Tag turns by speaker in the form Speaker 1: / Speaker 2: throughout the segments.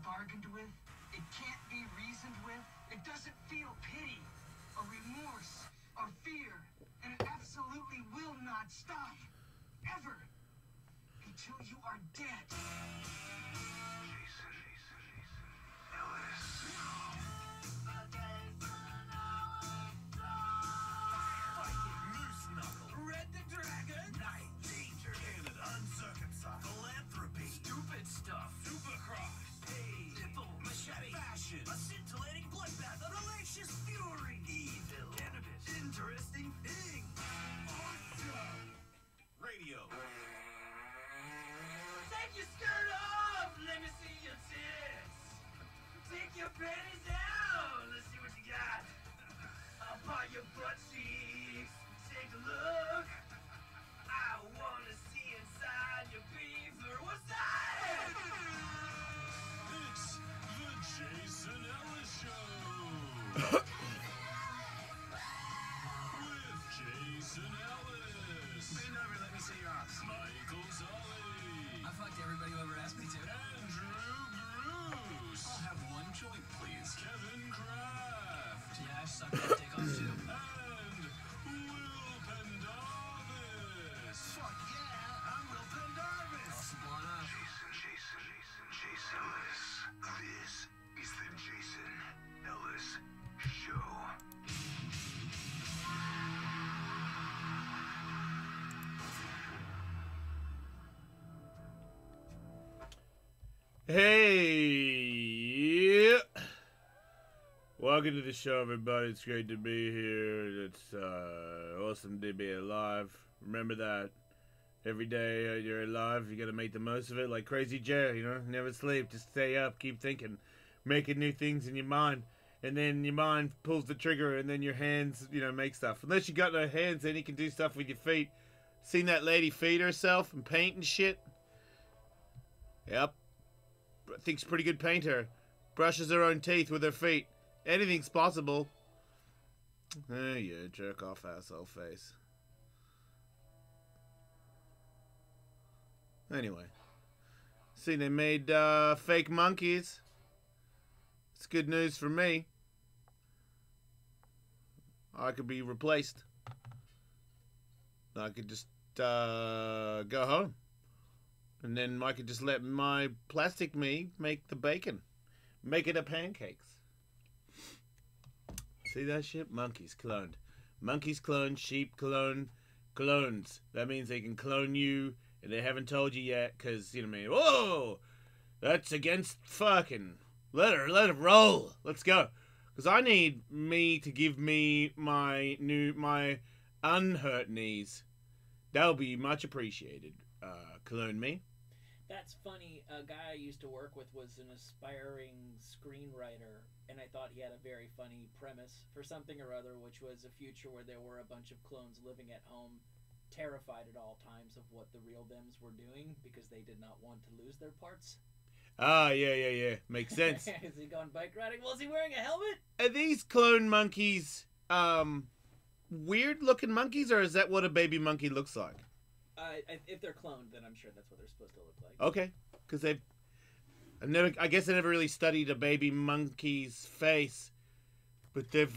Speaker 1: bargained with. It can't be reasoned with. It doesn't feel pity, or remorse, or fear. And it absolutely will not stop. Ever. Until you are dead. Jason. Ellis.
Speaker 2: Moose Knuckle. Red the Dragon. Night. Danger. Canada. Uncircumcised. Philanthropy. Stupid stuff. Supercross. Hey. Nipple. Machete. Fashion. A scintillating bloodbath. A hellacious fury. Evil. Cannabis. Interesting thing. Awesome. Radio.
Speaker 3: Take your skirt off. Let me see your tits. Take your panties down. Let's see what you got. I'll buy your butt cheeks. Take a look. I wanna see inside your beaver. What's that?
Speaker 2: It's the Jason Ellis Show. With Jason Ellis.
Speaker 4: Bend over, let me see your ass.
Speaker 2: Michael Zolli.
Speaker 4: I fucked everybody who ever asked me to.
Speaker 2: Andrew Bruce.
Speaker 4: I'll have one joint, please.
Speaker 2: Kevin Kraft.
Speaker 4: Yeah, I suck that dick off too.
Speaker 2: And Will Pendarvis.
Speaker 4: Fuck yeah, I'm Will Pendarvis. Awesome, blown up.
Speaker 5: Jason Ellis. This is the Jason Ellis Show.
Speaker 6: Hey, welcome to the show, everybody. It's great to be here. It's awesome to be alive. Remember that every day you're alive, you gotta make the most of it. Like Crazy Jerry, never sleep, just stay up, keep thinking, making new things in your mind, and then your mind pulls the trigger, and then your hands, make stuff. Unless you got no hands, then you can do stuff with your feet. Seen that lady feed herself and paint and shit? Yep. Thinks pretty good painter. Brushes her own teeth with her feet. Anything's possible. Oh yeah, jerk off asshole face. Anyway. See, they made fake monkeys. It's good news for me. I could be replaced. I could just go home. And then I could just let my plastic me make the bacon. Make it a pancakes. See that shit? Monkeys cloned. Monkeys cloned, sheep clone, clones. That means they can clone you, and they haven't told you yet, because, whoa! That's against fucking. Let her roll. Let's go. Because I need me to give me my unhurt knees. That'll be much appreciated. Clone me.
Speaker 7: That's funny. A guy I used to work with was an aspiring screenwriter, and I thought he had a very funny premise for something or other, which was a future where there were a bunch of clones living at home, terrified at all times of what the real thems were doing because they did not want to lose their parts.
Speaker 6: Ah, yeah. Makes sense.
Speaker 7: Is he going bike riding? Well, is he wearing a helmet?
Speaker 6: Are these clone monkeys weird-looking monkeys, or is that what a baby monkey looks like?
Speaker 7: If they're cloned, then I'm sure that's what they're supposed to look like.
Speaker 6: Okay, because I guess I never really studied a baby monkey's face, but they're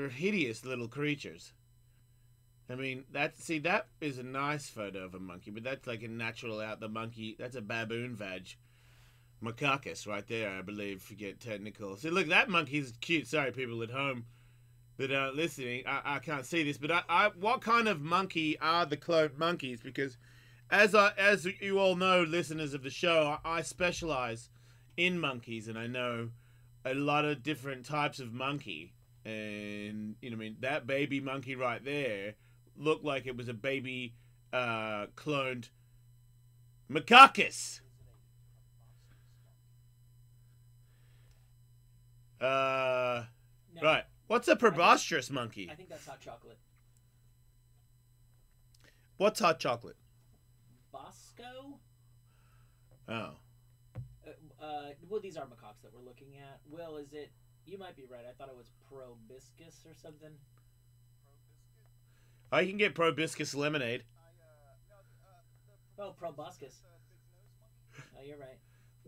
Speaker 6: hideous little creatures. I mean, that is a nice photo of a monkey, but that's like a natural out the monkey. That's a baboon vag. Macaques right there, I believe, if you get technical. See, look, that monkey's cute. Sorry, people at home that are listening. I can't see this, but what kind of monkey are the cloned monkeys? Because as you all know, listeners of the show, I specialize in monkeys, and I know a lot of different types of monkey. And that baby monkey right there looked like it was a baby cloned macaques.
Speaker 7: No.
Speaker 6: Right. What's a proboscis monkey?
Speaker 7: I think that's hot chocolate.
Speaker 6: What's hot chocolate?
Speaker 7: Bosco?
Speaker 6: Oh.
Speaker 7: Well, these are macaques that we're looking at. Will, is it... You might be right. I thought it was proboscis or something.
Speaker 6: Oh, you can get proboscis lemonade.
Speaker 7: Oh, proboscis. Oh, you're right.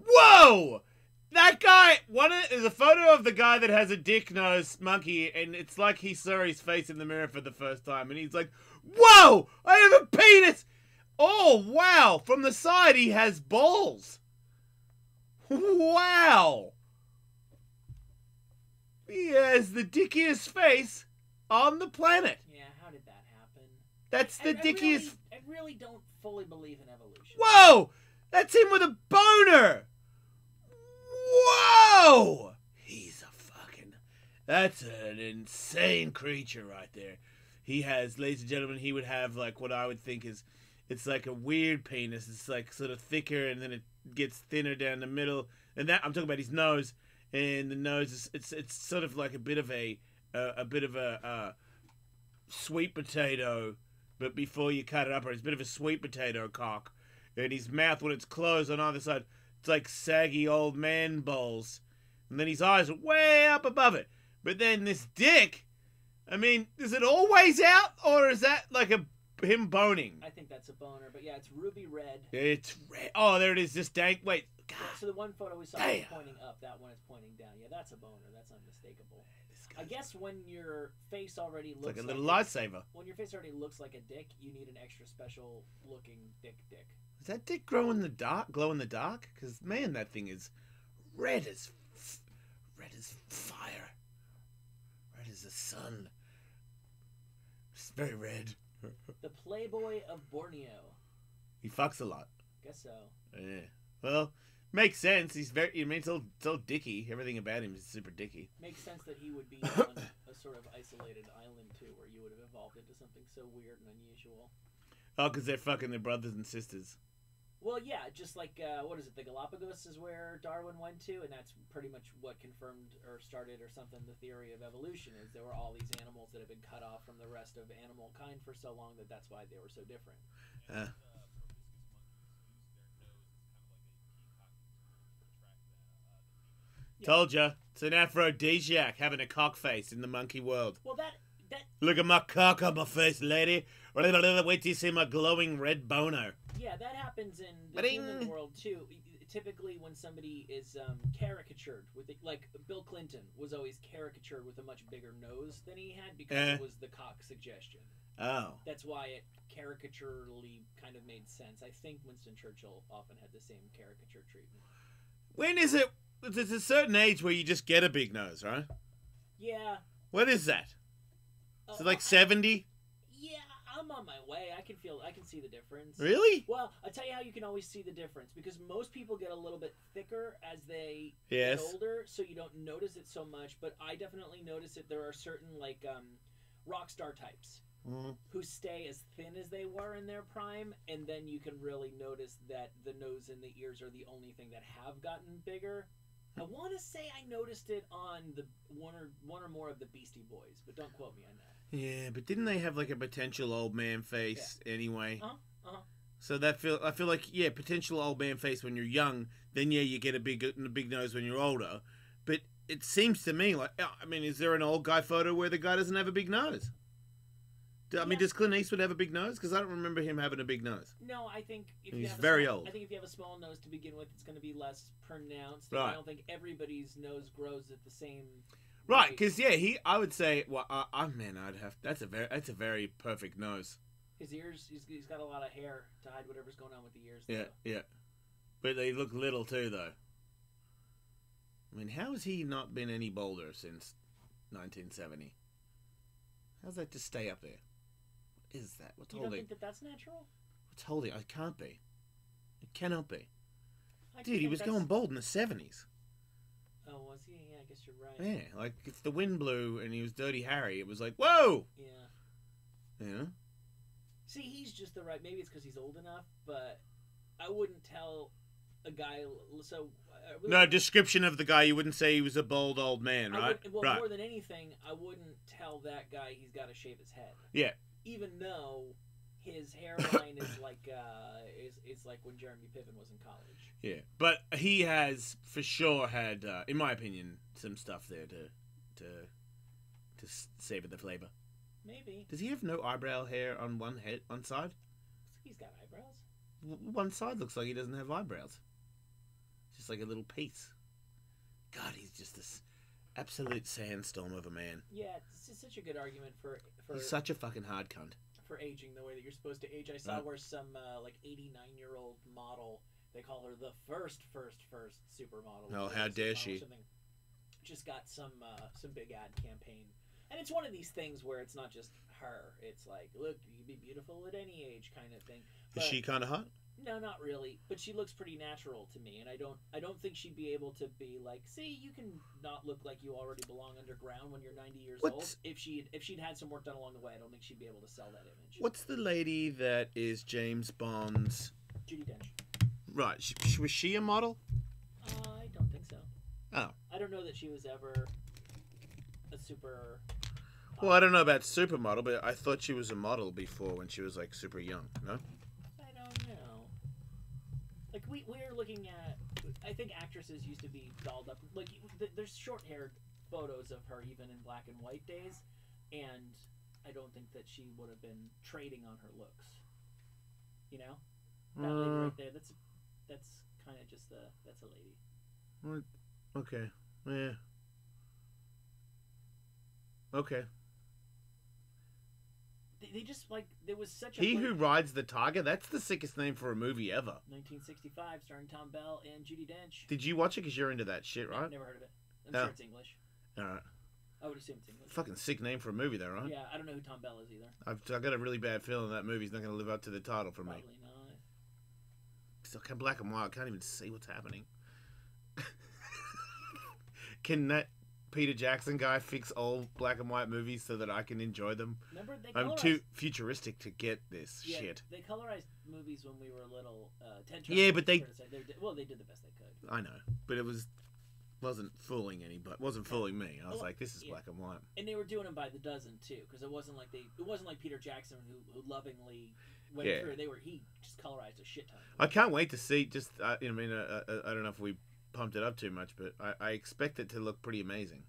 Speaker 6: Whoa! That guy, is a photo of the guy that has a dick nose monkey, and it's like he saw his face in the mirror for the first time, and he's like, whoa! I have a penis! Oh, wow! From the side, he has balls. Wow! He has the dickiest face on the planet.
Speaker 7: Yeah, how did that happen?
Speaker 6: That's the dickiest...
Speaker 7: I really don't fully believe in evolution.
Speaker 6: Whoa! That's him with a boner! Whoa! He's a fucking... That's an insane creature right there. He has, ladies and gentlemen, he would have like what I would think is... It's like a weird penis. It's like sort of thicker and then it gets thinner down the middle. And that, I'm talking about his nose. And the nose is, it's sort of like a bit of a sweet potato, but before you cut it up, it's a bit of a sweet potato cock. And his mouth, when it's closed on either side, it's like saggy old man balls. And then his eyes are way up above it. But then this dick, I mean, is it always out, or is that like him boning?
Speaker 7: I think that's a boner, but yeah, it's ruby red.
Speaker 6: It's red. Oh, there it is, just dank. Wait. God.
Speaker 7: So the one photo we saw is pointing up, that one is pointing down. Yeah, that's a boner. That's unmistakable. I guess when your face already looks
Speaker 6: like a little lightsaber.
Speaker 7: When your face already looks like a dick, you need an extra special looking dick.
Speaker 6: Does that dick glow in the dark? Because man, that thing is red as fire, red as the sun. It's very red.
Speaker 7: The Playboy of Borneo.
Speaker 6: He fucks a lot.
Speaker 7: Guess so.
Speaker 6: Yeah. Well, makes sense. He's very. I mean, it's all dicky. Everything about him is super dicky.
Speaker 7: Makes sense that he would be on a sort of isolated island too, where you would have evolved into something so weird and unusual.
Speaker 6: Oh, because they're fucking their brothers and sisters.
Speaker 7: Well, yeah, just like what is it? The Galapagos is where Darwin went to, and that's pretty much what confirmed or started or something the theory of evolution. Is there were all these animals that have been cut off from the rest of animal kind for so long that's why they were so different.
Speaker 6: Yeah. Told ya, it's an aphrodisiac having a cock face in the monkey world.
Speaker 7: Well, that
Speaker 6: look at my cock on my face, lady. Wait till you see my glowing red boner.
Speaker 7: Yeah, that happens in the human world too. Typically, when somebody is caricatured with like Bill Clinton was always caricatured with a much bigger nose than he had because it was the cock suggestion. Oh, that's why it caricaturally kind of made sense. I think Winston Churchill often had the same caricature treatment.
Speaker 6: When is it? There's a certain age where you just get a big nose, right?
Speaker 7: Yeah.
Speaker 6: What is that? Is it like 70?
Speaker 7: Yeah, I'm on my way. I can see the difference.
Speaker 6: Really?
Speaker 7: Well, I'll tell you how you can always see the difference. Because most people get a little bit thicker as they
Speaker 6: get
Speaker 7: older, so you don't notice it so much. But I definitely notice it. There are certain, like, rock star types who stay as thin as they were in their prime, and then you can really notice that the nose and the ears are the only thing that have gotten bigger. I want to say I noticed it on the one or more of the Beastie Boys, but don't quote me on that.
Speaker 6: Yeah, but didn't they have like a potential old man face anyway?
Speaker 7: Uh-huh.
Speaker 6: So I feel like potential old man face when you're young. Then you get a big nose when you're older. But it seems to me like, I mean, is there an old guy photo where the guy doesn't have a big nose? I mean, does Clint Eastwood have a big nose? Because I don't remember him having a big nose.
Speaker 7: No, I think
Speaker 6: he's very old.
Speaker 7: I think if you have a small nose to begin with, it's going to be less pronounced.
Speaker 6: Right.
Speaker 7: I don't think everybody's nose grows at the same.
Speaker 6: Right, because I would say, well, that's a very perfect nose.
Speaker 7: His ears, he's got a lot of hair to hide whatever's going on with the ears.
Speaker 6: Yeah, but they look little too, though. I mean, how has he not been any bolder since 1970? How's that just stay up there? Is that what's holding?
Speaker 7: You don't think that's natural?
Speaker 6: What's holding? It can't be. It cannot be. Dude, he was going bald in the 70s.
Speaker 7: Oh, was he? Yeah, I guess you're right.
Speaker 6: Yeah, like if the wind blew and he was Dirty Harry, it was like, whoa!
Speaker 7: Yeah.
Speaker 6: You know?
Speaker 7: See, he's just the right... Maybe it's because he's old enough, but I wouldn't tell a guy... So...
Speaker 6: No, description of the guy, you wouldn't say he was a bald old man, right? Right.
Speaker 7: More than anything, I wouldn't tell that guy he's got to shave his head.
Speaker 6: Yeah.
Speaker 7: Even though his hairline is like when Jeremy Piven was in college.
Speaker 6: Yeah, but he has for sure had, in my opinion, some stuff there to savor the flavor.
Speaker 7: Maybe.
Speaker 6: Does he have no eyebrow hair on one side?
Speaker 7: He's got eyebrows.
Speaker 6: One side looks like he doesn't have eyebrows. just like a little piece. God, he's just this absolute sandstorm of a man.
Speaker 7: Yeah, it's just such a good argument for
Speaker 6: He's such a fucking hard cunt.
Speaker 7: for aging the way that you're supposed to age. I saw
Speaker 6: Right.
Speaker 7: where some like 89-year-old model, they call her the first supermodel.
Speaker 6: Oh, how dare she.
Speaker 7: Just got some big ad campaign. And it's one of these things where it's not just her. It's like, look, you can be beautiful at any age kind of thing.
Speaker 6: Is she kind of hot?
Speaker 7: No, not really. But she looks pretty natural to me, and I don't think she'd be able to be like, see, you can not look like you already belong underground when you're 90 years old. If she'd had some work done along the way, I don't think she'd be able to sell that image.
Speaker 6: What's the lady that is James Bond's?
Speaker 7: Judi Dench.
Speaker 6: Right. Was she a model?
Speaker 7: I don't think so.
Speaker 6: Oh.
Speaker 7: I don't know that she was ever a super.
Speaker 6: Well, I don't know about supermodel, but I thought she was a model before when she was like super young. No.
Speaker 7: I don't know. Like we're looking at. I think actresses used to be dolled up. Like there's short-haired photos of her even in black and white days, and I don't think that she would have been trading on her looks. You know, that lady right there. That's kind of just that's a lady.
Speaker 6: Okay. Yeah. Okay.
Speaker 7: They just like there was such a
Speaker 6: He Who Rides the Tiger. That's the sickest name for a movie ever.
Speaker 7: 1965, starring Tom Bell and Judi Dench.
Speaker 6: Did you watch it? Because you're into that shit, right?
Speaker 7: I've never heard of it. I'm
Speaker 6: No.
Speaker 7: sure it's English.
Speaker 6: All right.
Speaker 7: I would assume it's English.
Speaker 6: Fucking sick name for a movie, though, right?
Speaker 7: Yeah, I don't know who Tom Bell is either.
Speaker 6: I've got a really bad feeling that movie's not going to live up to the title for me.
Speaker 7: Probably not.
Speaker 6: Still black and white. I can't even see what's happening. Can that Peter Jackson guy fix all black and white movies so that I can enjoy them?
Speaker 7: Remember they
Speaker 6: I'm
Speaker 7: colorized.
Speaker 6: too futuristic to get this
Speaker 7: Yeah,
Speaker 6: shit.
Speaker 7: they colorized movies when we were little.
Speaker 6: Yeah, but they
Speaker 7: did the best they could.
Speaker 6: I know, but it wasn't fooling anybody. Wasn't fooling me. I was like, this is black and white.
Speaker 7: And they were doing them by the dozen too, because it wasn't like Peter Jackson who lovingly went through. He just colorized a shit ton.
Speaker 6: I can't wait to see. Just I don't know if we pumped it up too much, but I expect it to look pretty amazing.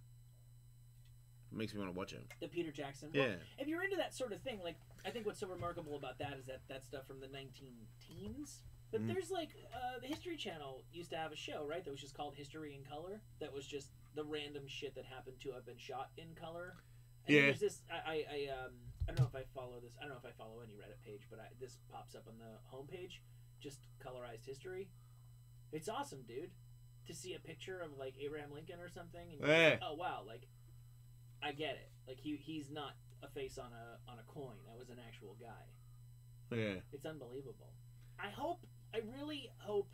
Speaker 6: It makes me want to watch it.
Speaker 7: The Peter Jackson.
Speaker 6: Yeah.
Speaker 7: Well, if you're into that sort of thing, like I think what's so remarkable about that is that stuff from the 19-teens. But there's like the History Channel used to have a show, right? That was just called History in Color. That was just the random shit that happened to have been shot in color. And there's this. I don't know if I follow this. I don't know if I follow any Reddit page, but this pops up on the homepage. Just colorized history. It's awesome, dude. To see a picture of like Abraham Lincoln or something, and you're like, oh wow, like I get it. Like he's not a face on a coin. That was an actual guy.
Speaker 6: Yeah.
Speaker 7: It's unbelievable. I really hope,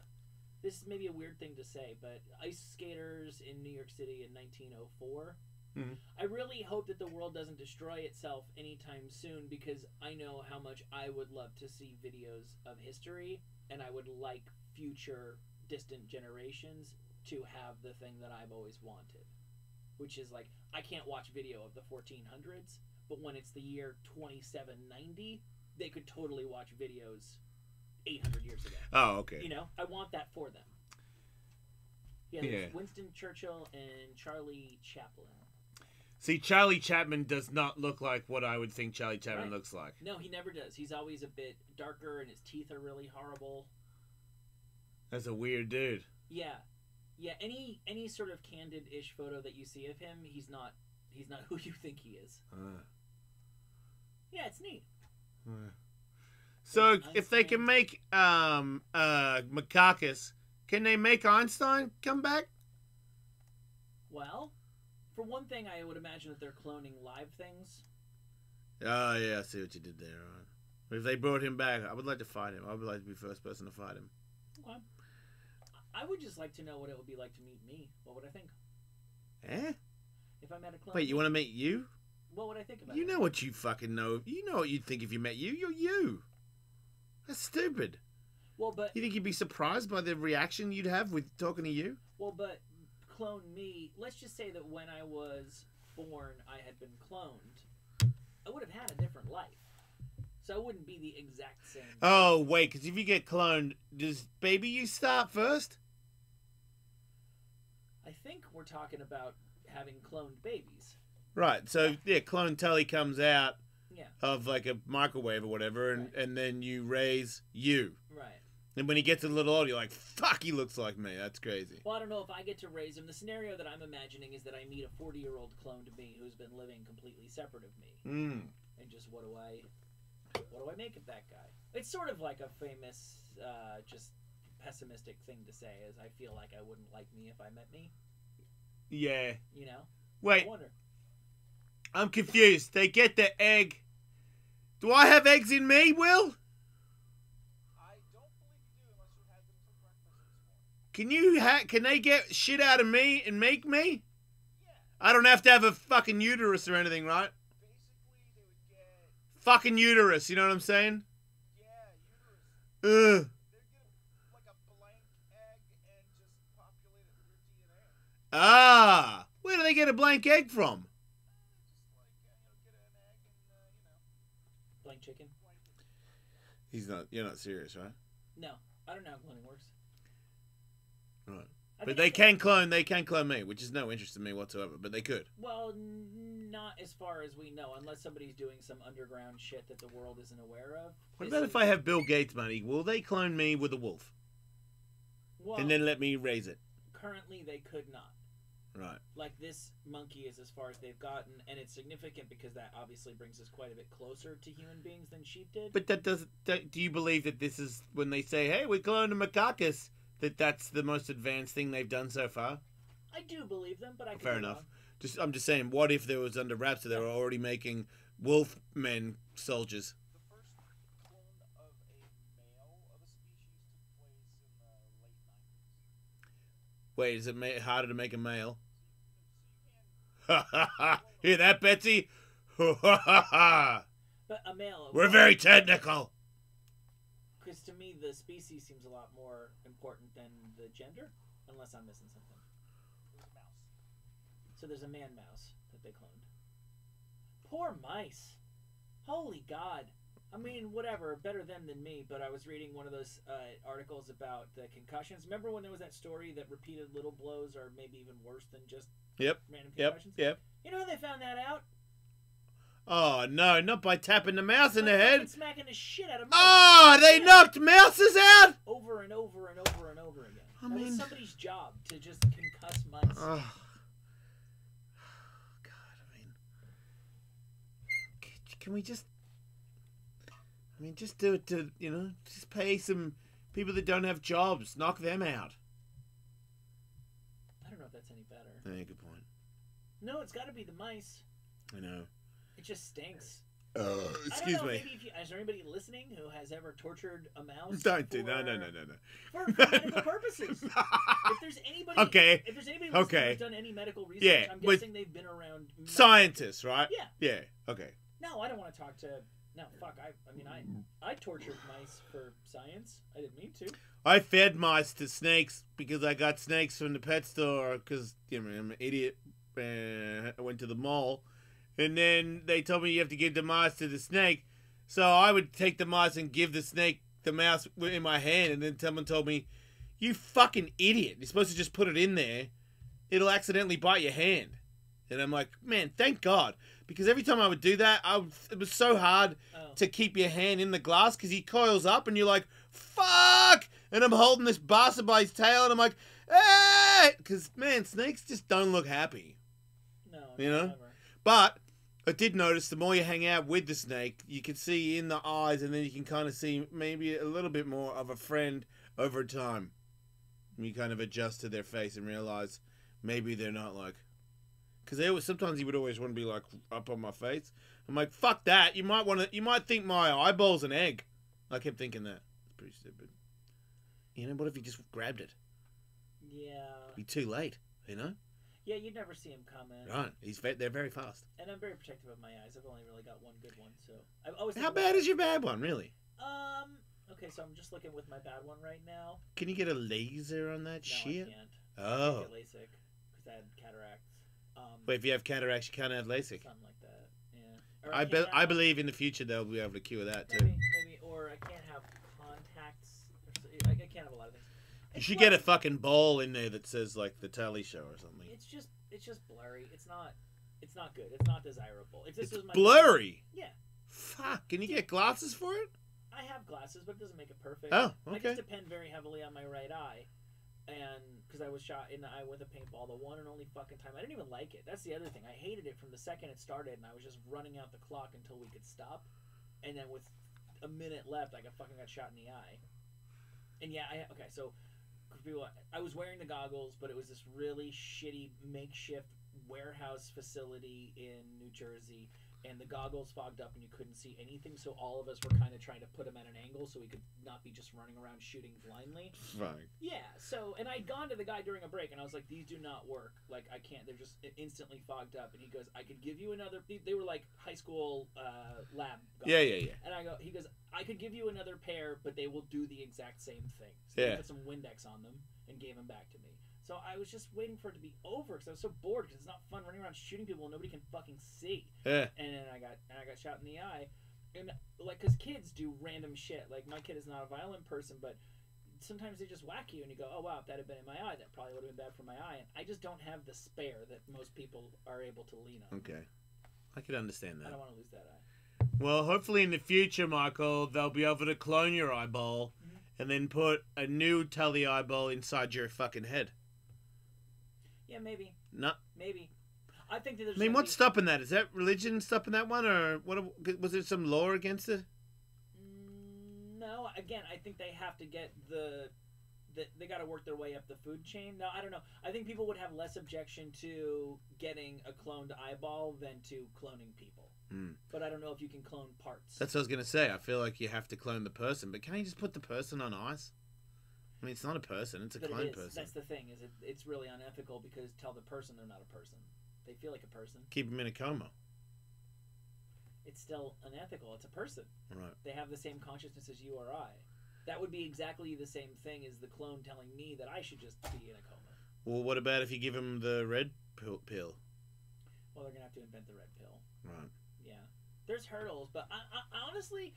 Speaker 7: this is maybe a weird thing to say, but ice skaters in New York City in 1904, I really hope that the world doesn't destroy itself anytime soon, because I know how much I would love to see videos of history, and I would like future distant generations to have the thing that I've always wanted, which is like, I can't watch video of the 1400s, but when it's the year 2790, they could totally watch videos 800 years ago.
Speaker 6: Oh, okay.
Speaker 7: You know, I want that for them. Yeah, there's Winston Churchill and Charlie Chaplin.
Speaker 6: See, Charlie Chaplin does not look like what I would think Charlie Chaplin looks like.
Speaker 7: No, he never does. He's always a bit darker, and his teeth are really horrible.
Speaker 6: That's a weird dude.
Speaker 7: Yeah. Any sort of candid-ish photo that you see of him, he's not who you think he is. Yeah, it's neat.
Speaker 6: So if they can make Makakis, can they make Einstein come back?
Speaker 7: Well, for one thing, I would imagine that they're cloning live things.
Speaker 6: Oh yeah, I see what you did there. Right. If they brought him back, I would like to fight him. I would like to be the first person to fight him.
Speaker 7: Okay. I would just like to know what it would be like to meet me. What would I think?
Speaker 6: Eh?
Speaker 7: If I met a clone.
Speaker 6: Wait, you want to meet you?
Speaker 7: What would I think about
Speaker 6: You
Speaker 7: it?
Speaker 6: know what you fucking know. You know what you'd think if you met you. You're you. That's stupid.
Speaker 7: Well, but
Speaker 6: You think you'd be surprised by the reaction you'd have with talking to you?
Speaker 7: well, but clone me. Let's just say that when I was born, I had been cloned. I would have had a different life, so I wouldn't be the exact same.
Speaker 6: Oh, wait, because if you get cloned, does baby you start first?
Speaker 7: I think we're talking about having cloned babies.
Speaker 6: Right, so, yeah, clone Tully comes out
Speaker 7: Yeah.
Speaker 6: of, like, a microwave or whatever, and then you raise you.
Speaker 7: Right.
Speaker 6: And when he gets a little older, you're like, fuck, he looks like me. That's crazy.
Speaker 7: Well, I don't know if I get to raise him. The scenario that I'm imagining is that I meet a 40-year-old clone to me who's been living completely separate of me.
Speaker 6: Mm.
Speaker 7: And just what do I make of that guy? It's sort of like a famous, just pessimistic thing to say, is I feel like I wouldn't like me if I met me.
Speaker 6: Yeah.
Speaker 7: You know?
Speaker 6: Wait.
Speaker 7: I wonder.
Speaker 6: I'm confused. They get the egg. Do I have eggs in me, Will? Can they get shit out of me and make me? Yeah. I don't have to have a fucking uterus or anything, right?
Speaker 3: Basically, they would get...
Speaker 6: Fucking uterus, you know what I'm saying?
Speaker 3: Yeah, uterus.
Speaker 6: Ugh.
Speaker 3: They'd get like a blank egg and just populate it with your DNA.
Speaker 6: Ah! Where do they get a blank egg from?
Speaker 3: Just like, get an egg and,
Speaker 7: Blank chicken?
Speaker 6: You're not serious, right?
Speaker 7: No. I don't know how cloning works.
Speaker 6: Right.
Speaker 7: I
Speaker 6: But
Speaker 7: think
Speaker 6: they can clone me, which is no interest in me whatsoever, but they could.
Speaker 7: Well, not as far as we know, unless somebody's doing some underground shit that the world isn't aware of.
Speaker 6: What about if I have Bill Gates money? Will they clone me with a wolf?
Speaker 7: Well,
Speaker 6: And then let me raise it?
Speaker 7: currently they could not.
Speaker 6: Right.
Speaker 7: Like, this monkey is as far as they've gotten, and it's significant because that obviously brings us quite a bit closer to human beings than sheep did.
Speaker 6: But do you believe that this is, when they say, hey, we cloned a macaque, that's the most advanced thing they've done so far?
Speaker 7: I do believe them, but I could
Speaker 6: Fair
Speaker 7: be
Speaker 6: enough.
Speaker 7: wrong.
Speaker 6: I'm just saying, what if there was under wraps that they were already making wolf men soldiers?
Speaker 3: The first clone of a male of a species took place in the late 90s.
Speaker 6: Wait, is it harder to make a male? Hear that, Betsy?
Speaker 7: But a male...
Speaker 6: We're very technical.
Speaker 7: Because to me, the species seems a lot more important than the gender, unless I'm missing something.
Speaker 3: There's a mouse.
Speaker 7: So there's a man mouse that they cloned. Poor mice. Holy God. I mean, whatever, better them than me, but I was reading one of those articles about the concussions. Remember when there was that story that repeated little blows are maybe even worse than just random concussions?
Speaker 6: Yep.
Speaker 7: You know how they found that out?
Speaker 6: Oh, no, not by tapping the mouse in the head.
Speaker 7: Smacking the shit out of mice.
Speaker 6: Oh, they knocked mouses out?
Speaker 7: Over and over and over and over again.
Speaker 6: I
Speaker 7: That was
Speaker 6: mean-
Speaker 7: somebody's job to just concuss mice.
Speaker 6: Oh. God, I mean... Can we just... just do it to, just pay some people that don't have jobs. Knock them out.
Speaker 7: I don't know if that's any better.
Speaker 6: Yeah, good point.
Speaker 7: No, it's got to be the mice.
Speaker 6: I know.
Speaker 7: It just stinks.
Speaker 6: Excuse
Speaker 7: I don't know,
Speaker 6: me.
Speaker 7: Maybe is there anybody listening who has ever tortured a mouse?
Speaker 6: Don't do
Speaker 7: for-
Speaker 6: no.
Speaker 7: For medical purposes. If there's anybody,
Speaker 6: Okay.
Speaker 7: If there's anybody listening
Speaker 6: Okay.
Speaker 7: who's done any medical research,
Speaker 6: Yeah,
Speaker 7: I'm
Speaker 6: but-
Speaker 7: guessing they've been around
Speaker 6: Scientists, right?
Speaker 7: Yeah.
Speaker 6: Yeah, okay.
Speaker 7: No, I don't want to talk to. No, fuck. I tortured mice for science. I didn't mean to.
Speaker 6: I fed mice to snakes because I got snakes from the pet store because I'm an idiot. I went to the mall. And then they told me you have to give the mice to the snake. So I would take the mice and give the snake the mouse in my hand. And then someone told me, you fucking idiot. You're supposed to just put it in there. It'll accidentally bite your hand. And I'm like, man, thank God. Because every time I would do that, it was so hard to keep your hand in the glass because he coils up and you're like, fuck! And I'm holding this bastard by his tail and I'm like, hey! Because, man, snakes just don't look happy.
Speaker 7: No,
Speaker 6: You know?
Speaker 7: never.
Speaker 6: But I did notice the more you hang out with the snake, you can see in the eyes and then you can kind of see maybe a little bit more of a friend over time. You kind of adjust to their face and realize maybe they're not like... Because sometimes he would always want to be like up on my face. I'm like, fuck that. You might think my eyeball's an egg. I kept thinking that. It's pretty stupid. What if he just grabbed it?
Speaker 7: Yeah.
Speaker 6: It'd be too late,
Speaker 7: Yeah, you'd never see him come in.
Speaker 6: Right. They're very fast.
Speaker 7: And I'm very protective of my eyes. I've only really got one good one, so I've always.
Speaker 6: How bad is your bad one, really?
Speaker 7: Okay, so I'm just looking with my bad one right now.
Speaker 6: Can you get a laser on that
Speaker 7: No,
Speaker 6: shit?
Speaker 7: I can't.
Speaker 6: Oh.
Speaker 7: I can't get LASIK because I had cataracts.
Speaker 6: Wait, if you have cataracts, you can't have LASIK.
Speaker 7: Something like that. Yeah. Or
Speaker 6: I believe in the future they'll be able to cure that too.
Speaker 7: Maybe, or I can't have contacts. I can't have a lot of things.
Speaker 6: You should get a fucking bowl in there that says like the Tally Show or something.
Speaker 7: It's just blurry. It's not good. It's not desirable. If this
Speaker 6: It's
Speaker 7: was my
Speaker 6: blurry.
Speaker 7: Yeah.
Speaker 6: Fuck. Can you get glasses for it?
Speaker 7: I have glasses, but it doesn't make it perfect.
Speaker 6: Oh,
Speaker 7: I
Speaker 6: okay.
Speaker 7: just depend very heavily on my right eye. And because I was shot in the eye with a paintball the one and only fucking time. I didn't even like it. That's the other thing. I hated it from the second it started, and I was just running out the clock until we could stop. And then with a minute left, I got shot in the eye. And yeah, so people, I was wearing the goggles, but it was this really shitty makeshift warehouse facility in New Jersey, and the goggles fogged up and you couldn't see anything, so all of us were kind of trying to put them at an angle so we could not be just running around shooting blindly.
Speaker 6: Right.
Speaker 7: Yeah, so, and I'd gone to the guy during a break, and I was like, these do not work. Like, I can't, they're just instantly fogged up. And he goes, I could give you another, they were like high school lab goggles.
Speaker 6: Yeah.
Speaker 7: And he goes, I could give you another pair, but they will do the exact same thing. So he put some Windex on them and gave them back to me. So I was just waiting for it to be over because I was so bored because it's not fun running around shooting people and nobody can fucking see.
Speaker 6: Yeah.
Speaker 7: And then I got shot in the eye, and like, cause kids do random shit. Like, my kid is not a violent person, but sometimes they just whack you and you go, oh wow, if that had been in my eye, that probably would have been bad for my eye. And I just don't have the spare that most people are able to lean on.
Speaker 6: Okay, I could understand that.
Speaker 7: I don't want to lose that eye.
Speaker 6: Well, hopefully in the future, Michael, they'll be able to clone your eyeball and then put a new Tully eyeball inside your fucking head.
Speaker 7: Yeah, maybe.
Speaker 6: No.
Speaker 7: Maybe. I think that there's.
Speaker 6: I mean, what's stopping that? Is that religion stopping that one, or what? Was there some law against it?
Speaker 7: No. Again, I think they have to get they got to work their way up the food chain. No, I don't know. I think people would have less objection to getting a cloned eyeball than to cloning people. But I don't know if you can clone parts.
Speaker 6: That's what I was gonna say. I feel like you have to clone the person, but can't you just put the person on ice? I mean, it's not a person; it's a clone person.
Speaker 7: That's the thing. Is it's really unethical because tell the person they're not a person. They feel like a person.
Speaker 6: Keep them in a coma.
Speaker 7: It's still unethical. It's a person.
Speaker 6: Right.
Speaker 7: They have the same consciousness as you or I. That would be exactly the same thing as the clone telling me that I should just be in a coma.
Speaker 6: Well, what about if you give them the red pill?
Speaker 7: Well, they're gonna have to invent the red pill.
Speaker 6: Right.
Speaker 7: Yeah. There's hurdles, but I honestly,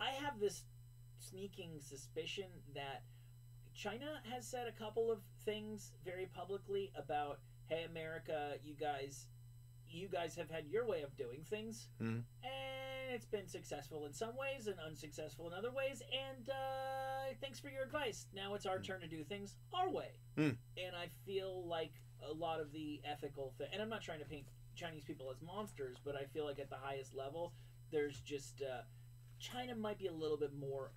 Speaker 7: I have this sneaking suspicion that China has said a couple of things very publicly about, hey, America, you guys have had your way of doing things, and it's been successful in some ways and unsuccessful in other ways, and thanks for your advice. Now it's our turn to do things our way. And I feel like a lot of the ethical thing, and I'm not trying to paint Chinese people as monsters, but I feel like at the highest level, there's just, China might be a little bit more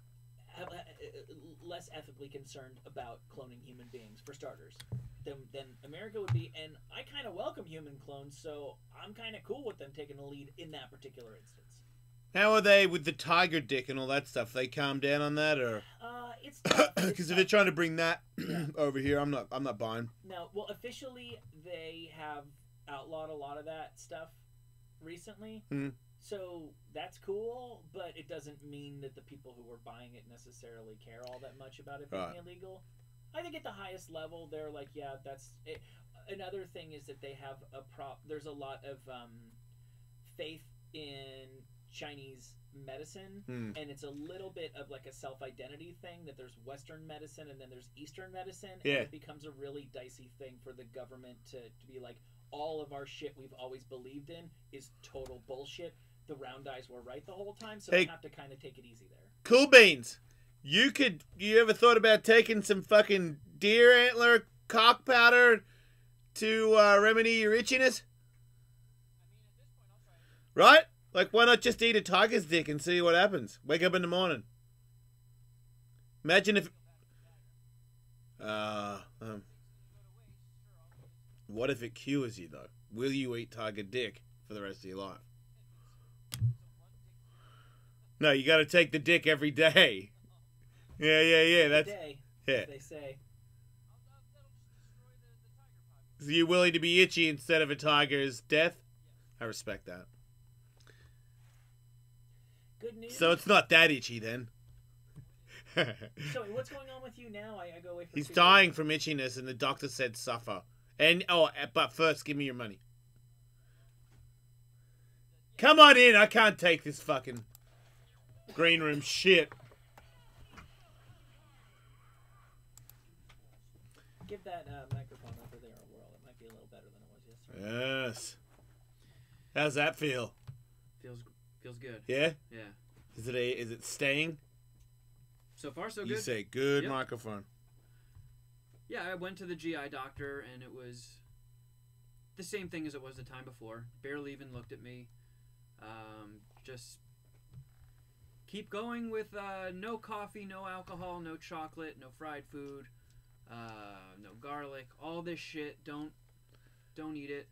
Speaker 7: less ethically concerned about cloning human beings, for starters, than America would be. And I kind of welcome human clones, so I'm kind of cool with them taking the lead in that particular instance.
Speaker 6: How are they with the tiger dick and all that stuff? They calm down on that, or
Speaker 7: it's tough.
Speaker 6: because if they're trying to bring that over here, I'm not buying.
Speaker 7: No, well, officially they have outlawed a lot of that stuff recently. So that's cool, but it doesn't mean that the people who were buying it necessarily care all that much about it being illegal. I think at the highest level, they're like, yeah, that's it. Another thing is that they have there's a lot of faith in Chinese medicine, and it's a little bit of like a self-identity thing, that there's Western medicine and then there's Eastern medicine, and it becomes a really dicey thing for the government to be like, all of our shit we've always believed in is total bullshit. The round eyes were right the whole time, so we have to kind of take it easy there.
Speaker 6: Cool beans. You ever thought about taking some fucking deer antler cock powder to remedy your itchiness? Right? Like, why not just eat a tiger's dick and see what happens? Wake up in the morning. Imagine if... what if it cures you, though? Will you eat tiger dick for the rest of your life? No, you got to take the dick every day. Yeah. That's they
Speaker 7: say.
Speaker 6: So you're willing to be itchy instead of a tiger's death? I respect that.
Speaker 7: Good news.
Speaker 6: So it's not that itchy then.
Speaker 7: So what's going on with you now? I go away for
Speaker 6: He's dying from itchiness, and the doctor said suffer. And but first, give me your money. Come on in. I can't take this fucking green room shit.
Speaker 7: Give that microphone over there a whirl. It might be a little better than it was yesterday.
Speaker 6: Yes. How's that feel?
Speaker 8: Feels good.
Speaker 6: Yeah?
Speaker 8: Yeah.
Speaker 6: Is it staying?
Speaker 8: So far, so good.
Speaker 6: You say good
Speaker 8: Yep.
Speaker 6: microphone.
Speaker 8: Yeah, I went to the GI doctor, and it was the same thing as it was the time before. Barely even looked at me. Just keep going with no coffee, no alcohol, no chocolate, no fried food, no garlic, all this shit. Don't eat it.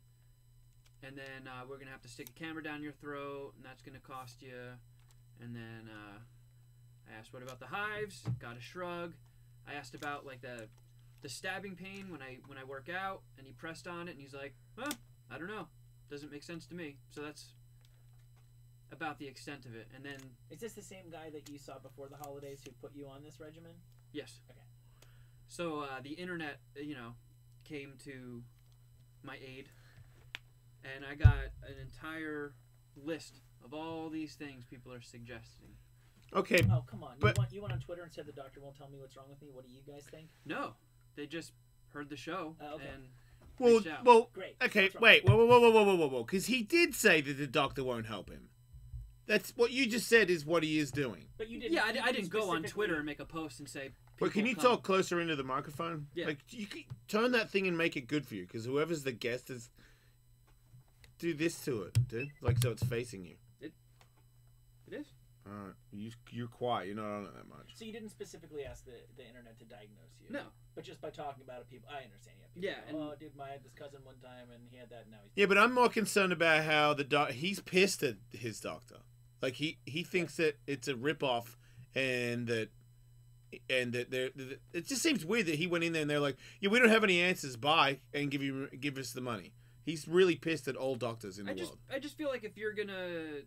Speaker 8: And then we're gonna have to stick a camera down your throat, and that's gonna cost you. And then I asked, what about the hives? Got a shrug. I asked about like the stabbing pain when I work out, and he pressed on it, and he's like, well, I don't know, doesn't make sense to me. So that's about the extent of it. And then
Speaker 7: Is this the same guy that you saw before the holidays who put you on this regimen?
Speaker 8: yes.
Speaker 7: Okay.
Speaker 8: So the internet, came to my aid, and I got an entire list of all these things people are suggesting.
Speaker 6: Okay,
Speaker 7: Oh, come on.
Speaker 6: But-
Speaker 7: You went on Twitter and said the doctor won't tell me what's wrong with me. What do you guys think?
Speaker 8: No, they just heard the show
Speaker 7: Oh, okay.
Speaker 8: and
Speaker 6: well,
Speaker 8: reached out.
Speaker 6: well,
Speaker 7: Great.
Speaker 6: okay,
Speaker 7: What's wrong?
Speaker 6: wait, whoa, because he did say that the doctor won't help him. That's what you just said is what he is doing.
Speaker 7: But you didn't.
Speaker 8: Yeah,
Speaker 7: you
Speaker 8: I didn't go on
Speaker 7: specifically-
Speaker 8: Twitter and make a post and say.
Speaker 6: But can
Speaker 8: people
Speaker 6: you
Speaker 8: come.
Speaker 6: talk closer into the microphone?
Speaker 8: Yeah.
Speaker 6: Like, you can turn that thing and make it good for you, because whoever's the guest is. Do this to it, dude. Like, so it's facing you.
Speaker 8: It is.
Speaker 6: Alright, you're quiet. You're not on it that much.
Speaker 7: So you didn't specifically ask the internet to diagnose you.
Speaker 8: No.
Speaker 7: But just by talking about it, people. I understand. Yeah.
Speaker 8: Yeah,
Speaker 7: People go,
Speaker 8: and-
Speaker 7: oh, dude, I had this cousin one time, and he had that. And now he's.
Speaker 6: Yeah, but I'm more concerned about how he's pissed at his doctor. Like, he thinks that it's a ripoff, and that it just seems weird that he went in there and they're like, yeah, we don't have any answers. Bye, and give us the money. He's really pissed at all doctors in the world.
Speaker 8: I just feel like if you're gonna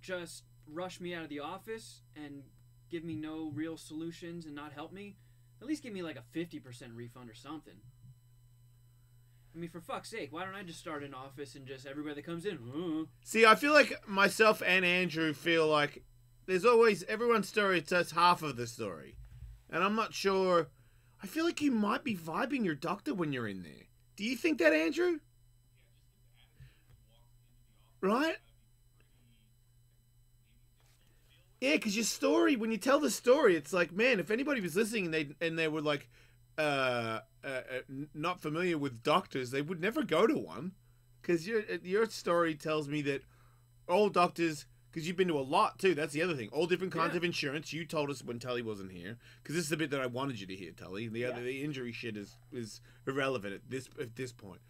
Speaker 8: just rush me out of the office and give me no real solutions and not help me, at least give me like a 50% refund or something. I mean, for fuck's sake, why don't I just start an office and just everybody that comes in?
Speaker 6: See, I feel like myself and Andrew feel like there's always everyone's story tells half of the story, and I'm not sure. I feel like you might be vibing your doctor when you're in there. Do you think that, Andrew? Right? Yeah, because your story, when you tell the story, it's like, man, if anybody was listening and they were like, not familiar with doctors, they would never go to one. Because your story tells me that all doctors, because you've been to a lot too. That's the other thing. All different kinds
Speaker 8: Yeah.
Speaker 6: of insurance. You told us when Tully wasn't here, because this is the bit that I wanted you to hear, Tully. The other, the injury shit is irrelevant at this point.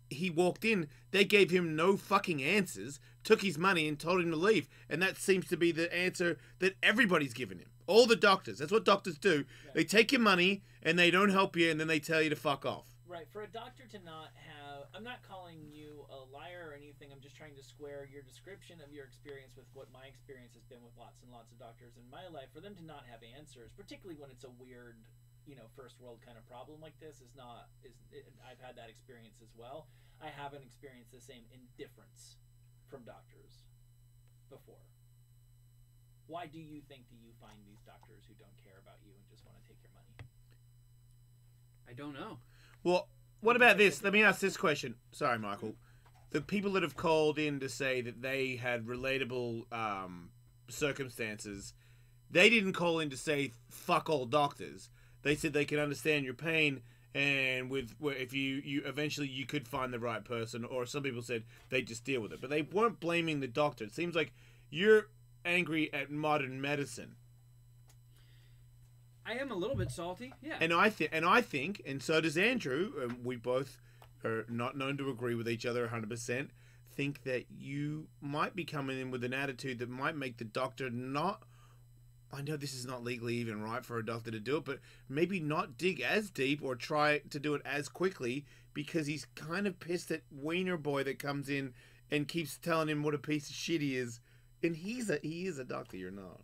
Speaker 6: He walked in, they gave him no fucking answers, took his money and told him to leave. And that seems to be the answer that everybody's given him. All the doctors. That's what doctors do.
Speaker 7: Yeah.
Speaker 6: They take your money and they don't help you and then they tell you to fuck off.
Speaker 7: Right. For a doctor to not have. I'm not calling you a liar or anything. I'm just trying to square your description of your experience with what my experience has been with lots and lots of doctors in my life. For them to not have answers, particularly when it's a weird, first world kind of problem like this, I've had that experience as well. I haven't experienced the same indifference from doctors before. Why do you think you find these doctors who don't care about you and just want to take your money?
Speaker 8: I don't know.
Speaker 6: Well, what about this? Let me ask this question. Sorry, Michael. The people that have called in to say that they had relatable circumstances, they didn't call in to say fuck all doctors. They said they can understand your pain, and if you eventually you could find the right person, or some people said they just deal with it, but they weren't blaming the doctor. It seems like you're angry at modern medicine.
Speaker 8: I am a little bit salty, yeah.
Speaker 6: And I think, and so does Andrew. We both are not known to agree with each other 100%. Think that you might be coming in with an attitude that might make the doctor not. I know this is not legally even right for a doctor to do it, but maybe not dig as deep or try to do it as quickly because he's kind of pissed at Wiener Boy that comes in and keeps telling him what a piece of shit he is. And he is a doctor. You're not.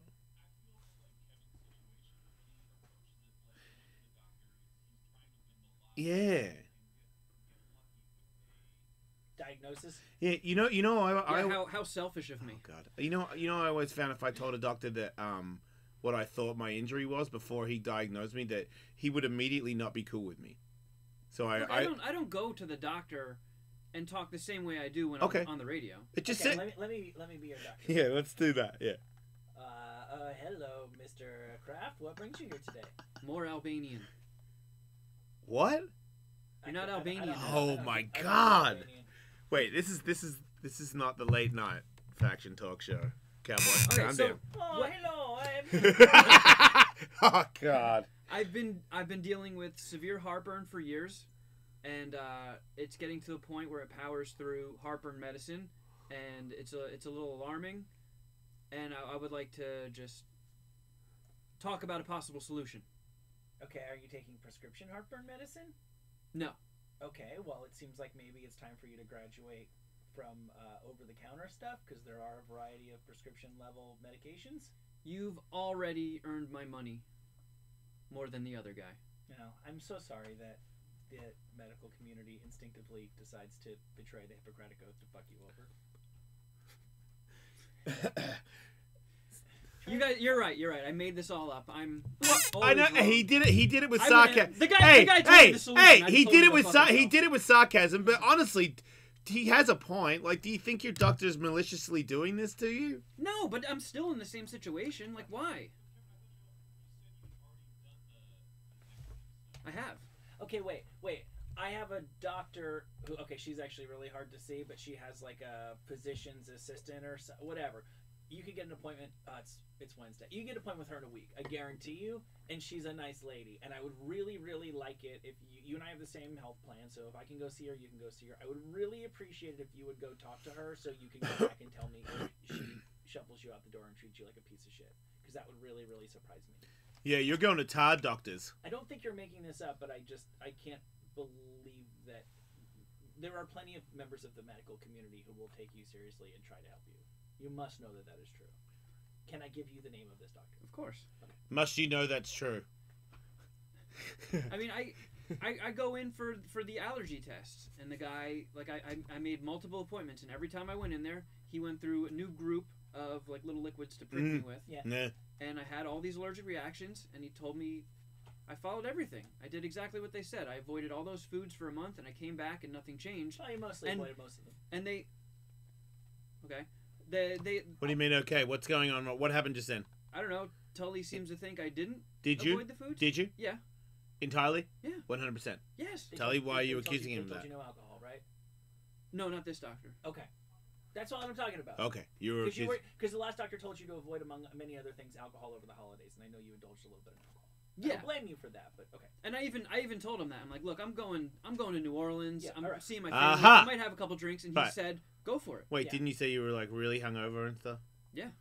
Speaker 6: Yeah.
Speaker 7: Diagnosis?
Speaker 6: Yeah,
Speaker 8: How selfish of me.
Speaker 6: Oh God, I always found if I told a doctor that what I thought my injury was before he diagnosed me, that he would immediately not be cool with me. So
Speaker 8: Look, I don't go to the doctor and talk the same way I do when
Speaker 6: Okay.
Speaker 8: I'm on the radio.
Speaker 6: It just
Speaker 7: Okay,
Speaker 6: said.
Speaker 7: let me be your doctor.
Speaker 6: Yeah, let's do that. Yeah.
Speaker 7: Hello, Mr. Kraft. What brings you here today?
Speaker 8: More Albanian.
Speaker 6: What?
Speaker 8: You're not
Speaker 7: I don't-
Speaker 8: Albanian.
Speaker 6: Oh
Speaker 7: I don't-
Speaker 6: my
Speaker 7: I don't
Speaker 6: God.
Speaker 7: Albanian.
Speaker 6: Wait, this is not the late night faction talk show. Cowboy,
Speaker 8: Okay,
Speaker 6: calm
Speaker 8: so-
Speaker 6: down.
Speaker 7: Oh, hello.
Speaker 6: Oh God.
Speaker 8: I've been dealing with severe heartburn for years, and it's getting to the point where it powers through heartburn medicine, and it's a little alarming, and I would like to just talk about a possible solution.
Speaker 7: Okay, are you taking prescription heartburn medicine?
Speaker 8: No.
Speaker 7: Okay, well, it seems like maybe it's time for you to graduate from over-the-counter stuff, because there are a variety of prescription-level medications.
Speaker 8: You've already earned my money more than the other guy.
Speaker 7: No, I'm so sorry that the medical community instinctively decides to betray the Hippocratic Oath to fuck you over.
Speaker 8: You guys, you're right. I made this all up. I'm.
Speaker 6: I know
Speaker 8: always wrong.
Speaker 6: he did it. He did it with
Speaker 8: I went in-
Speaker 6: sarcasm.
Speaker 8: the guy told me the solution. I
Speaker 6: He
Speaker 8: just
Speaker 6: did
Speaker 8: told
Speaker 6: it
Speaker 8: him
Speaker 6: with
Speaker 8: to fuck
Speaker 6: he
Speaker 8: himself.
Speaker 6: did it with sarcasm. But honestly, he has a point. Like, do you think your doctor's maliciously doing this to you?
Speaker 8: No, but I'm still in the same situation. Like, why? I have.
Speaker 7: Okay, wait. I have a doctor who, okay, she's actually really hard to see, but she has like a physician's assistant or whatever. You could get an appointment. It's Wednesday. You can get an appointment with her in a week. I guarantee you. And she's a nice lady. And I would really, really like it if you and I have the same health plan. So if I can go see her, you can go see her. I would really appreciate it if you would go talk to her so you can go back and tell me if she shuffles you out the door and treats you like a piece of shit. Because that would really, really surprise me.
Speaker 6: Yeah, you're going to Todd doctors.
Speaker 7: I don't think you're making this up, but I can't believe that there are plenty of members of the medical community who will take you seriously and try to help you. You must know that that is true. Can I give you the name of this doctor?
Speaker 8: Of course.
Speaker 7: Okay.
Speaker 6: Must you know that's true?
Speaker 8: I mean, I go in for the allergy tests, and the guy, like, I made multiple appointments, and every time I went in there, he went through a new group of like little liquids to prick me with.
Speaker 7: Yeah.
Speaker 6: Nah.
Speaker 8: And I had all these allergic reactions, and he told me I followed everything. I did exactly what they said. I avoided all those foods for a month, and I came back, and nothing changed.
Speaker 7: Well, you mostly avoided most of them.
Speaker 8: And they, okay, they
Speaker 6: What do you mean? Okay, what's going on? What happened just then?
Speaker 8: I don't know. Tully seems to think I didn't
Speaker 6: Did you?
Speaker 8: avoid the foods.
Speaker 6: Did you?
Speaker 8: Yeah.
Speaker 6: Entirely?
Speaker 8: Yeah.
Speaker 6: 100%.
Speaker 8: Yes.
Speaker 7: They
Speaker 6: Tully,
Speaker 7: told-
Speaker 6: why are you
Speaker 7: they told
Speaker 6: accusing him of
Speaker 7: they told
Speaker 6: that?
Speaker 7: you no alcohol, right?
Speaker 8: No, not this doctor.
Speaker 7: Okay. That's all I'm talking about.
Speaker 6: Okay, you were accusing.
Speaker 7: Because the last doctor told you to avoid, among many other things, alcohol over the holidays, and I know you indulged a little bit in alcohol. I
Speaker 8: Yeah.
Speaker 7: don't blame you for that, but okay.
Speaker 8: And I even told him that. I'm like, look, I'm going to New Orleans.
Speaker 7: Yeah,
Speaker 8: I'm
Speaker 7: alright.
Speaker 8: seeing my family.
Speaker 6: Aha!
Speaker 8: I might have a couple drinks, and he
Speaker 6: Right.
Speaker 8: said, go for it.
Speaker 6: Wait,
Speaker 7: Yeah.
Speaker 6: didn't you say you were like really hungover and stuff?
Speaker 8: Yeah.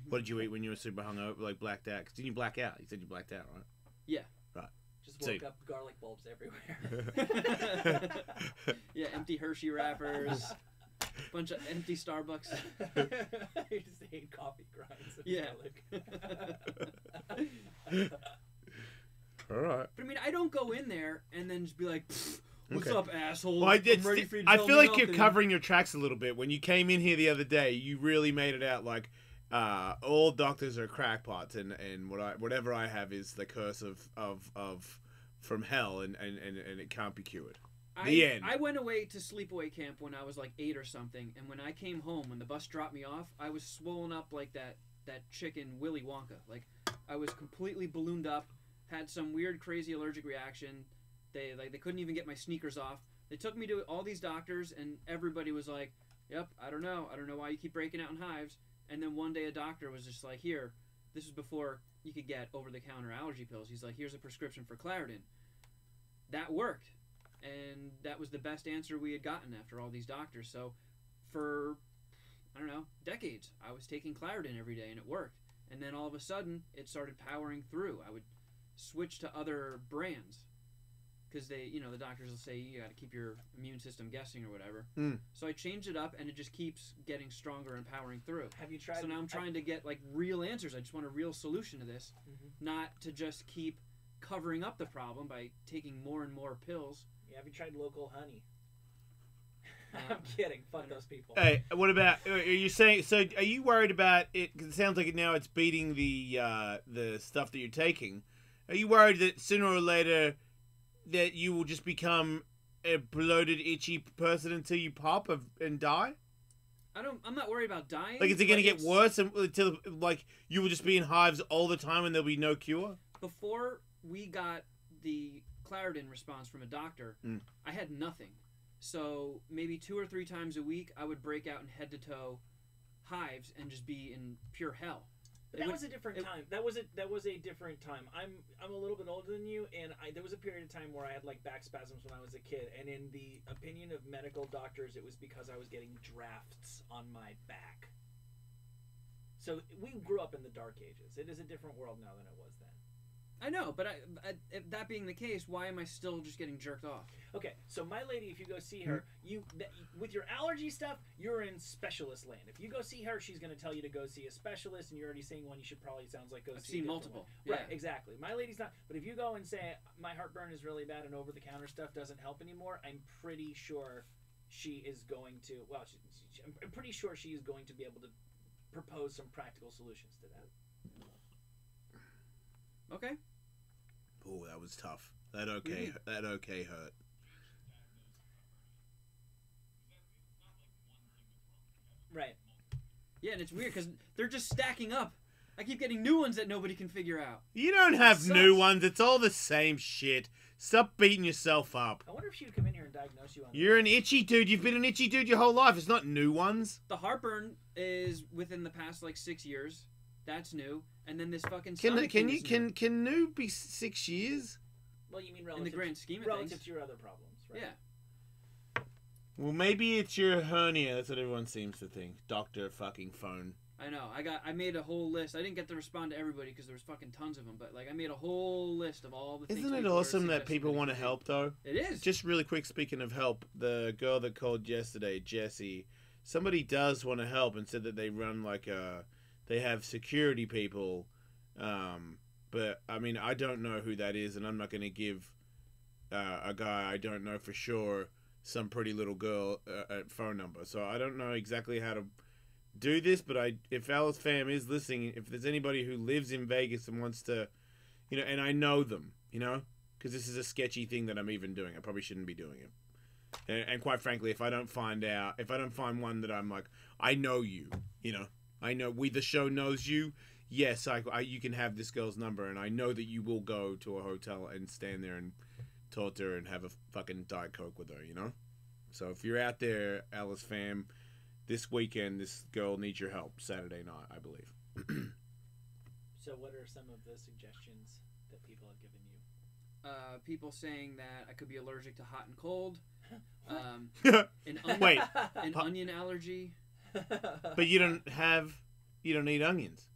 Speaker 6: What did you eat when you were super hungover, like blacked out? 'Cause didn't you black out? You said you blacked out, right?
Speaker 7: Just
Speaker 6: So-
Speaker 7: woke up garlic bulbs everywhere.
Speaker 8: Yeah, empty Hershey wrappers, bunch of empty Starbucks.
Speaker 7: You just ate coffee grinds and
Speaker 8: Yeah.
Speaker 7: garlic.
Speaker 6: All right.
Speaker 8: But I mean, I don't go in there and then just be like, "What's
Speaker 6: Okay.
Speaker 8: up, asshole?
Speaker 6: Well,
Speaker 8: I'm ready for you to
Speaker 6: I
Speaker 8: tell
Speaker 6: feel
Speaker 8: me
Speaker 6: like you're
Speaker 8: nothing."
Speaker 6: covering your tracks a little bit. When you came in here the other day, you really made it out like all doctors are crackpots, and whatever I have is the curse of from hell, and it can't be cured. The end.
Speaker 8: I went away to sleepaway camp when I was like 8 or something, and when I came home, when the bus dropped me off, I was swollen up like that chicken Willy Wonka. Like, I was completely ballooned up, had some weird, crazy allergic reaction. They couldn't even get my sneakers off. They took me to all these doctors, and everybody was like, "Yep, I don't know why you keep breaking out in hives." And then one day a doctor was just like, "Here, this was before you could get over-the-counter allergy pills." He's like, "Here's a prescription for Claritin." That worked. And that was the best answer we had gotten after all these doctors. So for, I don't know, decades, I was taking Claritin every day, and it worked. And then all of a sudden, it started powering through. I would switch to other brands because the doctors will say you got to keep your immune system guessing or whatever.
Speaker 6: Mm.
Speaker 8: So I changed it up, and it just keeps getting stronger and powering through.
Speaker 7: Have you tried?
Speaker 8: So now I'm trying to get like real answers. I just want a real solution to this, not to just keep covering up the problem by taking more and more pills.
Speaker 7: Yeah, have you tried local honey? I'm kidding. Fuck those people.
Speaker 6: Hey, what about? Are you saying? So, are you worried about it? 'Cause it sounds like now it's beating the stuff that you're taking. Are you worried that sooner or later that you will just become a bloated, itchy person until you pop and die?
Speaker 8: I'm not worried about dying.
Speaker 6: Like, is it going to
Speaker 8: but
Speaker 6: get worse until, like, you will just be in hives all the time and there'll be no cure?
Speaker 8: Before we got the Claritin response from a doctor, I had nothing. So maybe 2 or 3 times a week, I would break out in head-to-toe hives and just be in pure hell.
Speaker 7: But that was a different time. That was a different time. I'm a little bit older than you, and there was a period of time where I had like back spasms when I was a kid, and in the opinion of medical doctors, it was because I was getting drafts on my back. So we grew up in the dark ages. It is a different world now than it was then.
Speaker 8: I know, but that being the case, why am I still just getting jerked off?
Speaker 7: Okay, so my lady, if you go see her, with your allergy stuff, you're in specialist land. If you go see her, she's going to tell you to go see a specialist, and you're already seeing one. You should probably, sounds like, go see.
Speaker 8: I've seen multiple.
Speaker 7: One.
Speaker 8: Yeah.
Speaker 7: Right, exactly. My lady's not. But if you go and say my heartburn is really bad and over-the-counter stuff doesn't help anymore, I'm pretty sure she is going to. Well, I'm pretty sure she is going to be able to propose some practical solutions to that.
Speaker 8: Okay.
Speaker 6: Oh, that was tough. That okay hurt.
Speaker 7: Right.
Speaker 8: Yeah, and it's weird because they're just stacking up. I keep getting new ones that nobody can figure out.
Speaker 6: You don't have new ones. It's all the same shit. Stop beating yourself up.
Speaker 7: I wonder if she would come in here and diagnose you on
Speaker 6: You're an itchy dude. You've been an itchy dude your whole life. It's not new ones.
Speaker 8: The heartburn is within the past like 6 years. That's new. And then this fucking
Speaker 6: can
Speaker 8: new.
Speaker 6: new be 6 years?
Speaker 7: Well, you mean
Speaker 8: in the grand scheme of
Speaker 7: relative
Speaker 8: things.
Speaker 7: to your other problems, right?
Speaker 8: Yeah.
Speaker 6: Well, maybe it's your hernia. That's what everyone seems to think. Doctor fucking phone.
Speaker 8: I know. I made a whole list. I didn't get to respond to everybody because there was fucking tons of them. But like, I made a whole list of all the things.
Speaker 6: Isn't it
Speaker 8: people are
Speaker 6: awesome that
Speaker 8: suggesting
Speaker 6: people
Speaker 8: they
Speaker 6: want to
Speaker 8: can
Speaker 6: help,
Speaker 8: do.
Speaker 6: though?
Speaker 8: It is.
Speaker 6: Just really quick, speaking of help, the girl that called yesterday, Jessie, somebody does want to help and said that they run like they have security people. But I mean, I don't know who that is, and I'm not going to give a guy I don't know for sure some pretty little girl a phone number. So I don't know exactly how to do this, but if Alice Fam is listening, if there's anybody who lives in Vegas and wants to, and I know them, because this is a sketchy thing that I'm even doing. I probably shouldn't be doing it. And quite frankly, if I don't find one that I'm like, I know you, I know the show knows you. Yes, you can have this girl's number, and I know that you will go to a hotel and stand there and talk to her and have a fucking Diet Coke with her, So if you're out there, Alice Fam, this weekend, this girl needs your help. Saturday night, I believe.
Speaker 7: So what are some of the suggestions that people have given you?
Speaker 8: People saying that I could be allergic to hot and cold.
Speaker 6: Wait.
Speaker 8: An onion allergy.
Speaker 6: But you don't eat onions.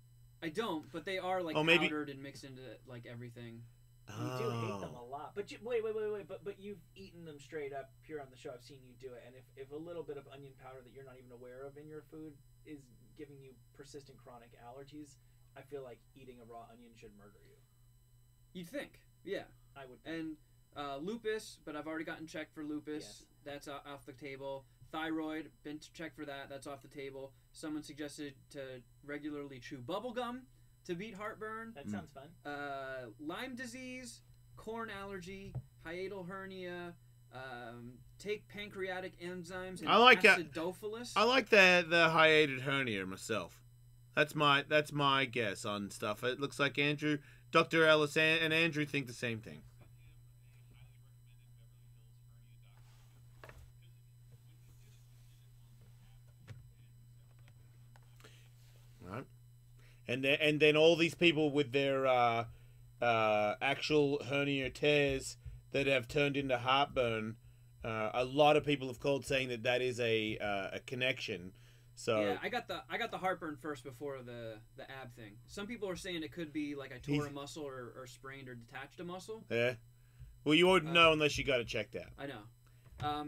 Speaker 8: I don't, but they are like powdered and mixed into like everything.
Speaker 7: You do hate them a lot, but wait. But you've eaten them straight up pure on the show. I've seen you do it, and if a little bit of onion powder that you're not even aware of in your food is giving you persistent chronic allergies, I feel like eating a raw onion should murder you.
Speaker 8: You'd think, yeah.
Speaker 7: I would.
Speaker 8: And lupus, but I've already gotten checked for lupus.
Speaker 7: Yes.
Speaker 8: That's off the table. Thyroid, been checked for that. That's off the table. Someone suggested to regularly chew bubble gum to beat heartburn.
Speaker 7: That sounds fun.
Speaker 8: Lyme disease, corn allergy, hiatal hernia, take pancreatic enzymes and
Speaker 6: I like
Speaker 8: acidophilus.
Speaker 6: I like the hiatal hernia myself. That's my guess on stuff. It looks like Dr. Ellis and Andrew think the same thing. Right. And then all these people with their actual hernia tears that have turned into heartburn, a lot of people have called saying that is a connection. So
Speaker 8: yeah, I got the heartburn first before the ab thing. Some people are saying it could be like I tore a muscle or sprained or detached a muscle.
Speaker 6: Yeah. Well, you wouldn't know unless you got it checked out.
Speaker 8: I know.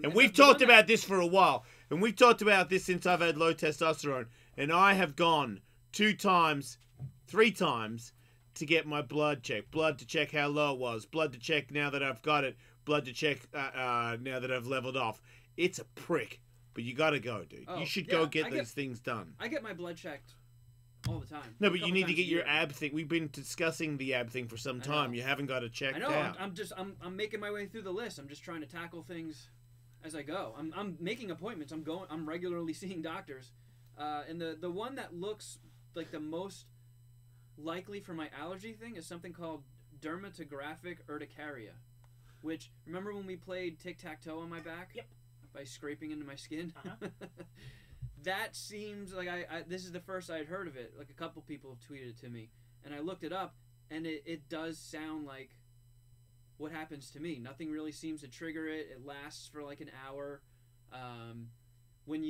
Speaker 6: And we've talked about this for a while. And we've talked about this since I've had low testosterone. And I have gone 2 times, 3 times to get my blood checked. Blood to check how low it was. Blood to check now that I've got it. Blood to check now that I've leveled off. It's a prick. But you got to go, dude. You should go get those things done.
Speaker 8: I get my blood checked all the time.
Speaker 6: No,
Speaker 8: A
Speaker 6: but you
Speaker 8: couple
Speaker 6: need to
Speaker 8: times
Speaker 6: get
Speaker 8: a
Speaker 6: your
Speaker 8: year.
Speaker 6: ab thing. We've been discussing the ab thing for some
Speaker 8: I
Speaker 6: time.
Speaker 8: know.
Speaker 6: You haven't got it checked
Speaker 8: I know.
Speaker 6: out.
Speaker 8: I'm making my way through the list. I'm just trying to tackle things as I go. I'm making appointments. I'm regularly seeing doctors. And the one that looks like the most likely for my allergy thing is something called dermatographic urticaria. Which, remember when we played tic-tac-toe on my back?
Speaker 7: Yep.
Speaker 8: By scraping into my skin?
Speaker 7: Uh-huh.
Speaker 8: That seems like this is the first I had heard of it. Like a couple people have tweeted it to me. And I looked it up, and it does sound like what happens to me. Nothing really seems to trigger it. It lasts for like an hour. When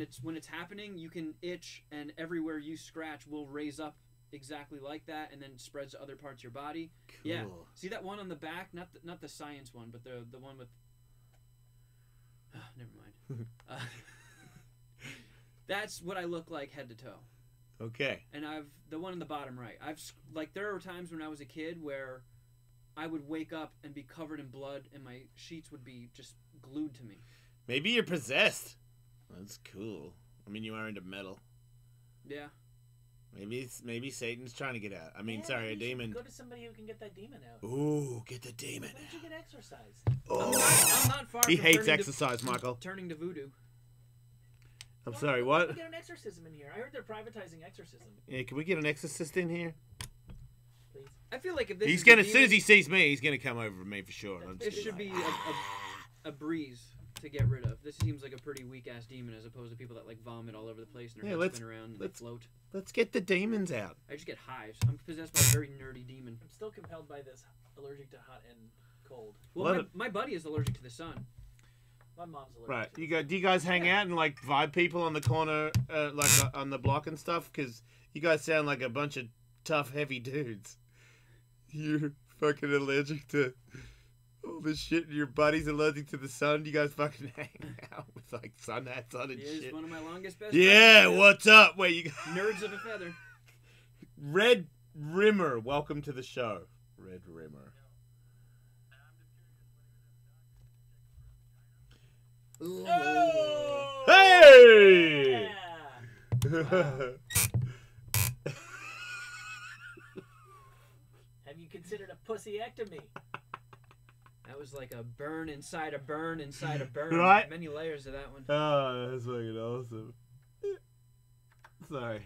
Speaker 8: it's happening, you can itch, and everywhere you scratch will raise up exactly like that, and then spreads to other parts of your body.
Speaker 6: Cool.
Speaker 8: Yeah. See that one on the back? Not the science one, but the one with. Never mind. That's what I look like head to toe.
Speaker 6: Okay.
Speaker 8: And the one in the bottom right. There were times when I was a kid where I would wake up and be covered in blood, and my sheets would be just glued to me.
Speaker 6: Maybe you're possessed. That's cool. I mean, you are into metal.
Speaker 8: Yeah.
Speaker 6: Maybe Satan's trying to get out. I mean,
Speaker 7: Yeah,
Speaker 6: sorry, a
Speaker 7: maybe you should
Speaker 6: demon.
Speaker 7: Go to somebody who can get that demon out.
Speaker 6: Ooh, get the demon
Speaker 7: Why don't you
Speaker 6: out.
Speaker 7: get exercise?
Speaker 8: I'm not far
Speaker 6: He
Speaker 8: from
Speaker 6: hates
Speaker 8: turning
Speaker 6: exercise, Michael.
Speaker 8: turning to voodoo.
Speaker 6: I'm sorry,
Speaker 7: Why
Speaker 6: what?
Speaker 7: don't we get an exorcism in here? I heard they're privatizing exorcism.
Speaker 6: Yeah, can we get an exorcist in here?
Speaker 7: Please.
Speaker 8: I feel like if this
Speaker 6: He's
Speaker 8: is
Speaker 6: gonna,
Speaker 8: a
Speaker 6: as soon as he
Speaker 8: demon,
Speaker 6: sees me, he's gonna come over to me for sure. I'm
Speaker 8: it
Speaker 6: just
Speaker 8: should
Speaker 6: gonna
Speaker 8: be a breeze to get rid of. This seems like a pretty weak ass demon as opposed to people that like vomit all over the place and their
Speaker 6: Yeah,
Speaker 8: heads
Speaker 6: let's-
Speaker 8: spin around and
Speaker 6: let's-
Speaker 8: they float.
Speaker 6: Let's get the demons out.
Speaker 8: I just get hives. I'm possessed by a very nerdy demon.
Speaker 7: I'm still compelled by this allergic to hot and cold.
Speaker 8: Well, my buddy is allergic to the sun.
Speaker 7: My mom's allergic
Speaker 6: Right.
Speaker 7: to
Speaker 6: Do you guys hang out and like vibe people on the corner, on the block and stuff? Because you guys sound like a bunch of tough, heavy dudes. You're fucking allergic to all this shit, and your buddy's allergic to the sun. You guys fucking hang out with like sun hats on and
Speaker 8: He is
Speaker 6: shit.
Speaker 8: one of my longest best
Speaker 6: Yeah,
Speaker 8: friends.
Speaker 6: what's up? Wait, you
Speaker 8: Nerds of a feather.
Speaker 6: Red Rimmer, welcome to the show. Red Rimmer.
Speaker 7: Oh!
Speaker 6: Hey!
Speaker 7: Yeah! Have you considered a pussyectomy?
Speaker 8: That was like a burn inside a burn inside a burn.
Speaker 6: Right?
Speaker 8: Many layers of that one.
Speaker 6: Oh, that's fucking awesome. Sorry.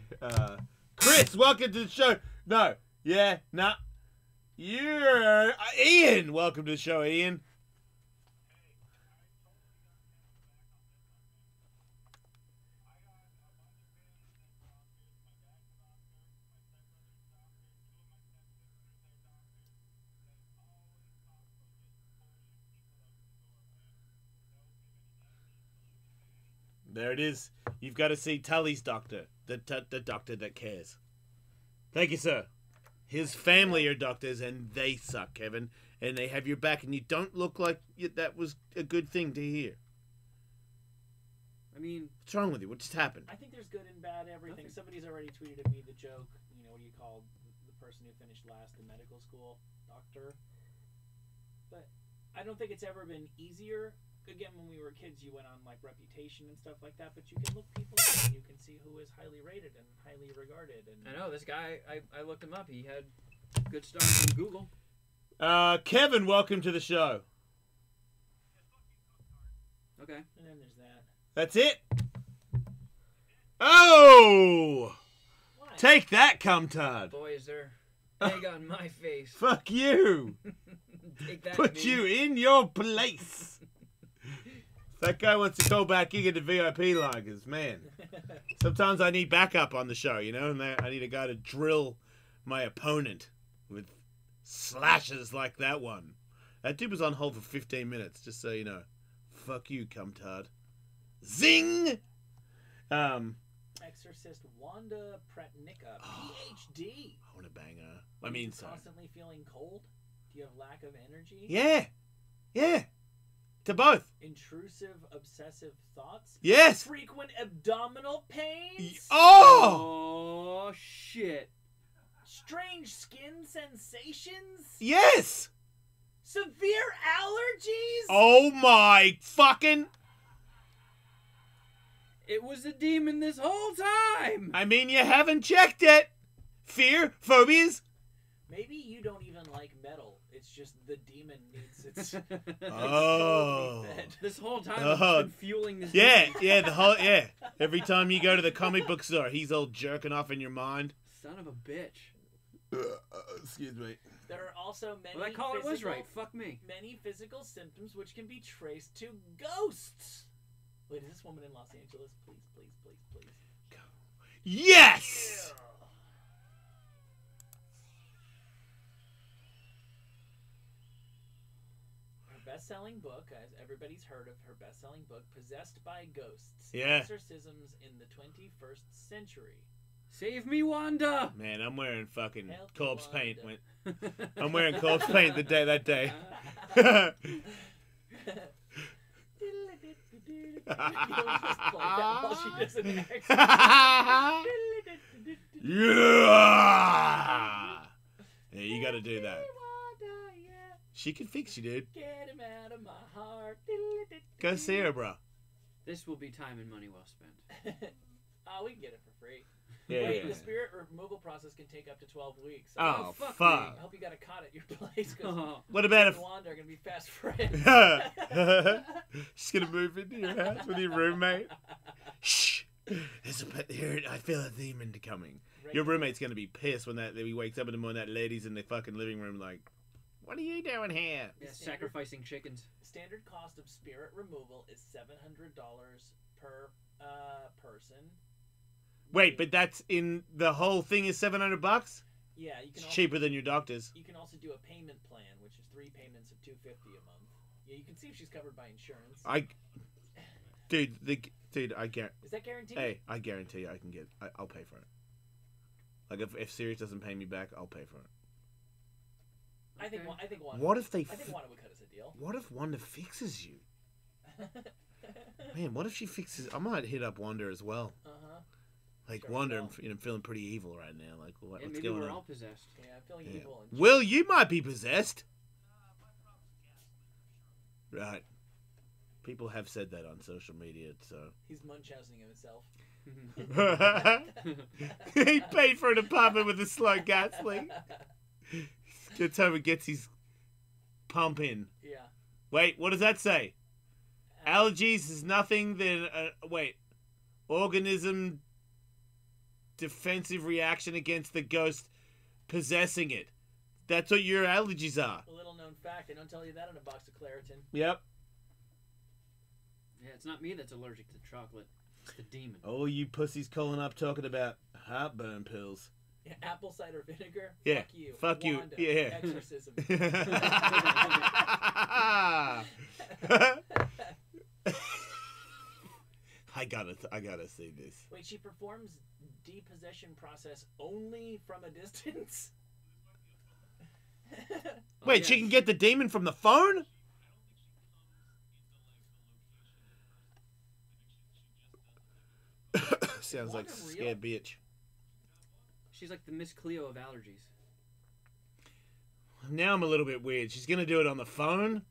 Speaker 6: Chris, welcome to the show. No. Yeah, nah. You're... Ian, welcome to the show, Ian. There it is. You've got to see Tully's doctor, the doctor that cares. Thank you, sir. His family are doctors, and they suck, Kevin. And they have your back, and you don't look like that was a good thing to hear.
Speaker 8: I mean,
Speaker 6: What's wrong with you? What just happened?
Speaker 7: I think there's good and bad everything.
Speaker 8: Nothing.
Speaker 7: Somebody's already tweeted at me the joke. You know, what do you call the person who finished last in medical school? Doctor. But I don't think it's ever been easier. Again, when we were kids, you went on like reputation and stuff like that. But you can look people up and you can see who is highly rated and highly regarded. And
Speaker 8: I know this guy. I looked him up. He had good stars on Google.
Speaker 6: Kevin, welcome to the show.
Speaker 8: Okay.
Speaker 7: And then there's that.
Speaker 6: That's it. Oh!
Speaker 7: What?
Speaker 6: Take that, cumtard.
Speaker 8: Boy, is there egg on my face.
Speaker 6: Fuck you.
Speaker 8: Take that.
Speaker 6: Put
Speaker 8: me.
Speaker 6: you in your place. That guy wants to go back in the VIP line, because, man, sometimes I need backup on the show, you know? And I need a guy to drill my opponent with slashes like that one. That dude was on hold for 15 minutes, just so you know. Fuck you, cumtard. Zing!
Speaker 7: Exorcist Wanda Pretnicka, PhD.
Speaker 6: I want to bang her.
Speaker 7: Are
Speaker 6: I mean,
Speaker 7: you
Speaker 6: sorry.
Speaker 7: constantly feeling cold? Do you have lack of energy?
Speaker 6: Yeah. Yeah. To both.
Speaker 7: Intrusive, obsessive thoughts?
Speaker 6: Yes.
Speaker 7: Frequent abdominal pains?
Speaker 6: Oh!
Speaker 8: Oh shit!
Speaker 7: Strange skin sensations?
Speaker 6: Yes!
Speaker 7: Severe allergies?
Speaker 6: Oh my fucking...
Speaker 8: It was a demon this whole time!
Speaker 6: I mean, you haven't checked it. Fear, phobias.
Speaker 7: Maybe you don't even like metal. It's just the demon needs its
Speaker 6: Oh.
Speaker 7: soul to be fed.
Speaker 8: This whole time
Speaker 6: Oh.
Speaker 8: I've been fueling this
Speaker 6: Yeah,
Speaker 8: demon.
Speaker 6: yeah, the whole yeah. Every time you go to the comic book store, he's all jerking off in your mind.
Speaker 8: Son of a bitch.
Speaker 6: Excuse me.
Speaker 7: There are also many
Speaker 8: Well, that caller was
Speaker 7: physical-
Speaker 8: right. Fuck me.
Speaker 7: many physical symptoms which can be traced to ghosts. Wait, is this woman in Los Angeles? Please, please, please, please.
Speaker 6: Yes.
Speaker 7: Her best-selling book, as everybody's heard of her best-selling book, Possessed by Ghosts,
Speaker 6: Yeah.
Speaker 7: Exorcisms in the 21st Century.
Speaker 8: Save me, Wanda!
Speaker 6: Man, I'm wearing fucking
Speaker 7: Help
Speaker 6: corpse
Speaker 7: me,
Speaker 6: paint.
Speaker 7: Wanda.
Speaker 6: I'm wearing corpse paint that day.
Speaker 7: You don't just play that while she does an
Speaker 6: Yeah. Yeah, you got to do that. She can fix you, dude.
Speaker 7: Get him out of my heart.
Speaker 6: Go see her, bro.
Speaker 8: This will be time and money well spent.
Speaker 7: Oh, we can get it for free.
Speaker 6: Yeah,
Speaker 7: Wait,
Speaker 6: yeah.
Speaker 7: the spirit removal process can take up to 12 weeks.
Speaker 6: Oh,
Speaker 8: fuck
Speaker 6: fuck.
Speaker 7: I hope you got a cot at your place because
Speaker 6: What about if
Speaker 7: Wanda are gonna be fast friends.
Speaker 6: she's gonna move into your house with your roommate? Shh. Here, I feel a demon coming. Your roommate's gonna be pissed when he wakes up in the morning. That lady's in the fucking living room, like, what are you doing here?
Speaker 8: Yeah, sacrificing chickens.
Speaker 7: Standard cost of spirit removal is $700 per person.
Speaker 6: Wait, but that's in the whole thing is $700.
Speaker 7: Yeah, you
Speaker 6: It's
Speaker 7: can
Speaker 6: cheaper than your doctor's.
Speaker 7: You can also do a payment plan, which is 3 payments of $250 a month. Yeah, you can see if she's covered by insurance.
Speaker 6: Dude, I guarantee.
Speaker 7: Is that guaranteed?
Speaker 6: Hey, I guarantee you, I can get. I'll pay for it. Like if Sirius doesn't pay me back, I'll pay for it.
Speaker 7: I think Wanda.
Speaker 6: What if they?
Speaker 7: I think Wanda would cut us a deal.
Speaker 6: What if Wanda fixes you? Man, what if she fixes? I might hit up Wanda as well. Like
Speaker 7: Sure,
Speaker 6: Wanda,
Speaker 7: well.
Speaker 6: I'm feeling pretty evil right now. Like
Speaker 8: Yeah,
Speaker 6: what's
Speaker 8: maybe
Speaker 6: going
Speaker 8: we're
Speaker 6: on?
Speaker 8: all possessed.
Speaker 7: Yeah, I'm feeling
Speaker 6: Yeah.
Speaker 7: evil. And
Speaker 6: Will, you might be possessed. Right. People have said that on social media, so.
Speaker 7: he's Munchausening himself.
Speaker 6: He paid for an apartment with a slow gas leak. Gets home and gets his pump in.
Speaker 7: Yeah.
Speaker 6: Wait, what does that say? Allergies is nothing than organism defensive reaction against the ghost possessing it. That's what your allergies are.
Speaker 7: A little known fact. They don't tell you that in a box of Claritin.
Speaker 6: Yep.
Speaker 8: Yeah, it's not me that's allergic to chocolate. It's the demon.
Speaker 6: Oh, you pussies calling up talking about heartburn pills.
Speaker 7: Yeah, apple cider vinegar.
Speaker 6: Yeah.
Speaker 7: Fuck you.
Speaker 6: Fuck you.
Speaker 7: Wanda,
Speaker 6: Yeah.
Speaker 7: Exorcism.
Speaker 6: I gotta see this.
Speaker 7: Wait, she performs depossession process only from a distance?
Speaker 6: Wait, she can get the demon from the phone? Sounds like
Speaker 7: Wanda real?
Speaker 6: scared bitch.
Speaker 8: She's like the Miss Cleo of allergies.
Speaker 6: Now I'm a little bit weird. She's gonna do it on the phone?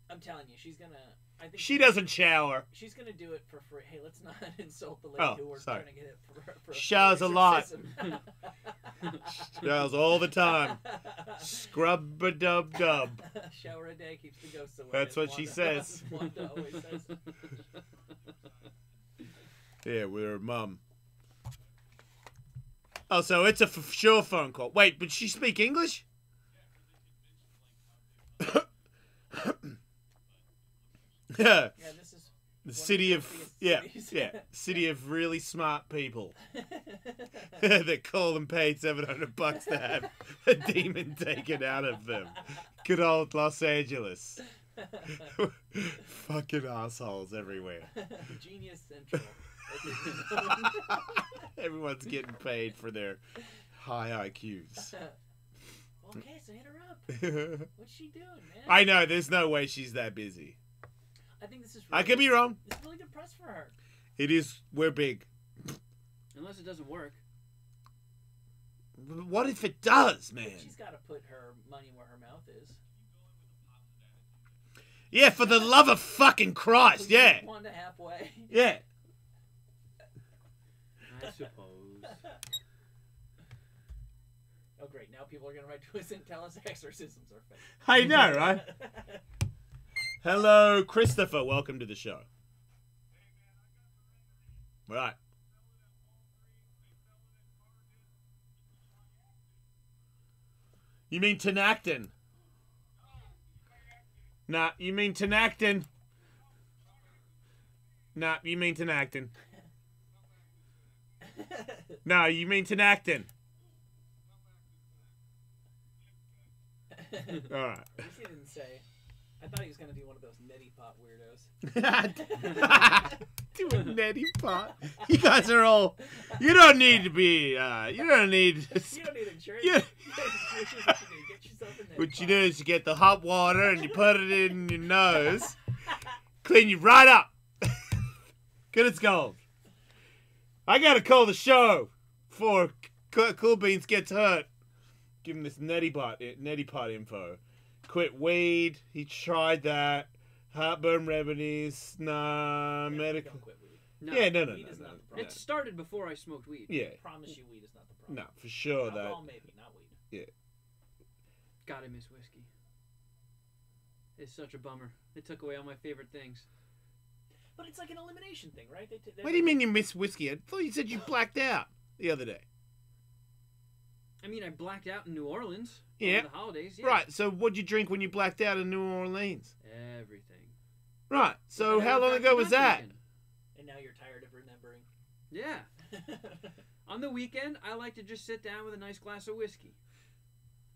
Speaker 7: I'm telling you, she's gonna. I think
Speaker 6: She doesn't shower.
Speaker 7: She's gonna do it for free. Hey, let's not insult the lady
Speaker 6: Oh,
Speaker 7: who we're
Speaker 6: sorry.
Speaker 7: trying to get it for
Speaker 6: Showers a lot.
Speaker 7: exorcism.
Speaker 6: Showers all the time. Scrub-a-dub-dub.
Speaker 7: Shower a day keeps the ghosts away.
Speaker 6: That's what she says.
Speaker 7: Wanda always says.
Speaker 6: Yeah, we're her mum. Oh, so it's a sure phone call. Wait, but she speak English? Yeah.
Speaker 7: Yeah, this is
Speaker 6: The
Speaker 7: one
Speaker 6: city
Speaker 7: the
Speaker 6: of
Speaker 7: filthiest cities.
Speaker 6: city of really smart people that call and pay $700 to have a demon taken out of them. Good old Los Angeles. Fucking assholes everywhere.
Speaker 7: Genius Central.
Speaker 6: Everyone's getting paid for their high IQs.
Speaker 7: Okay, so hit her up. What's she doing, man?
Speaker 6: I know, there's no way she's that busy.
Speaker 7: I think this is.
Speaker 6: I could be wrong.
Speaker 7: This is really good press for her.
Speaker 6: It is, we're big.
Speaker 8: Unless it doesn't work.
Speaker 6: What if it does, man?
Speaker 7: She's got to put her money where her mouth is.
Speaker 6: Yeah, for the love of fucking Christ, yeah.
Speaker 7: One to halfway.
Speaker 6: Yeah.
Speaker 8: I suppose.
Speaker 7: Oh, great. Now people are going to write to us and tell us exorcisms are fake.
Speaker 6: I know, right? Hello, Christopher. Welcome to the show. Right. You mean Tenactin? Nah, you mean Tenactin. Nah, you mean Tenactin. No, you mean Tenactin. All right.
Speaker 7: At least he didn't say. I thought he was going to do one of those neti pot weirdos.
Speaker 6: Do a neti pot. You guys are all. You don't need to be. You don't need.
Speaker 7: You don't need insurance.
Speaker 6: Yeah.
Speaker 7: Which is what you do. Get yourself a neti
Speaker 6: What you
Speaker 7: pot.
Speaker 6: do is you get the hot water and you put it in your nose. Clean you right up. Good as gold. I gotta call the show before Cool Beans gets hurt. Give him this neti pot info. Quit weed. He tried that. Heartburn remedies. Nah, medical.
Speaker 7: Don't quit weed.
Speaker 8: No.
Speaker 6: Yeah, no.
Speaker 7: Weed is not the problem.
Speaker 8: It started before I smoked weed.
Speaker 6: Yeah,
Speaker 7: I promise you, weed is not the problem.
Speaker 6: no, for sure that.
Speaker 7: Alcohol, maybe, not weed.
Speaker 8: God, I miss whiskey. It's such a bummer. They took away all my favorite things.
Speaker 7: But it's like an elimination thing, right?
Speaker 6: What do you mean you miss whiskey? I thought you said you blacked out the other day.
Speaker 8: I mean, I blacked out in New Orleans
Speaker 6: Yeah.
Speaker 8: over the holidays. Yeah.
Speaker 6: Right. So what'd you drink when you blacked out in New Orleans?
Speaker 8: Everything.
Speaker 6: Right. So
Speaker 8: But I
Speaker 6: how
Speaker 8: went
Speaker 6: long
Speaker 8: back
Speaker 6: ago
Speaker 8: to
Speaker 6: was
Speaker 8: not
Speaker 6: that?
Speaker 8: drinking.
Speaker 7: And now you're tired of remembering.
Speaker 8: Yeah. On the weekend, I like to just sit down with a nice glass of whiskey.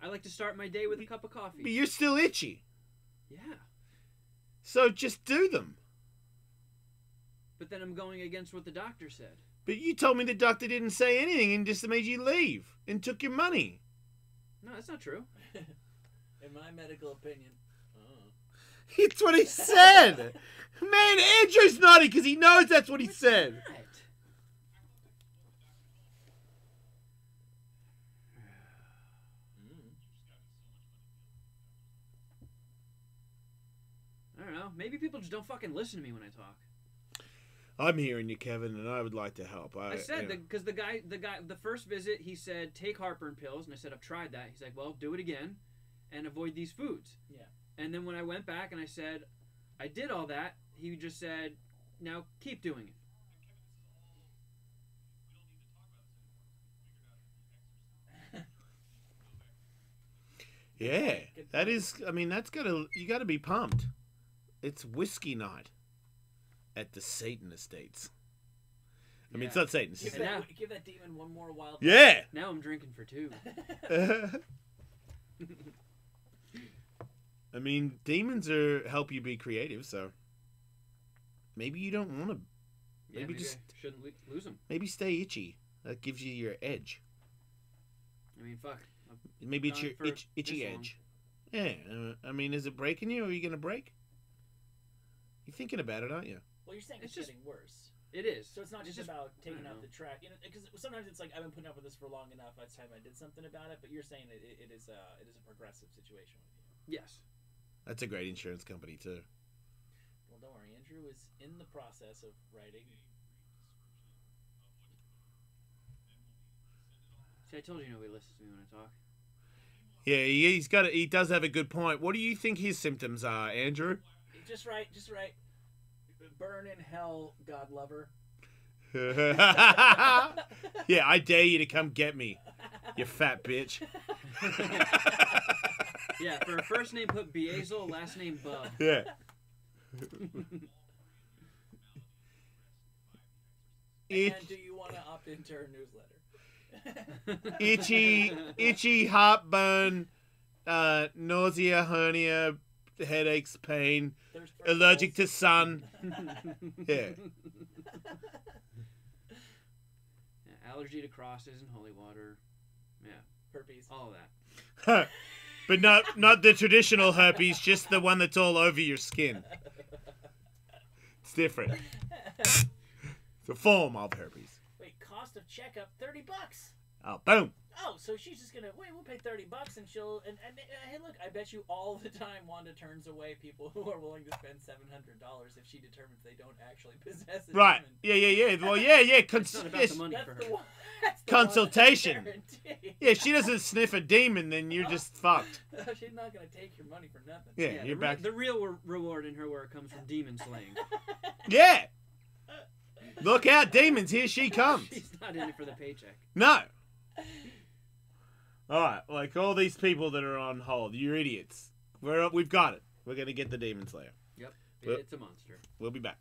Speaker 8: I like to start my day with a cup of
Speaker 6: But
Speaker 8: coffee.
Speaker 6: you're still itchy.
Speaker 8: Yeah.
Speaker 6: So just do them.
Speaker 8: But then I'm going against what the doctor said.
Speaker 6: But you told me the doctor didn't say anything and just made you leave and took your money.
Speaker 8: No, that's not true.
Speaker 7: In my medical opinion.
Speaker 6: It's what he said. Man, Andrew's naughty because he knows that's what he said.
Speaker 8: What? I don't know. Maybe people just don't fucking listen to me when I talk.
Speaker 6: I'm hearing you, Kevin, and I would like to help.
Speaker 8: I said because the guy, the first visit, he said take heartburn pills, and I said I've tried that. He's like, well, do it again, and avoid these foods.
Speaker 7: Yeah.
Speaker 8: And then when I went back and I said I did all that, he just said, now keep doing it.
Speaker 6: Yeah, that is. I mean, that's gotta. You gotta be pumped. It's whiskey night at the Satan Estates. I mean, it's not Satan. It's
Speaker 7: Give
Speaker 6: just,
Speaker 7: give that demon one more wild.
Speaker 6: yeah.
Speaker 8: Now I'm drinking for two.
Speaker 6: I mean, demons help you be creative. So maybe you don't want to.
Speaker 8: Yeah,
Speaker 6: Maybe
Speaker 8: maybe
Speaker 6: just-
Speaker 8: I shouldn't lose them.
Speaker 6: Maybe stay itchy. That gives you your edge.
Speaker 8: I mean, fuck.
Speaker 6: Maybe it's
Speaker 8: Gone
Speaker 6: your
Speaker 8: for
Speaker 6: itchy
Speaker 8: this long.
Speaker 6: edge. Yeah. I mean, is it breaking you? Or are you gonna break? You're thinking about it, aren't you?
Speaker 7: Well, you're saying
Speaker 8: It's
Speaker 7: it's,
Speaker 8: just-
Speaker 7: getting worse.
Speaker 8: It is.
Speaker 7: So it's not just about taking
Speaker 8: I
Speaker 7: out
Speaker 8: don't
Speaker 7: the track, you know, because sometimes it's like I've been putting up with this for long enough. It's time I did something about it. But you're saying it is a progressive situation with you.
Speaker 8: Yes.
Speaker 6: That's a great insurance company too.
Speaker 7: Well, don't worry, Andrew is in the process of writing.
Speaker 8: See, I told you nobody listens to me when I talk.
Speaker 6: Yeah, he does have a good point. What do you think his symptoms are, Andrew?
Speaker 7: Just right. Burn in hell, God lover.
Speaker 6: Yeah, I dare you to come get me, you fat bitch.
Speaker 8: Yeah, for a first name put Beazel, last name Bub.
Speaker 6: Yeah.
Speaker 7: And do you want to opt into her newsletter?
Speaker 6: Itchy heartburn, nausea, hernia, headaches, pain,
Speaker 7: Thirst for
Speaker 6: allergic to
Speaker 7: pills.
Speaker 6: sun. Yeah.
Speaker 8: Yeah, allergy to crosses and holy water. Yeah,
Speaker 7: herpes.
Speaker 8: all of that.
Speaker 6: But not the traditional herpes, just the one that's all over your skin. It's different. It's a form of herpes.
Speaker 7: Wait, cost of checkup $30.
Speaker 6: Oh, boom.
Speaker 7: Oh, so she's just gonna wait. We'll pay $30, and she'll. And hey, look, I bet you all the time Wanda turns away people who are willing to spend $700 if she determines they don't actually possess a
Speaker 6: Right.
Speaker 7: demon.
Speaker 6: Yeah. Well, yeah.
Speaker 8: It's not about the money
Speaker 7: That's
Speaker 8: for
Speaker 7: the
Speaker 8: her.
Speaker 7: one. That's the
Speaker 6: Consultation.
Speaker 7: one guarantee.
Speaker 6: Yeah, if she doesn't sniff a demon, then you're just fucked.
Speaker 7: She's not gonna take your money for nothing.
Speaker 6: Yeah, you're
Speaker 8: the,
Speaker 6: back.
Speaker 8: The real reward in her work comes from demon slaying.
Speaker 6: Yeah. Look out, demons! Here she comes.
Speaker 8: She's not in it for the paycheck.
Speaker 6: No. All right, like all these people that are on hold, you're idiots. We've got it. We're gonna get the Demon Slayer.
Speaker 8: Yep,
Speaker 6: Well-
Speaker 8: it's a monster.
Speaker 6: We'll be back.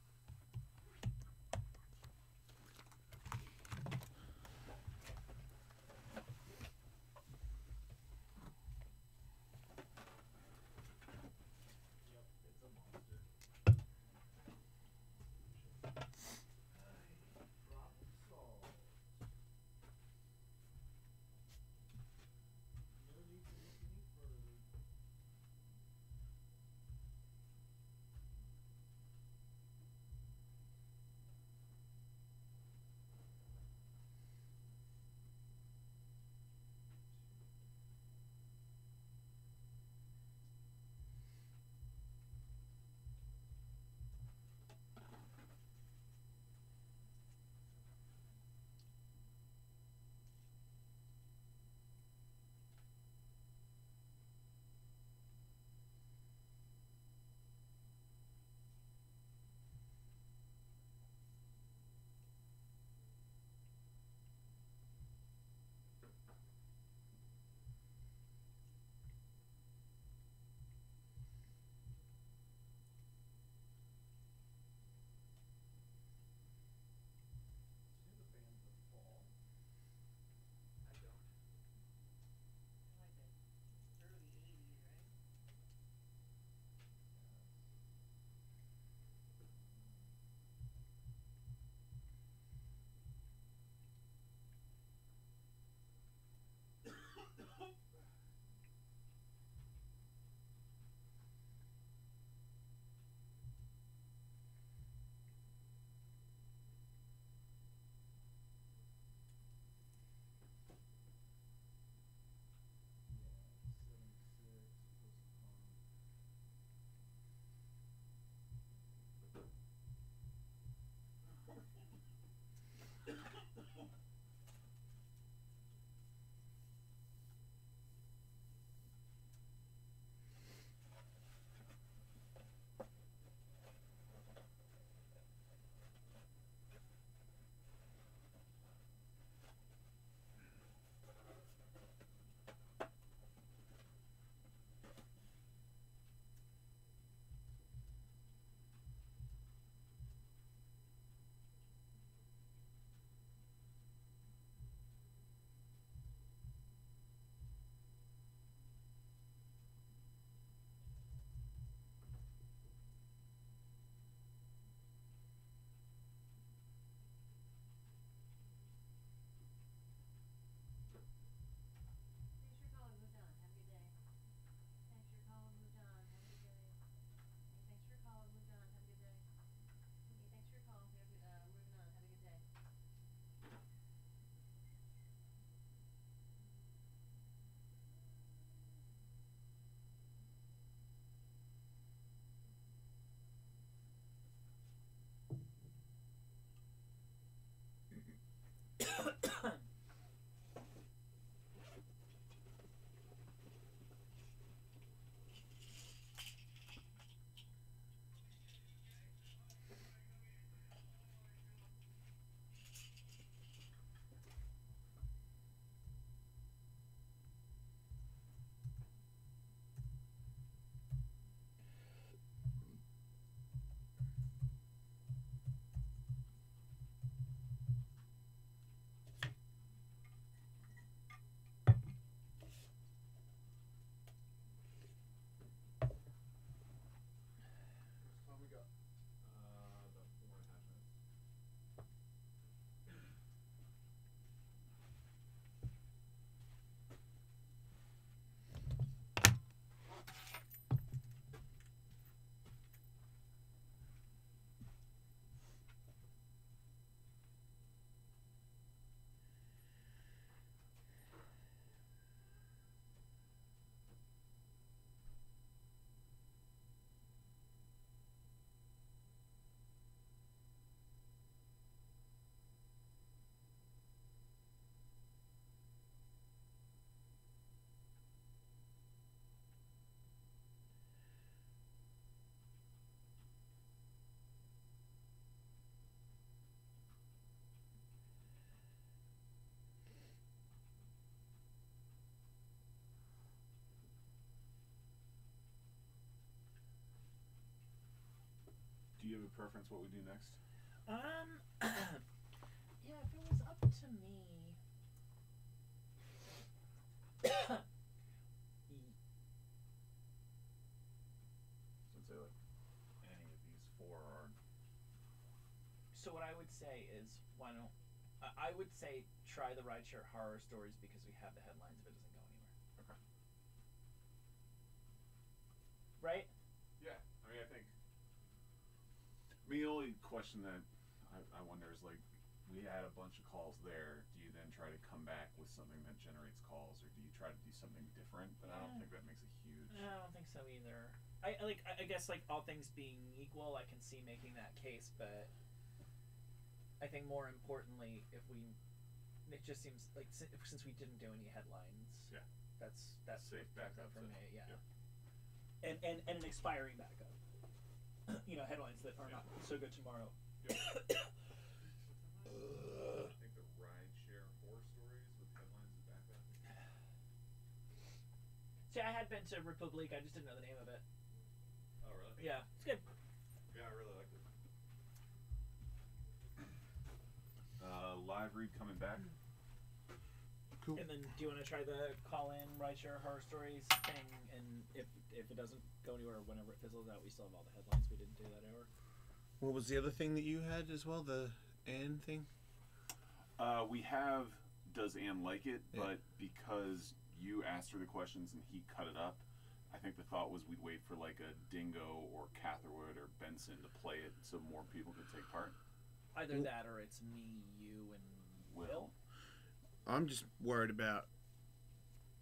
Speaker 9: Do you have a preference what we do next?
Speaker 7: Yeah, if it was up to me.
Speaker 9: Since I like any of these four are.
Speaker 7: So what I would say is, why don't I would say try the rideshare horror stories because we have the headlines if it doesn't go anywhere.
Speaker 9: Okay.
Speaker 7: Right?
Speaker 9: Yeah, I mean, I think. The only question that I wonder is like, we had a bunch of calls there. Do you then try to come back with something that generates calls, or do you try to do something different? But I don't think that makes a huge.
Speaker 7: No, I don't think so either. I guess like all things being equal, I can see making that case, but I think more importantly, it just seems like since we didn't do any headlines,
Speaker 9: yeah,
Speaker 7: that's
Speaker 9: safe backup
Speaker 7: for me, yeah.
Speaker 9: Yep.
Speaker 7: And an expiring backup. You know, headlines that are not so good tomorrow.
Speaker 9: Yep. I think the rideshare horror stories with headlines is backup.
Speaker 7: See, I had been to Republic, I just didn't know the name of it.
Speaker 9: Oh, really?
Speaker 7: Yeah, it's good.
Speaker 9: Yeah, I really liked it. Live read coming back.
Speaker 6: Cool.
Speaker 7: And then, do you want to try the call-in rideshare horror stories thing? And if it doesn't go anywhere, whenever it fizzles out, we still have all the headlines. We didn't do that hour.
Speaker 6: What was the other thing that you had as well? The Anne thing?
Speaker 9: We have Does Anne Like It?
Speaker 6: Yeah.
Speaker 9: But because you asked her the questions and he cut it up, I think the thought was we'd wait for like a Dingo or Catherwood or Benson to play it so more people could take part.
Speaker 7: Either that or it's me, you, and Will.
Speaker 6: I'm just worried about,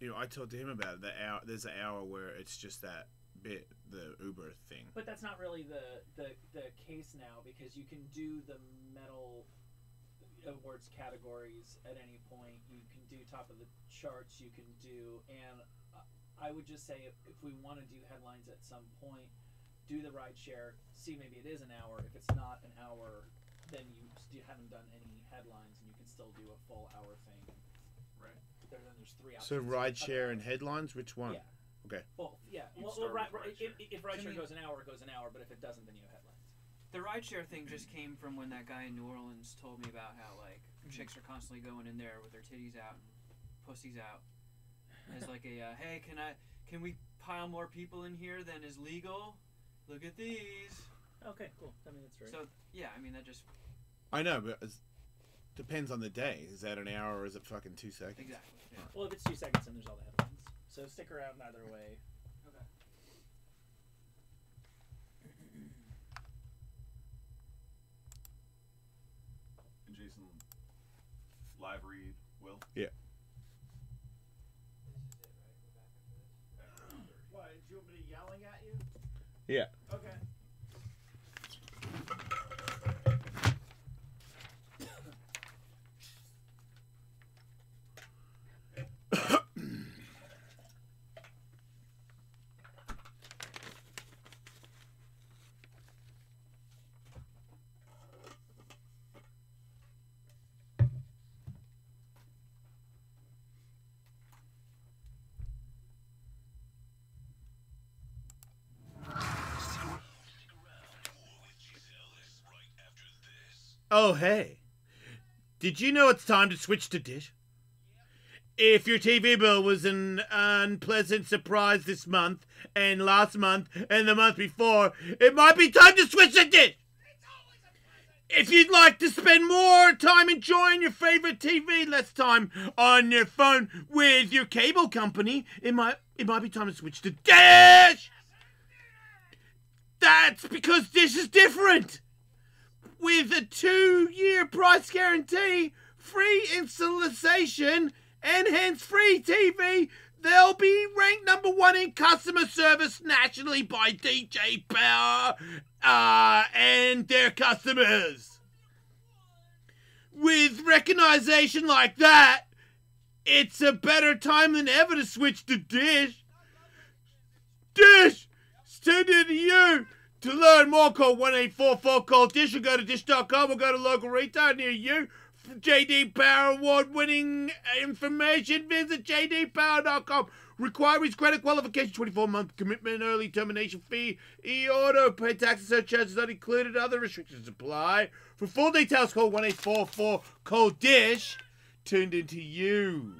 Speaker 6: I talked to him about it, there's an hour where it's just that bit, the Uber thing.
Speaker 7: But that's not really the case now, because you can do the metal awards categories at any point. You can do top of the charts, you can do, and I would just say if we want to do headlines at some point, do the rideshare, see maybe it is an hour. If it's not an hour, then you haven't done any headlines, and you can still do a full hour thing.
Speaker 9: Right.
Speaker 7: Then there's 3 options.
Speaker 6: So rideshare and headlines, which one?
Speaker 7: Yeah.
Speaker 6: Okay.
Speaker 7: Both, yeah.
Speaker 9: You'd
Speaker 7: Well,
Speaker 9: start with rideshare.
Speaker 7: if rideshare goes an hour, it goes an hour. But if it doesn't, then you have headlines.
Speaker 8: The rideshare thing just came from when that guy in New Orleans told me about how like chicks are constantly going in there with their titties out and pussies out. As like a hey, can we pile more people in here than is legal? Look at these.
Speaker 7: Okay, cool. I mean, that's very.
Speaker 8: So yeah, I mean that just
Speaker 6: I know, but it depends on the day. Is that an hour or is it fucking 2 seconds?
Speaker 8: exactly. Yeah.
Speaker 7: Well, if it's 2 seconds, then there's all the headlines. So stick around either way.
Speaker 8: Okay.
Speaker 9: And Jason, live read, Will?
Speaker 6: Yeah.
Speaker 3: What, did you want me yelling at you?
Speaker 6: Yeah.
Speaker 3: Okay.
Speaker 6: Oh, hey. Did you know it's time to switch to Dish? If your TV bill was an unpleasant surprise this month, and last month, and the month before, it might be time to switch to Dish! If you'd like to spend more time enjoying your favorite TV, less time on your phone with your cable company, it might be time to switch to Dish! That's because Dish is different! With a 2-year price guarantee, free installation, and hence free TV, they'll be ranked #1 in customer service nationally by DJ Power and their customers. With recognition like that, it's a better time than ever to switch to Dish. Dish! Sending to you! To learn more, call 1-844-CALL-DISH or go to dish.com or go to local retailer near you. For JD Power award-winning information, visit jdpower.com. Requires credit qualification, 24-month commitment, early termination fee, e-auto, pay taxes, surcharges not included, other restrictions apply. For full details, call 1-844-COLD-DISH. Tuned into you.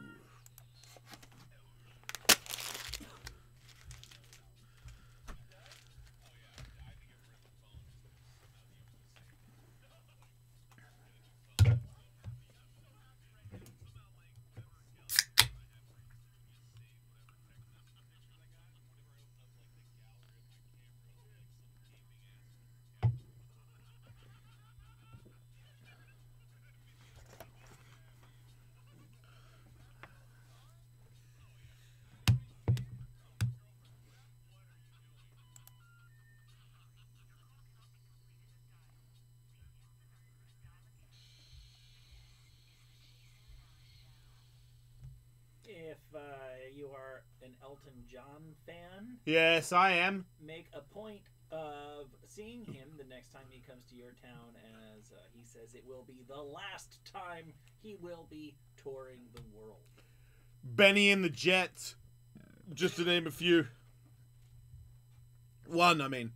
Speaker 7: If you are an Elton John fan,
Speaker 6: Yes, I am.
Speaker 7: make a point of seeing him the next time he comes to your town, as he says it will be the last time he will be touring the world.
Speaker 6: Benny and the Jets. Just to name a few. One, I mean.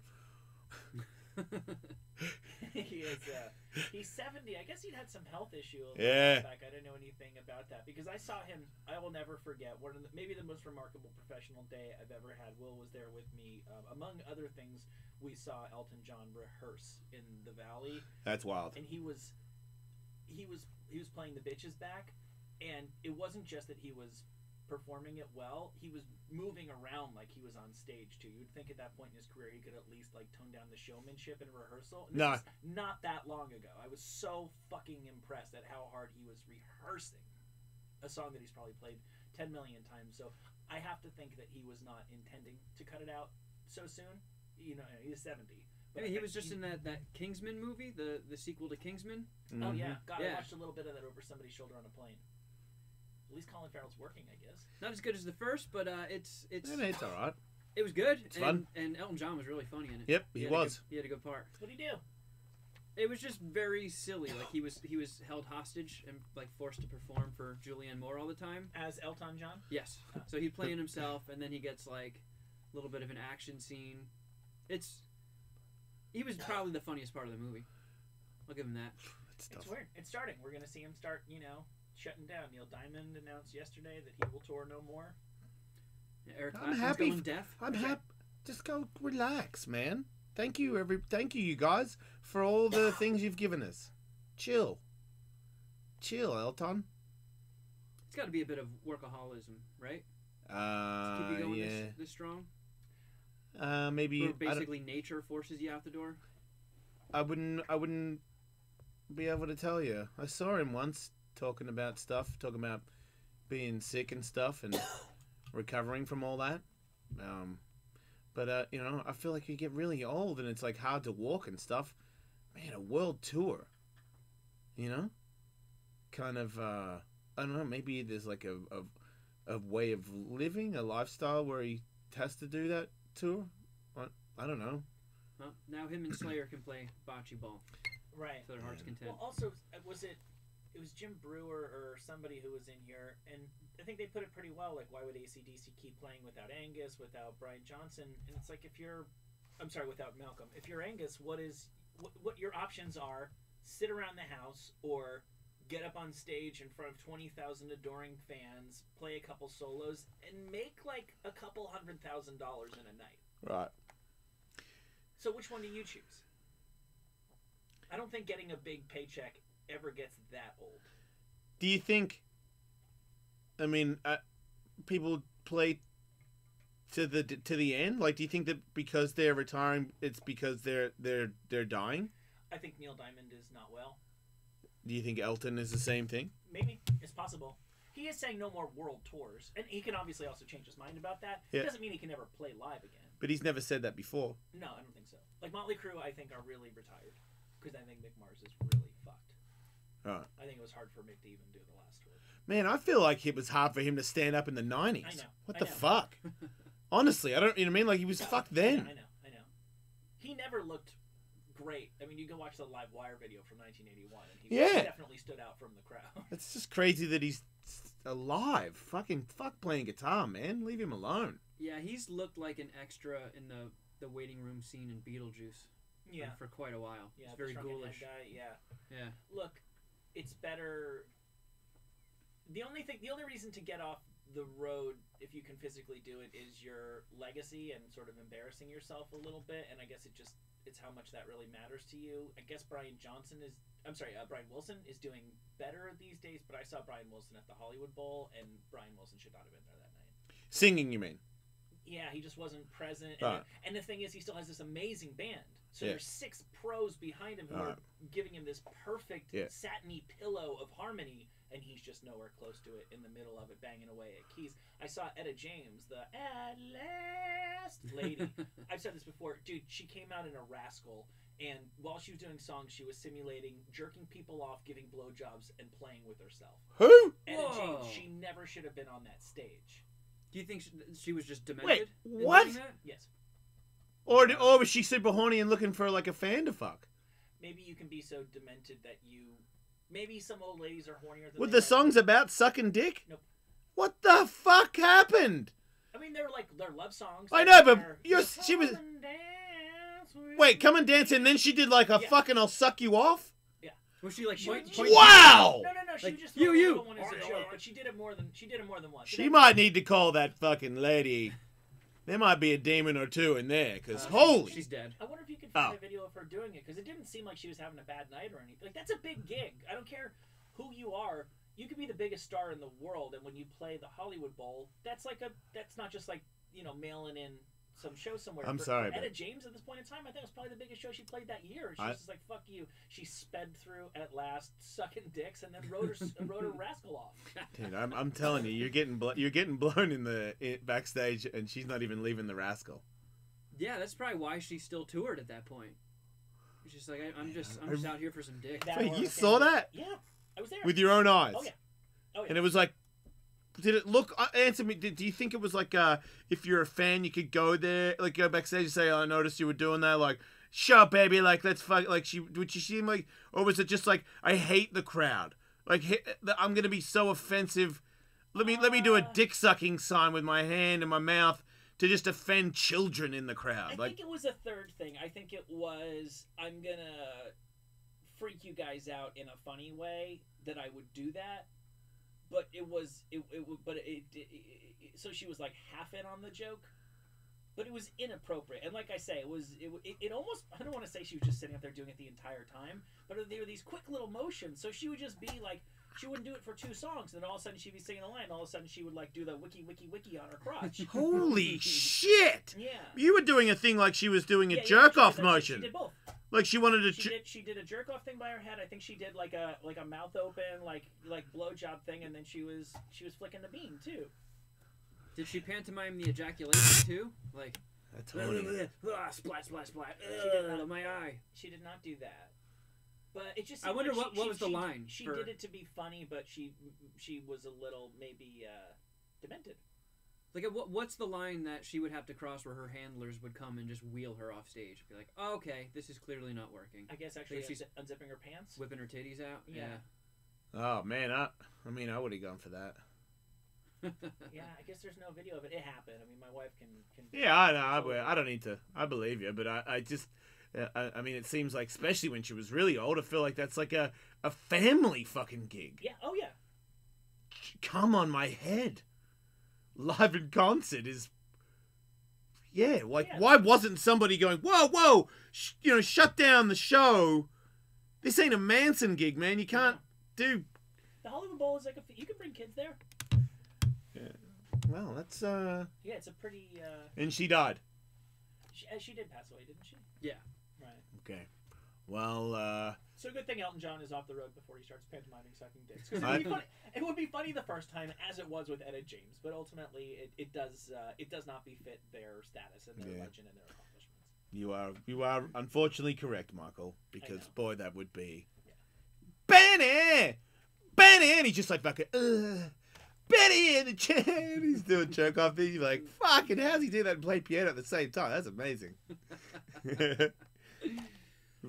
Speaker 7: He's 70. I guess he'd had some health issue a little
Speaker 6: Yeah.
Speaker 7: while back. I didn't know anything about that because I saw him. I will never forget one of maybe the most remarkable professional day I've ever had. Will was there with me. Among other things, we saw Elton John rehearse in the Valley,
Speaker 6: That's wild.
Speaker 7: and he was playing the bitches back, and it wasn't just that he was performing it well, he was moving around like he was on stage too. You'd think at that point in his career he could at least like tone down the showmanship in rehearsal. And this
Speaker 6: No.
Speaker 7: was not that long ago. I was so fucking impressed at how hard he was rehearsing a song that he's probably played 10 million times. So I have to think that he was not intending to cut it out so soon. You know, he's 70.
Speaker 8: I mean, he was just in that Kingsman movie, the sequel to Kingsman.
Speaker 7: Oh yeah, God, I
Speaker 8: Yeah.
Speaker 7: watched a little bit of that over somebody's shoulder on a plane. At least Colin Farrell's working, I guess.
Speaker 8: Not as good as the first, but it's
Speaker 6: It's alright.
Speaker 8: it was good.
Speaker 6: It's fun.
Speaker 8: And Elton John was really funny in it.
Speaker 6: Yep, he
Speaker 8: had a
Speaker 6: was.
Speaker 8: he had a good part.
Speaker 7: What'd he do?
Speaker 8: It was just very silly. Like he was held hostage and like forced to perform for Julianne Moore all the time.
Speaker 7: As Elton John?
Speaker 8: Yes. So he's playing himself, and then he gets like a little bit of an action scene. He was probably the funniest part of the movie. I'll give him that.
Speaker 6: It's
Speaker 7: It's
Speaker 6: tough.
Speaker 7: weird. It's starting. We're going to see him start, shutting down. Neil Diamond announced yesterday that he will tour no more.
Speaker 8: Yeah, Eric
Speaker 6: I'm
Speaker 8: Clapton's
Speaker 6: happy.
Speaker 8: going deaf.
Speaker 6: I'm happy. Just go relax, man. Thank you, you guys, for all the things you've given us. Chill, Elton.
Speaker 8: It's got to be a bit of workaholism, right? To keep you going
Speaker 6: Yeah.
Speaker 8: this strong.
Speaker 6: Maybe
Speaker 8: Where basically nature forces you out the door.
Speaker 6: I wouldn't be able to tell you. I saw him once talking about being sick and stuff and recovering from all that. But I feel like you get really old and it's like hard to walk and stuff. Man, a world tour. Kind of I don't know, maybe there's like a way of living, a lifestyle where he has to do that tour. I don't know.
Speaker 8: Well, now him and Slayer can play bocce ball
Speaker 7: Right.
Speaker 8: to their heart's content.
Speaker 7: Well, also, it was Jim Brewer or somebody who was in here, and I think they put it pretty well. Like, why would AC/DC keep playing without Angus, without Brian Johnson? And it's like without Malcolm. If you're Angus, what your options are: sit around the house or get up on stage in front of 20,000 adoring fans, play a couple solos, and make like a couple $100,000 in a night.
Speaker 6: Right.
Speaker 7: So which one do you choose? I don't think getting a big paycheck ever gets that old.
Speaker 6: Do you think? I mean, people play to the end. Like, do you think that because they're retiring, it's because they're dying?
Speaker 7: I think Neil Diamond is not well.
Speaker 6: Do you think Elton is the same thing?
Speaker 7: Maybe. It's possible. He is saying no more world tours, and he can obviously also change his mind about that.
Speaker 6: Yeah.
Speaker 7: It doesn't mean he can never play live again.
Speaker 6: But he's never said that before.
Speaker 7: No, I don't think so. Like Motley Crue, I think are really retired because I think Mick Mars is really fucked.
Speaker 6: Right.
Speaker 7: I think it was hard for Mick to even do the last tour.
Speaker 6: Man, I feel like it was hard for him to stand up in the 90s.
Speaker 7: I know.
Speaker 6: What
Speaker 7: I
Speaker 6: the
Speaker 7: know.
Speaker 6: fuck? Honestly, I don't. You know what I mean? Like he was fucked then.
Speaker 7: Yeah, I know. He never looked great. I mean, you can watch the Live Wire video from 1981, and he
Speaker 6: Yeah.
Speaker 7: definitely stood out from the crowd.
Speaker 6: It's just crazy that he's. alive. Fuck playing guitar, man. Leave him alone.
Speaker 8: Yeah, he's looked like an extra in the waiting room scene in Beetlejuice.
Speaker 7: Yeah.
Speaker 8: For quite a while.
Speaker 7: Yeah,
Speaker 8: He's very
Speaker 7: the shrunken
Speaker 8: ghoulish.
Speaker 7: head guy, yeah.
Speaker 8: Yeah.
Speaker 7: Look, it's better. The only reason to get off the road, if you can physically do it, is your legacy and sort of embarrassing yourself a little bit. And I guess it's how much that really matters to you. I guess Brian Wilson is doing better these days. But I saw Brian Wilson at the Hollywood Bowl, and Brian Wilson should not have been there that night.
Speaker 6: Singing, you mean?
Speaker 7: Yeah, he just wasn't present. And the thing is, he still has this amazing band. So there's 6 pros behind him who are giving him this perfect satiny pillow of harmony, and he's just nowhere close to it in the middle of it, banging away at keys. I saw Etta James, the At Last lady. I've said this before. Dude, she came out in a rascal, and while she was doing songs, she was simulating jerking people off, giving blowjobs, and playing with herself.
Speaker 6: Who?
Speaker 7: Etta James, she never should have been on that stage.
Speaker 8: Do you think she was just demented?
Speaker 6: Wait,
Speaker 8: in
Speaker 6: what?
Speaker 8: doing that?
Speaker 7: Yes.
Speaker 6: Or was she super horny and looking for like a fan to fuck?
Speaker 7: Maybe you can be so demented that you... Maybe some old ladies are hornier than
Speaker 6: Were
Speaker 7: they
Speaker 6: the
Speaker 7: are.
Speaker 6: songs about sucking dick?
Speaker 7: Nope.
Speaker 6: What the fuck happened?
Speaker 7: I mean, they're love songs.
Speaker 6: I know, but
Speaker 7: They're,
Speaker 6: she was...
Speaker 7: "Come and dance with
Speaker 6: Wait, come
Speaker 7: me."
Speaker 6: and dance, and then she did like a fucking I'll suck you off?
Speaker 8: Was she like
Speaker 7: She-
Speaker 8: point?
Speaker 7: she-
Speaker 8: point-
Speaker 6: Wow!
Speaker 7: No. She
Speaker 8: Like,
Speaker 7: just
Speaker 8: you.
Speaker 7: threw a little one as a joke, but she did it more than once.
Speaker 6: She might need to call that fucking lady. There might be a demon or two in there, because holy...
Speaker 8: She's dead.
Speaker 7: I wonder if you could find a video of her doing it, because it didn't seem like she was having a bad night or anything. Like, that's a big gig. I don't care who you are. You could be the biggest star in the world, and when you play the Hollywood Bowl, that's not just like, mailing in some show somewhere.
Speaker 6: I'm
Speaker 7: For
Speaker 6: sorry,
Speaker 7: Etta
Speaker 6: but...
Speaker 7: James at this point in time, I think it was probably the biggest show she played that year. She was just like, fuck you. She sped through At Last, sucking dicks, and then wrote her rascal off.
Speaker 6: Dude, I'm telling you, you're getting blown in backstage, and she's not even leaving the rascal.
Speaker 8: Yeah, that's probably why she still toured at that point. She's just like, I'm just out here for some dick.
Speaker 6: Wait, you saw that?
Speaker 7: Yeah, I was there.
Speaker 6: With your own eyes?
Speaker 7: Oh, yeah.
Speaker 6: And it was like, did it look? Answer me. Do you think it was like, if you're a fan, you could go there, like go backstage and say, "Oh, I noticed you were doing that." Like, "Show up, baby." Like, let's fuck. Like, would she seem like, or was it just like, I hate the crowd. Like, I'm gonna be so offensive. Let me do a dick sucking sign with my hand and my mouth to just offend children in the crowd.
Speaker 7: I think it was a third thing. I think it was, I'm gonna freak you guys out in a funny way that I would do that. But so she was like half in on the joke, but it was inappropriate. And like I say, it almost, I don't want to say she was just sitting up there doing it the entire time, but there were these quick little motions. So she would just be like, she wouldn't do it for 2 songs, and then all of a sudden she'd be singing a line. All of a sudden she would like do the wiki on her crotch.
Speaker 6: Holy shit!
Speaker 7: Yeah.
Speaker 6: You were doing a thing like she was doing a
Speaker 7: Yeah,
Speaker 6: jerk off
Speaker 7: she
Speaker 6: motion.
Speaker 7: did both.
Speaker 6: Like she wanted to.
Speaker 7: She did a jerk off thing by her head. I think she did like a mouth open like blowjob thing, and then she was flicking the bean too.
Speaker 8: Did she pantomime the ejaculation too? Like,
Speaker 7: splat splat splat.
Speaker 8: She did that on my eye.
Speaker 7: She did not do that. But it just.
Speaker 8: I wonder
Speaker 7: like
Speaker 8: what was the line.
Speaker 7: She did it to be funny, but she was a little maybe demented.
Speaker 8: Like, what's the line that she would have to cross where her handlers would come and just wheel her off stage? Be like, oh, okay, this is clearly not working.
Speaker 7: I guess actually
Speaker 8: she's
Speaker 7: unzipping her pants,
Speaker 8: whipping her titties out. Yeah.
Speaker 6: Oh man, I would have gone for that.
Speaker 7: Yeah, I guess there's no video of it. It happened. I mean, my wife can.
Speaker 6: Yeah, I know. I don't need to. I believe you, but I just. I mean, it seems like, especially when she was really old, I feel like that's like a family fucking gig.
Speaker 7: Yeah. Oh yeah.
Speaker 6: Come on my head. Live in concert is. Yeah, like why wasn't somebody going, whoa, shut down the show? This ain't a Manson gig, man. You can't do.
Speaker 7: The Hollywood Bowl is like you can bring kids there.
Speaker 6: Yeah. Well, that's
Speaker 7: Yeah, it's a pretty.
Speaker 6: And she died.
Speaker 7: She did pass away, didn't she?
Speaker 8: Yeah.
Speaker 7: Right.
Speaker 6: Okay. Well,
Speaker 7: So good thing Elton John is off the road before he starts pantomiming sucking dicks. 'Cause it would be funny the first time, as it was with Etta James, but ultimately it does not befit their status and their legend and their accomplishments.
Speaker 6: you are unfortunately correct, Michael, because boy, that would be.
Speaker 7: Yeah.
Speaker 6: Benny, and he's just like fucking. Benny in the chair. He's doing jerk off things. You're like, fucking, how's he do that and play piano at the same time? That's amazing. Would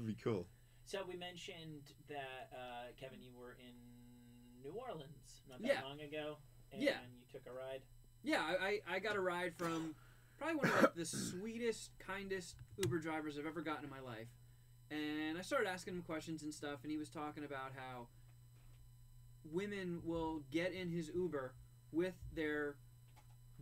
Speaker 6: be cool.
Speaker 7: So we mentioned that Kevin, you were in New Orleans not that
Speaker 8: Yeah.
Speaker 7: long ago, and
Speaker 8: Yeah.
Speaker 7: you took a ride.
Speaker 8: Yeah, I got a ride from probably one of like, the sweetest, kindest Uber drivers I've ever gotten in my life. And I started asking him questions and stuff, and he was talking about how women will get in his Uber with their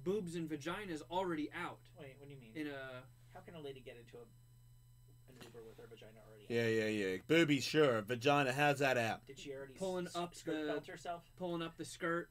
Speaker 8: boobs and vaginas already out.
Speaker 7: Wait, what do you mean?
Speaker 8: In a
Speaker 7: How can a lady get into an Uber with her vagina already out?
Speaker 6: Yeah. Boobies, sure. Vagina, how's that out?
Speaker 7: Did she already
Speaker 8: Pulling up
Speaker 7: skirt
Speaker 8: the-
Speaker 7: belt herself?
Speaker 8: pulling up the skirt,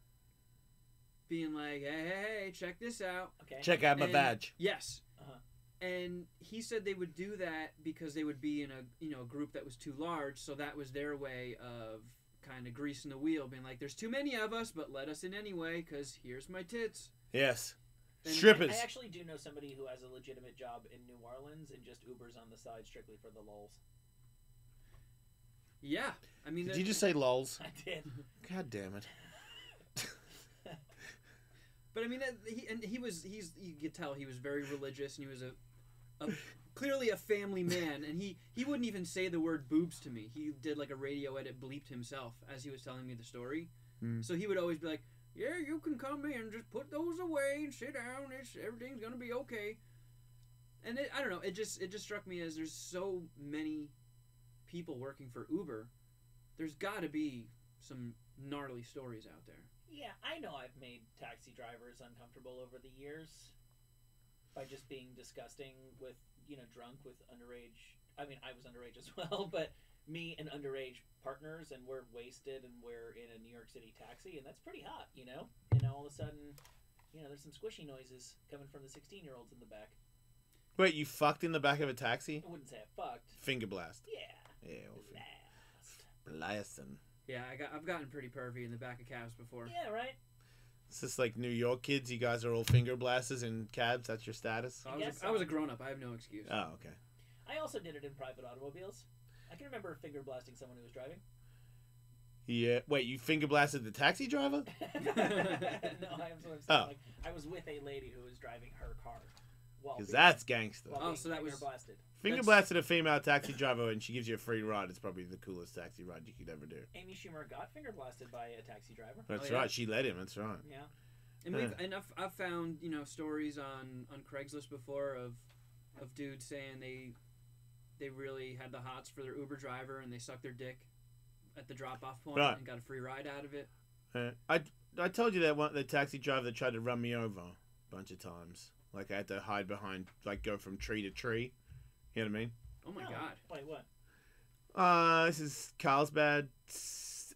Speaker 8: being like, hey, check this out.
Speaker 7: Okay.
Speaker 6: Check out my
Speaker 8: And-
Speaker 6: badge.
Speaker 8: Yes.
Speaker 7: Uh-huh.
Speaker 8: And he said they would do that because they would be in a group that was too large, so that was their way of kind of greasing the wheel, being like, there's too many of us, but let us in anyway, because here's my tits.
Speaker 6: Yes.
Speaker 8: And
Speaker 6: Strippers.
Speaker 7: I actually do know somebody who has a legitimate job in New Orleans and just Ubers on the side strictly for the lulz.
Speaker 8: Yeah. I mean,
Speaker 6: Did you just say lols?
Speaker 7: I did.
Speaker 6: God damn it.
Speaker 8: But I mean, you could tell he was very religious, and he was a clearly a family man, and he wouldn't even say the word boobs to me. He did like a radio edit, bleeped himself as he was telling me the story. So he would always be like, yeah, you can come in, just put those away and sit down. Everything's gonna be okay. And I don't know. It just struck me as there's so many people working for Uber. There's got to be some gnarly stories out there.
Speaker 7: Yeah, I know I've made taxi drivers uncomfortable over the years by just being disgusting with, drunk with underage. I mean, I was underage as well, but me and underage partners, and we're wasted, and we're in a New York City taxi, and that's pretty hot, And all of a sudden, there's some squishy noises coming from the 16-year-olds in the back.
Speaker 6: Wait, you fucked in the back of a taxi?
Speaker 7: I wouldn't say I fucked.
Speaker 6: Finger blast.
Speaker 7: Yeah.
Speaker 6: Yeah.
Speaker 7: Blast.
Speaker 6: Blasting.
Speaker 8: Yeah, I've gotten pretty pervy in the back of cabs before.
Speaker 7: Yeah, right?
Speaker 6: It's just like New York kids. You guys are all finger blasters in cabs. That's your status?
Speaker 8: So
Speaker 7: I guess
Speaker 8: I was a
Speaker 7: so.
Speaker 8: grown up. I have no excuse.
Speaker 6: Oh, okay.
Speaker 7: I also did it in private automobiles. I can remember finger blasting someone who was driving.
Speaker 6: Yeah. Wait, you finger blasted the taxi driver?
Speaker 7: No, I'm saying.
Speaker 6: Oh.
Speaker 7: Like, I was with a lady who was driving her car.
Speaker 6: Because that's gangster.
Speaker 7: While
Speaker 8: Oh,
Speaker 7: being
Speaker 8: so that
Speaker 7: finger
Speaker 8: was-
Speaker 7: blasted.
Speaker 6: Finger
Speaker 8: That's-
Speaker 6: blasted a female taxi driver and she gives you a free ride. It's probably the coolest taxi ride you could ever do.
Speaker 7: Amy Schumer got finger blasted by a taxi driver.
Speaker 6: That's
Speaker 8: Oh, yeah?
Speaker 6: right. She let him. That's right.
Speaker 7: Yeah.
Speaker 8: And I've found stories on Craigslist before of dudes saying they really had the hots for their Uber driver and they sucked their dick at the drop off point
Speaker 6: Right.
Speaker 8: and got a free ride out of it.
Speaker 6: I told you that the taxi driver that tried to run me over a bunch of times. Like I had to hide behind, like go from tree to tree. You know what I mean?
Speaker 8: Oh my
Speaker 7: No.
Speaker 8: god.
Speaker 7: Wait, what?
Speaker 6: This is Carlsbad,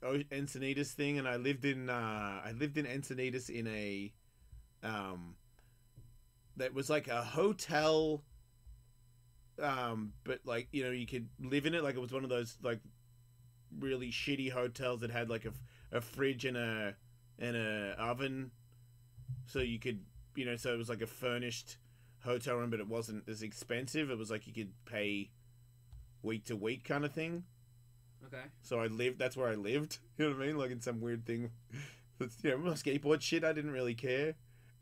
Speaker 6: Encinitas thing, and I lived in Encinitas in a, that was like a hotel, but like you could live in it, like it was one of those like really shitty hotels that had like a fridge and a oven, so you could so it was like a furnished hotel room, but it wasn't as expensive. It was like you could pay week to week kind of thing.
Speaker 8: Okay.
Speaker 6: So that's where I lived. You know what I mean? Like in some weird thing. That's, my skateboard shit, I didn't really care.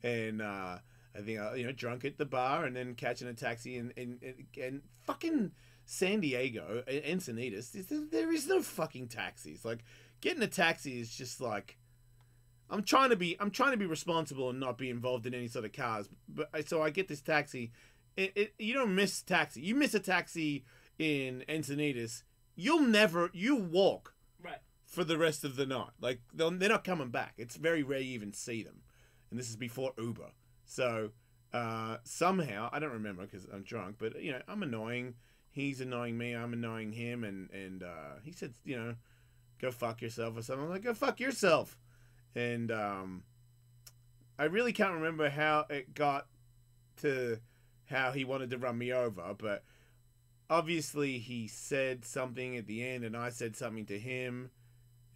Speaker 6: And I think I, drunk at the bar and then catching a taxi and fucking San Diego, Encinitas. There is no fucking taxis. Like getting a taxi is just like, I'm trying to be responsible and not be involved in any sort of cars. But so I get this taxi. You don't miss taxi. You miss a taxi in Encinitas, you walk
Speaker 7: Right.
Speaker 6: for the rest of the night. Like they're not coming back. It's very rare you even see them, and this is before Uber. So somehow I don't remember because I'm drunk, but I'm annoying. He's annoying me. I'm annoying him, and he said go fuck yourself or something. I'm like, go fuck yourself. And I really can't remember how it got to how he wanted to run me over, but obviously he said something at the end and I said something to him,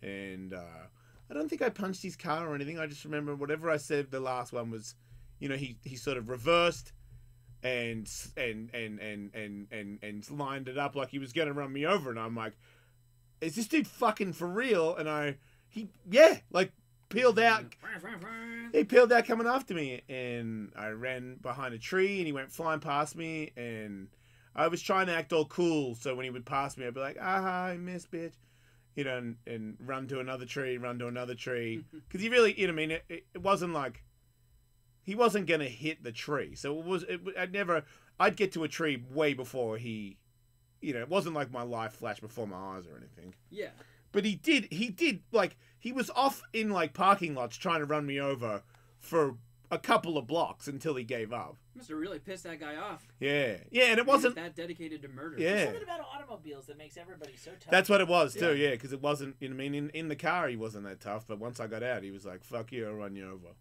Speaker 6: and I don't think I punched his car or anything. I just remember whatever I said the last one was, he sort of reversed and lined it up like he was going to run me over, and I'm like, is this dude fucking for real? And peeled out. He peeled out coming after me, and I ran behind a tree, and he went flying past me, and I was trying to act all cool, so when he would pass me, I'd be like, I miss, bitch. you know, and run to another tree, because he really, you know, I mean, it wasn't like he wasn't gonna hit the tree, so I'd get to a tree way before he, you know, it wasn't like my life flashed before my eyes or anything.
Speaker 8: Yeah.
Speaker 6: But he did, like, he was off in, like, parking lots trying to run me over for a couple of blocks until he gave up.
Speaker 8: Must have really pissed that guy off.
Speaker 6: Yeah. Yeah, and it wasn't
Speaker 8: that dedicated to murder.
Speaker 6: Yeah.
Speaker 7: There's something about automobiles that makes everybody so tough.
Speaker 6: That's what it was, too, yeah, because it wasn't, you know, I mean, in the car he wasn't that tough, but once I got out, he was like, fuck you, I'll run you over.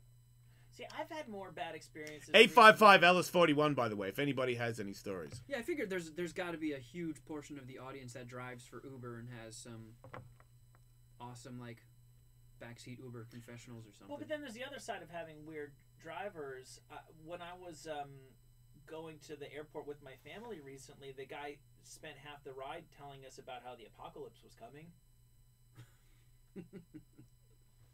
Speaker 7: See, I've had more bad experiences.
Speaker 6: 855 Ellis 41, by the way, if anybody has any stories.
Speaker 8: Yeah, I figured there's got to be a huge portion of the audience that drives for Uber and has some awesome, like, backseat Uber confessionals or something.
Speaker 7: Well, but then there's the other side of having weird drivers. When I was going to the airport with my family recently, the guy spent half the ride telling us about how the apocalypse was coming.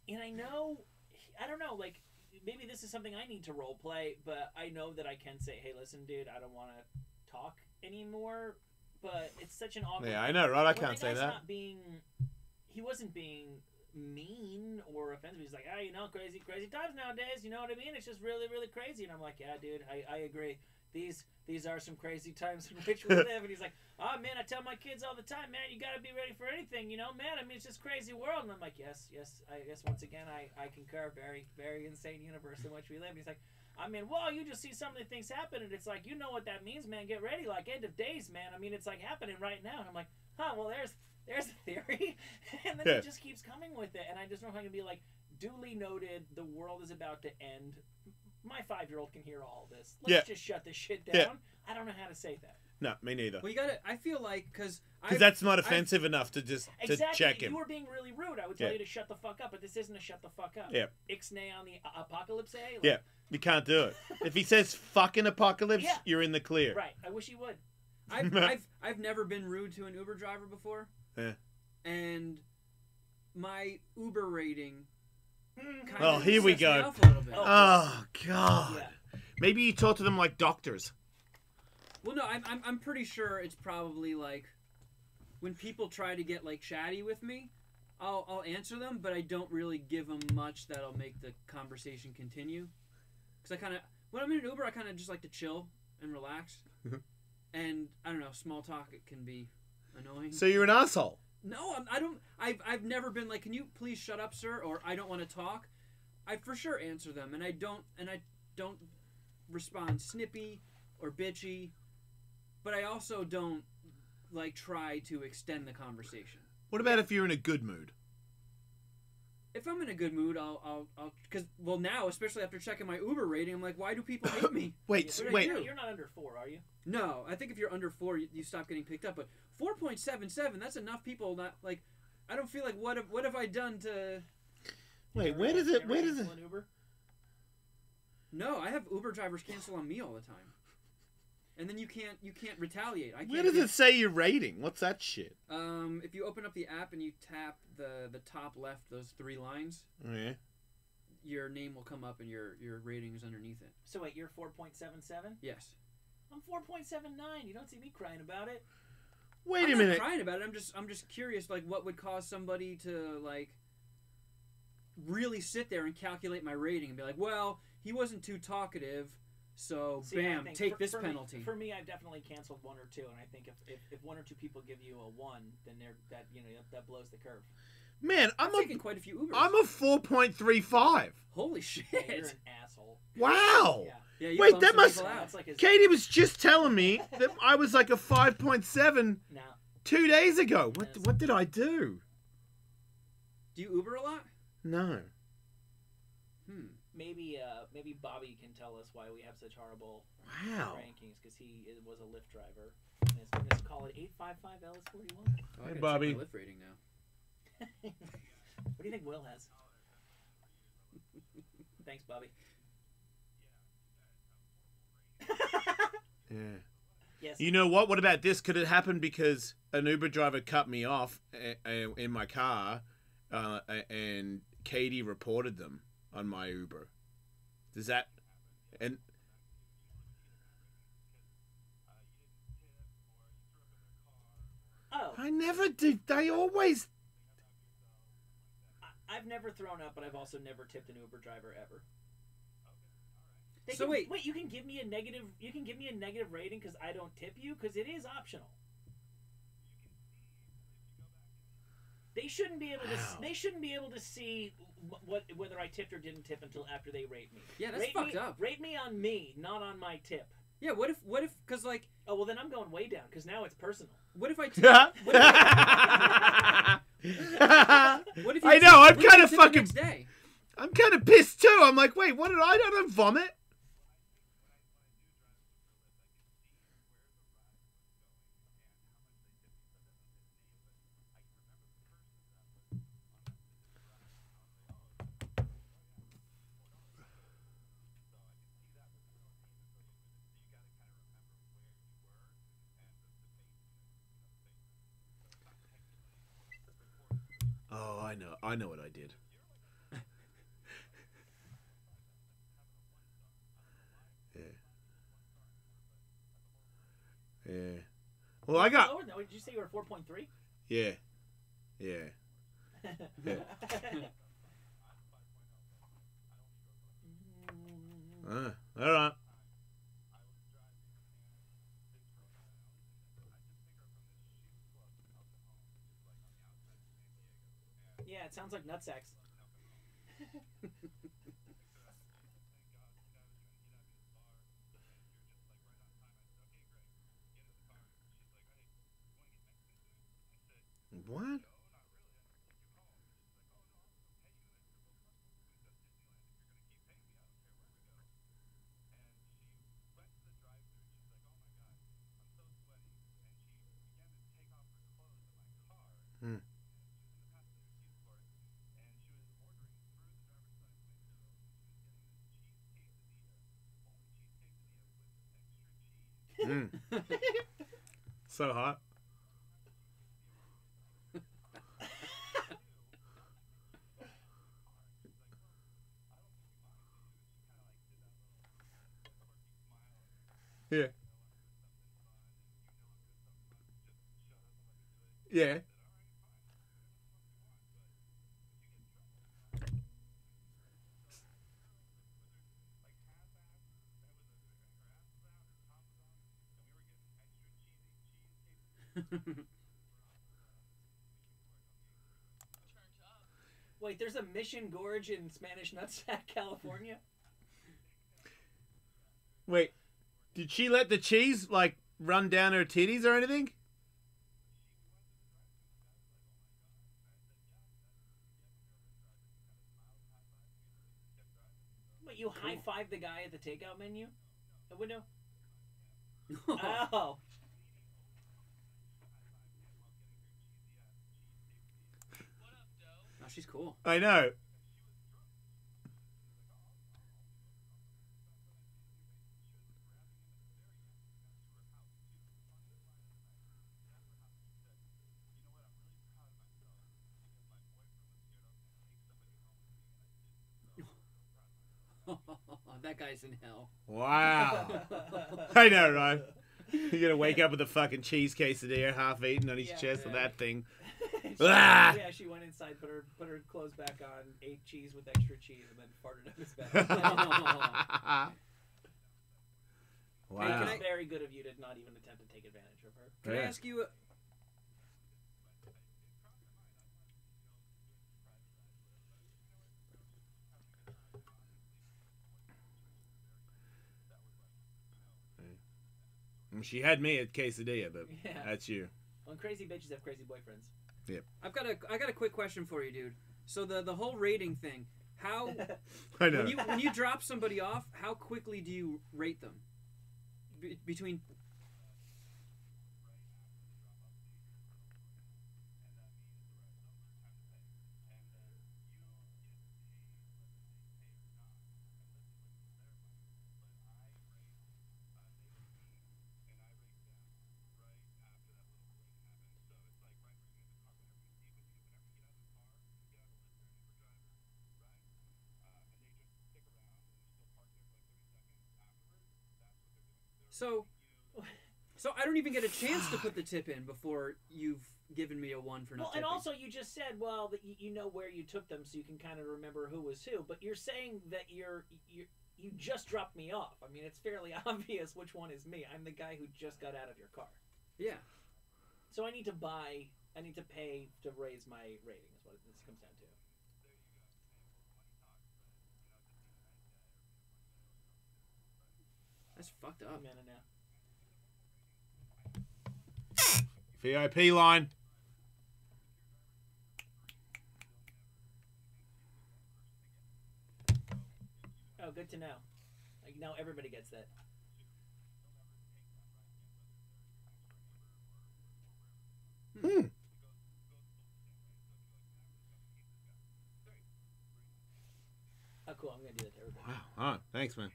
Speaker 7: And I don't know, like, maybe this is something I need to role play, but I know that I can say, hey, listen, dude, I don't want to talk anymore. But it's such an awkward
Speaker 6: Yeah, I know, right? I
Speaker 7: when
Speaker 6: can't say that.
Speaker 7: He wasn't being mean or offensive. He's like, you know, crazy times nowadays. You know what I mean? It's just really, really crazy. And I'm like, yeah, dude, I agree. These are some crazy times in which we live. And he's like, oh, man, I tell my kids all the time, man, you got to be ready for anything, you know, man. I mean, it's just crazy world. And I'm like, yes, I guess once again, I concur. Very, very insane universe in which we live. And he's like, I mean, well, you just see some of the things happen, and it's like, you know what that means, man. Get ready, like end of days, man. I mean, it's like happening right now. And I'm like, well, there's a theory. And then he just keeps coming with it. And I just know how I can be like, duly noted, the world is about to end. My 5-year-old can hear all this. Let's just shut this shit down.
Speaker 6: Yeah.
Speaker 7: I don't know how to say that.
Speaker 6: No, me neither.
Speaker 8: Well, you gotta. I feel like because
Speaker 6: that's not offensive enough to just
Speaker 7: exactly.
Speaker 6: to check him.
Speaker 7: You were being really rude. I would tell you to shut the fuck up, but this isn't a shut the fuck up.
Speaker 6: Yeah.
Speaker 7: Ixnay on the apocalypse. Like,
Speaker 6: yeah, you can't do it. If he says fucking apocalypse, you're in the clear.
Speaker 7: Right. I wish he would.
Speaker 8: I've never been rude to an Uber driver before.
Speaker 6: Yeah.
Speaker 8: And my Uber rating.
Speaker 6: Here we go. Oh God. Yeah. Maybe you talk to them like doctors.
Speaker 8: Well, no, I'm pretty sure it's probably like when people try to get like chatty with me, I'll answer them, but I don't really give them much that'll make the conversation continue. Because when I'm in an Uber, I kind of just like to chill and relax. And I don't know, small talk it can be annoying.
Speaker 6: So you're an asshole.
Speaker 8: No, I've never been like, can you please shut up, sir? Or I don't want to talk. I for sure answer them, and I don't respond snippy or bitchy, but I also don't like try to extend the conversation.
Speaker 6: What about if you're in a good mood?
Speaker 8: If I'm in a good mood, I'll because now, especially after checking my Uber rating, I'm like, why do people hate me?
Speaker 6: Wait.
Speaker 7: You're not under 4, are you?
Speaker 8: No, I think if you're under 4, you stop getting picked up. But 4.77, that's enough people. Not like, I don't feel like what have I done to?
Speaker 6: Wait, where does it?
Speaker 7: Uber?
Speaker 8: No, I have Uber drivers cancel on me all the time, and then you can't retaliate.
Speaker 6: Where does it say your rating? What's that shit?
Speaker 8: If you open up the app and you tap the top left, those 3 lines.
Speaker 6: Oh, yeah.
Speaker 8: Your name will come up and your rating is underneath it.
Speaker 7: So wait, you're 4.77?
Speaker 8: Yes.
Speaker 7: I'm 4.79. You don't see me crying about it.
Speaker 6: Wait a minute.
Speaker 8: I'm not crying about it. I'm just curious, like, what would cause somebody to like really sit there and calculate my rating and be like, well, he wasn't too talkative, so bam, take this penalty.
Speaker 7: For me, I've definitely canceled 1 or 2, and I think if 1 or 2 people give you a 1, then that blows the curve.
Speaker 6: Man,
Speaker 8: I'm taking quite a few Ubers.
Speaker 6: I'm a 4.35.
Speaker 8: Holy shit!
Speaker 7: Yeah, you're an asshole.
Speaker 6: Wow.
Speaker 8: Yeah,
Speaker 6: wait, that must.
Speaker 7: Like
Speaker 6: Katie was just telling me that I was like a 5.7
Speaker 7: now,
Speaker 6: 2 days ago. What did I do?
Speaker 8: Do you Uber a lot?
Speaker 6: No.
Speaker 7: Maybe Bobby can tell us why we have such horrible rankings, because he was a Lyft driver. And his goodness, call it 855 Ellis 41.
Speaker 8: Oh,
Speaker 6: hey, Bobby.
Speaker 8: Lyft rating now.
Speaker 7: What do you think Will has? Thanks, Bobby.
Speaker 6: Yeah.
Speaker 7: Yes.
Speaker 6: You know what? What about this? Could it happen because an Uber driver cut me off in my car, and Katie reported them on my Uber? Does that? And
Speaker 7: oh,
Speaker 6: I never did. They always
Speaker 7: I've never thrown up, but I've also never tipped an Uber driver ever. Wait, you can give me a negative. You can give me a negative rating because I don't tip you, because it is optional. They shouldn't be able to. They shouldn't be able to see whether I tipped or didn't tip until after they rate me.
Speaker 8: Yeah, that's fucked up.
Speaker 7: Rate me on me, not on my tip.
Speaker 8: Yeah, what if, because like...
Speaker 7: Oh, well, then I'm going way down, because now it's personal.
Speaker 8: What if I tip... what if you
Speaker 6: I know, I'm kind of
Speaker 8: tip
Speaker 6: fucking...
Speaker 8: the next day?
Speaker 6: I'm kind of pissed, too. I'm like, wait, what did I... I don't vomit. Oh, I know what I did. Yeah. Well, I got...
Speaker 7: Lower than, did you say you were 4.3?
Speaker 6: Yeah. Yeah. Yeah. All right.
Speaker 7: Yeah, it sounds like nutsacks.
Speaker 6: What? Hmm. Mm. So hot. Yeah. Yeah.
Speaker 7: Wait, there's a Mission Gorge in Spanish Nutsack, California?
Speaker 6: Wait, did she let the cheese, like, run down her titties or anything?
Speaker 7: Wait, you high-five the guy at the takeout menu? The window? Oh.
Speaker 8: Oh, she's cool.
Speaker 6: I know.
Speaker 8: That guy's in hell.
Speaker 6: Wow. I know, right? You're gonna wake up with a fucking cheese quesadilla half eaten on his chest with that thing.
Speaker 7: Yeah, she went inside, put her clothes back on, ate cheese with extra cheese, and then farted up his back.
Speaker 6: Wow.
Speaker 7: It's very good of you to not even attempt to take advantage of her.
Speaker 8: Can I ask you...
Speaker 6: She had me at quesadilla, but
Speaker 7: Yeah.
Speaker 6: that's you.
Speaker 7: Well, crazy bitches have crazy boyfriends.
Speaker 6: Yep.
Speaker 8: I got a quick question for you, dude. So the whole rating thing, how
Speaker 6: I know.
Speaker 8: when you drop somebody off, how quickly do you rate them? Between... So, So I don't even get a chance to put the tip in before you've given me a 1 for not
Speaker 7: Well,
Speaker 8: tipping.
Speaker 7: and also you just said, well, that you know where you took them, so you can kind of remember who was who. But you're saying that you just dropped me off. I mean, it's fairly obvious which one is me. I'm the guy who just got out of your car.
Speaker 8: Yeah.
Speaker 7: So I need to pay to raise my rating. Is what this comes down to.
Speaker 8: That's fucked up.
Speaker 7: Man, now.
Speaker 6: VIP line.
Speaker 7: Oh, good to know. Like, now everybody gets that. Oh, cool. I'm going to do that to everybody.
Speaker 6: Wow. All right. Thanks, man.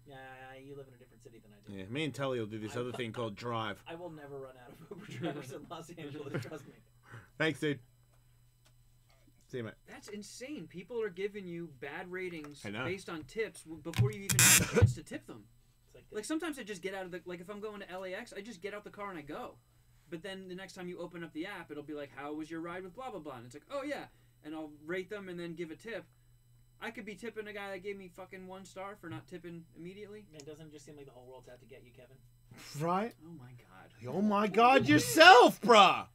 Speaker 7: Yeah, you live in a different city than I do.
Speaker 6: Yeah, me and Tully will do this other thing called Drive.
Speaker 7: I will never run out of Uber drivers in Los Angeles, trust me.
Speaker 6: Thanks, dude. See you, mate.
Speaker 8: That's insane. People are giving you bad ratings
Speaker 6: I know.
Speaker 8: based on tips before you even have a chance to tip them.
Speaker 7: It's
Speaker 8: Like sometimes I just get out of the, like if I'm going to LAX, I just get out the car and I go. But then the next time you open up the app, it'll be like, how was your ride with blah, blah, blah. And it's like, oh yeah. And I'll rate them and then give a tip. I could be tipping a guy that gave me fucking 1 star for not tipping immediately.
Speaker 7: Man, doesn't it just seem like the whole world's out to get you, Kevin?
Speaker 6: Right?
Speaker 8: Oh my god.
Speaker 6: Oh my god, yourself, bruh!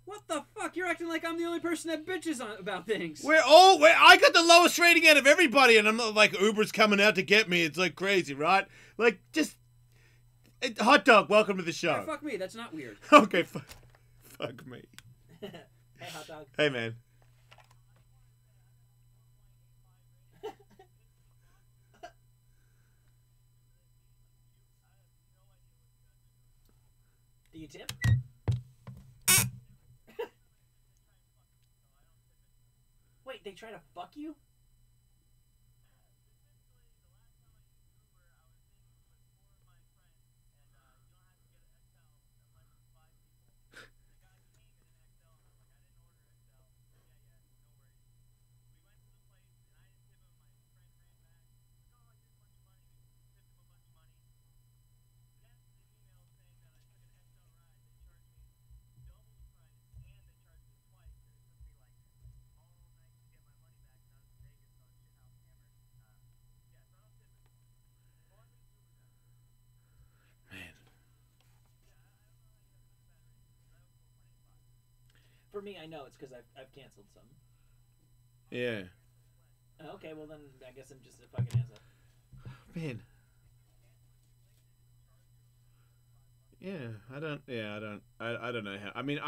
Speaker 8: What the fuck? You're acting like I'm the only person that bitches about things.
Speaker 6: I got the lowest rating out of everybody, and I'm like, Uber's coming out to get me. It's like crazy, right? Like, just... Hot dog, welcome to the show.
Speaker 8: Yeah, fuck me, that's not weird.
Speaker 6: Okay, fuck me.
Speaker 7: Hey, hot dog.
Speaker 6: Hey, man.
Speaker 7: Do you tip? Wait, they try to fuck you? For me, I know it's because I've canceled some.
Speaker 6: Yeah.
Speaker 7: Okay, well then I guess I'm just a fucking asshole.
Speaker 6: Man. Yeah, I don't know how. I mean,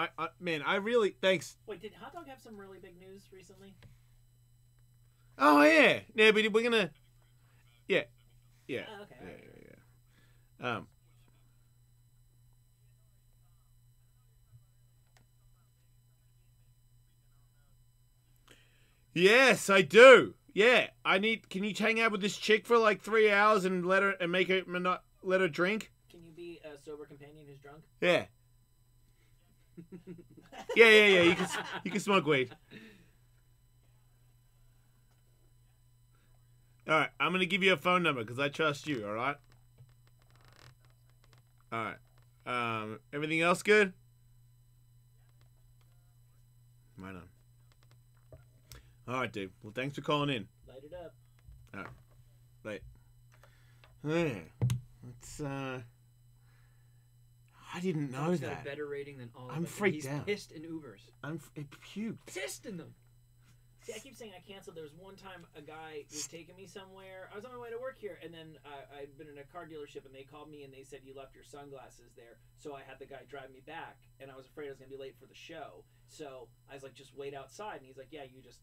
Speaker 6: I really, thanks.
Speaker 7: Wait, did Hot Dog have some really big news recently?
Speaker 6: Oh, yeah. Yeah, but we're gonna, yeah.
Speaker 7: Okay.
Speaker 6: Yeah. Yes, I do. Yeah, can you hang out with this chick for like 3 hours and let her drink?
Speaker 7: Can you be a sober companion who's drunk?
Speaker 6: Yeah. Yeah. You can smoke weed. All right, I'm gonna give you a phone number because I trust you. All right. All right. Everything else good? Right on. All right, dude. Well, thanks for calling in.
Speaker 7: Light it up.
Speaker 6: All right. Late. Yeah. It's I didn't know
Speaker 8: He's
Speaker 6: that.
Speaker 8: got a better rating than all of
Speaker 6: I'm
Speaker 8: us.
Speaker 6: freaked
Speaker 8: He's
Speaker 6: out.
Speaker 8: pissed in Ubers.
Speaker 6: It puked.
Speaker 8: Pissed in them.
Speaker 7: See, I keep saying I canceled. There was one time a guy was taking me somewhere. I was on my way to work here, and then I'd been in a car dealership, and they called me, and they said, you left your sunglasses there. So I had the guy drive me back, and I was afraid I was going to be late for the show. So I was like, just wait outside. And he's like, yeah, you just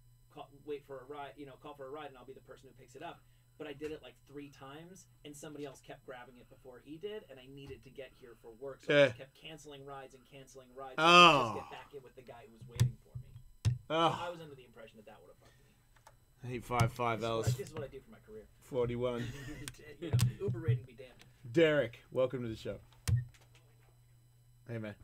Speaker 7: wait for a ride, call for a ride, and I'll be the person who picks it up. But I did it like 3 times, and somebody else kept grabbing it before he did, and I needed to get here for work. So I just kept canceling rides and canceling rides. So I could just get back in with the guy who was waiting for me. I was under the impression that would have fucked me.
Speaker 6: 855 Ellis.
Speaker 7: This is what I do for my career.
Speaker 6: 41.
Speaker 7: Uber rating be damned.
Speaker 6: Derek, welcome to the show. Hey, man.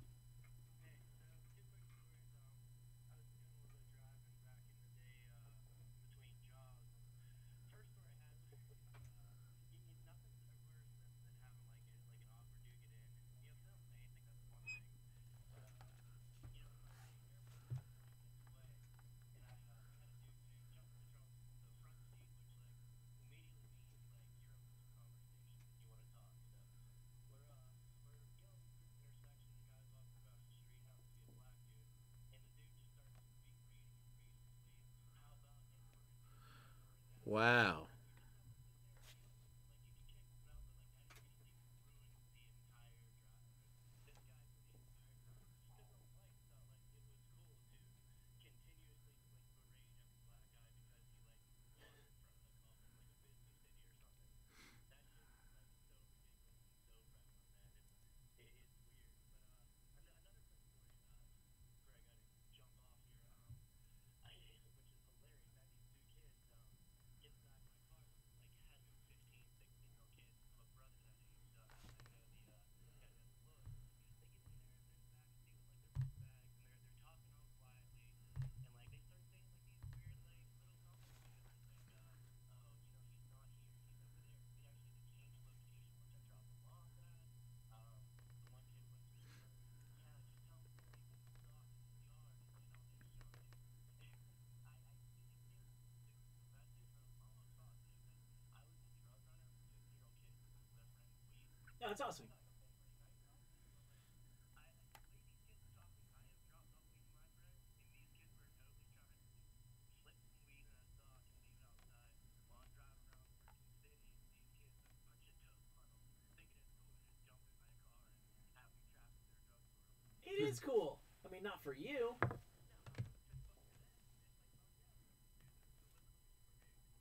Speaker 6: Wow.
Speaker 7: No, that's awesome. It is cool. I mean, not for you.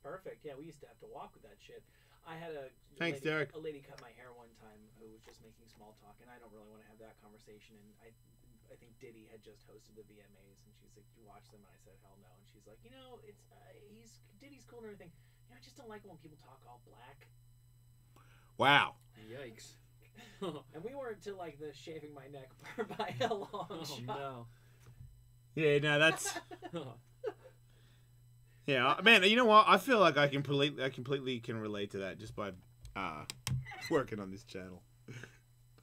Speaker 7: Perfect. Yeah, we used to have to walk with that shit. I had
Speaker 6: Thanks, Derek.
Speaker 7: a lady cut my hair one time who was just making small talk, and I don't really want to have that conversation. And I think Diddy had just hosted the VMAs, and she's like, "You watch them?" And I said, "Hell no." And she's like, "You know, it's Diddy's cool and everything. You know, I just don't like it when people talk all black."
Speaker 6: Wow.
Speaker 8: Yikes.
Speaker 7: And we weren't to like the shaving my neck part by a long shot.
Speaker 8: No.
Speaker 6: Yeah, no, that's... Yeah, man, you know what? I feel like I completely can relate to that just by working on this channel. I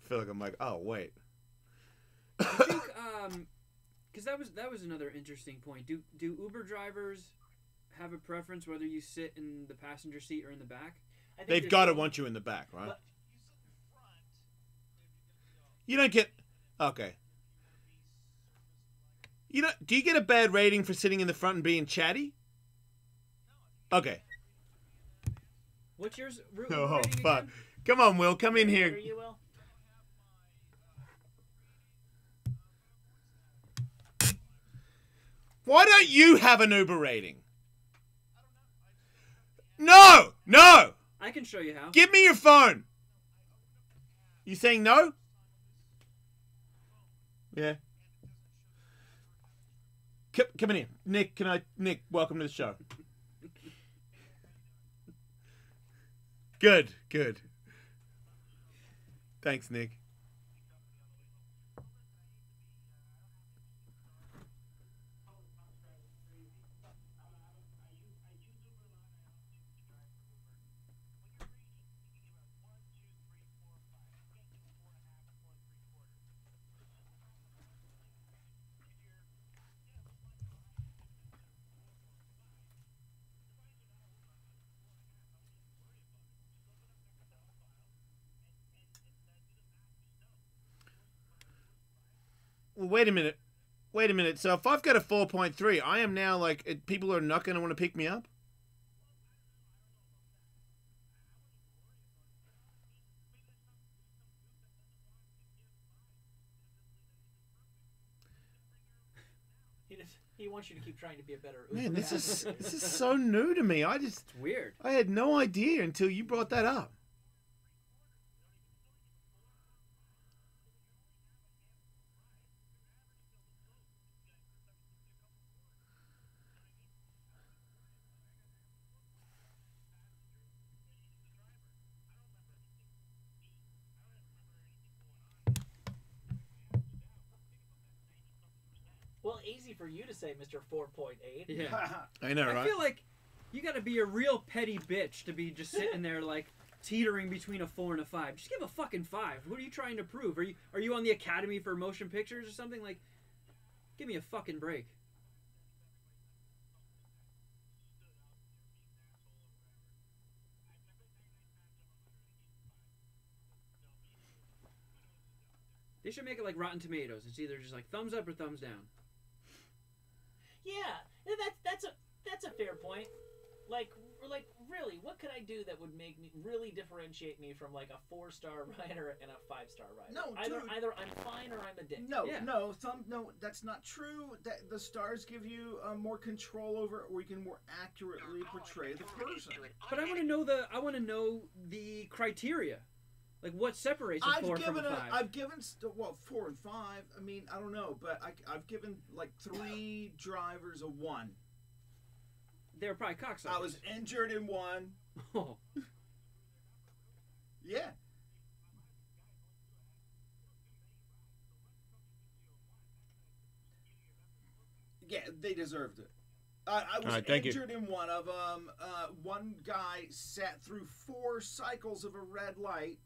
Speaker 6: feel like I'm like, oh, wait.
Speaker 8: I think, because that was another interesting point. Do Uber drivers have a preference whether you sit in the passenger seat or in the back?
Speaker 6: They've got to want you in the back, right?
Speaker 7: But,
Speaker 6: you don't get... Okay. You know, do you get a bad rating for sitting in the front and being chatty? Okay.
Speaker 8: What's yours?
Speaker 6: Oh, fuck. Come on, Will. Come in here.
Speaker 7: You will.
Speaker 6: Why don't you have an Uber rating? No! No!
Speaker 8: I can show you how.
Speaker 6: Give me your phone. You saying no? Yeah. Come in here. Nick, welcome to the show. Good. Thanks, Nick. Well, wait a minute. So if I've got a 4.3, I am now like, people are not going to want to pick me up?
Speaker 7: He wants you to keep trying to be a better Uber.
Speaker 6: Man, this is so new to me.
Speaker 8: It's weird.
Speaker 6: I had no idea until you brought that up.
Speaker 7: Well, easy for you to say, Mr. 4.8.
Speaker 8: Yeah.
Speaker 6: I know, right?
Speaker 8: I feel like you got to be a real petty bitch to be just sitting there like teetering between a 4 and a 5. Just give a fucking 5. What are you trying to prove? Are you on the Academy for Motion Pictures or something? Like, give me a fucking break. They should make it like Rotten Tomatoes. It's either just like thumbs up or thumbs down.
Speaker 7: Yeah, that's a fair point. Like like, really, what could I do that would make me really differentiate me from like a 4-star rider and a 5-star rider?
Speaker 10: No,
Speaker 7: either I'm fine or I'm a dick.
Speaker 10: No,
Speaker 8: Yeah.
Speaker 10: no, that's not true. That the stars give you more control over it, or you can more accurately portray the person.
Speaker 8: But I want to know the criteria, like what separates a 4 from a 5.
Speaker 10: I've given 4 and 5. I mean, I don't know, but I've given like 3 drivers a 1.
Speaker 8: They were probably cocksuckers.
Speaker 10: I was injured in one.
Speaker 8: Oh.
Speaker 10: Yeah. Yeah, they deserved it. I was
Speaker 6: right, thank you.
Speaker 10: injured in one of them. One guy sat through 4 cycles of a red light,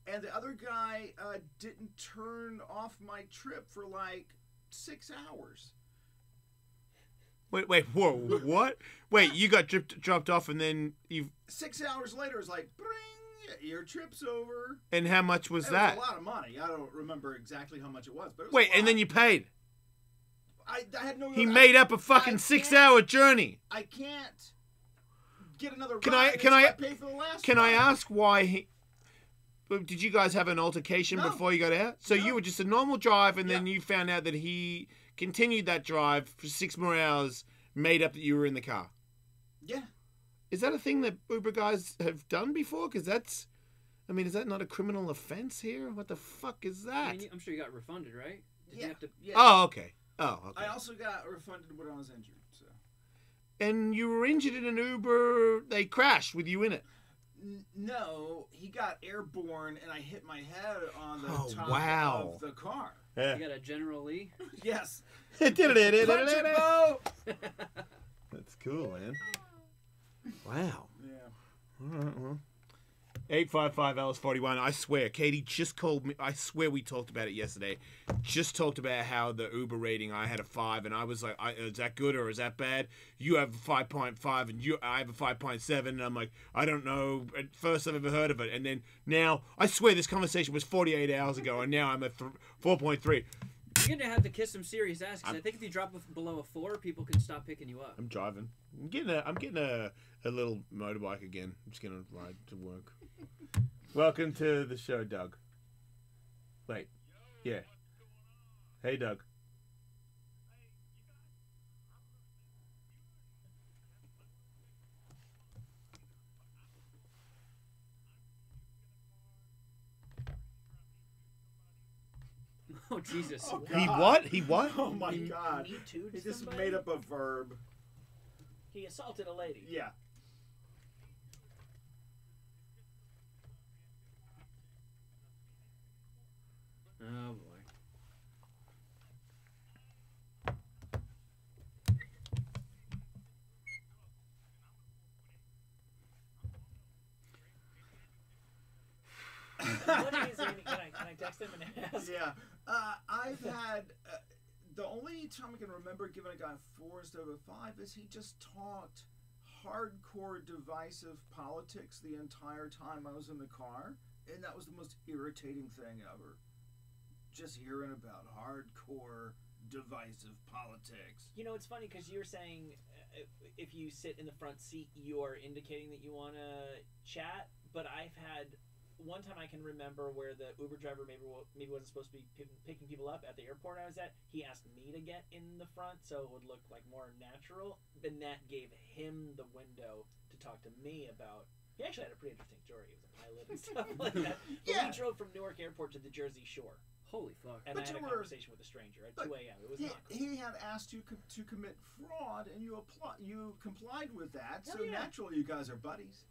Speaker 10: and the other guy didn't turn off my trip for like 6 hours.
Speaker 6: Wait, whoa, what? Wait, you got dropped off and then you...
Speaker 10: 6 hours later, it's like, bring, your trip's over.
Speaker 6: And how much was
Speaker 10: It
Speaker 6: that?
Speaker 10: was a lot of money. I don't remember exactly how much it was, but it was
Speaker 6: Wait,
Speaker 10: a lot.
Speaker 6: and then you paid?
Speaker 10: I had no...
Speaker 6: He made up a fucking 6-hour journey.
Speaker 10: I can't get another
Speaker 6: Can
Speaker 10: ride.
Speaker 6: I
Speaker 10: pay for the last
Speaker 6: Can I
Speaker 10: ride.
Speaker 6: ask why he... Did you guys have an altercation
Speaker 10: No.
Speaker 6: before you got out? So
Speaker 10: No.
Speaker 6: you were just a normal drive, and then
Speaker 10: Yeah.
Speaker 6: you found out that he continued that drive for 6 more hours, made up that you were in the car.
Speaker 10: Yeah.
Speaker 6: Is that a thing that Uber guys have done before? Because that's... I mean, is that not a criminal offense here? What the fuck is
Speaker 8: I
Speaker 6: that?
Speaker 8: mean, I'm sure you got refunded, right? Did
Speaker 10: Yeah.
Speaker 8: you have to...
Speaker 10: Yeah.
Speaker 6: Oh, okay. Oh, okay.
Speaker 10: I also got refunded when I was injured. So.
Speaker 6: And you were injured in an Uber. They crashed with you in it.
Speaker 10: No, he got airborne, and I hit my head on the
Speaker 6: Oh,
Speaker 10: top
Speaker 6: wow.
Speaker 10: of the car.
Speaker 8: You got a General Lee?
Speaker 10: Yes.
Speaker 6: Punch
Speaker 10: Punch it, Bo!
Speaker 6: That's cool, man. Wow.
Speaker 10: Yeah.
Speaker 6: All right, well. 855 Ellis 41. I swear, Katie just called me. I swear we talked about it yesterday. Just talked about how the Uber rating, I had a 5, and I was like, is that good or is that bad? You have a 5.5, and I have a 5.7, and I'm like, I don't know. At first I've ever heard of it. And then now, I swear this conversation was 48 hours ago, and now I'm at 4.3.
Speaker 8: You're going to have to kiss some serious ass, because I think if you drop below a 4, people can stop picking you up.
Speaker 6: I'm driving. I'm getting a little motorbike again. I'm just gonna ride to work. Welcome to the show, Doug. Wait. Yeah. Hey, Doug.
Speaker 8: Oh, Jesus.
Speaker 10: Oh,
Speaker 6: He
Speaker 10: God.
Speaker 6: what? He what?
Speaker 10: Oh, my God.
Speaker 7: Me too.
Speaker 10: He just
Speaker 7: somebody?
Speaker 10: made up a verb.
Speaker 7: He assaulted a lady.
Speaker 10: Yeah.
Speaker 8: Oh, boy.
Speaker 7: What is it? Can I text him and ask?
Speaker 10: Yeah. I've had... the only time I can remember giving a guy 4 instead of a 5 is he just talked hardcore divisive politics the entire time I was in the car, and that was the most irritating thing ever. Just hearing about hardcore divisive politics.
Speaker 7: You know, it's funny because you're saying if you sit in the front seat, you're indicating that you want to chat. But I've had one time I can remember where the Uber driver maybe wasn't supposed to be picking people up at the airport I was at. He asked me to get in the front so it would look like more natural. Then that gave him the window to talk to me about. He actually had a pretty interesting story. He was a pilot and stuff like that. But
Speaker 10: Yeah.
Speaker 7: we drove from Newark Airport to the Jersey Shore.
Speaker 8: Holy fuck.
Speaker 7: And
Speaker 10: But
Speaker 7: I had a
Speaker 10: you were-
Speaker 7: conversation with a stranger at 2 a.m. It was not cool.
Speaker 10: He had asked you to commit fraud, and you complied with that. So
Speaker 7: Hell yeah.
Speaker 10: naturally, you guys are buddies.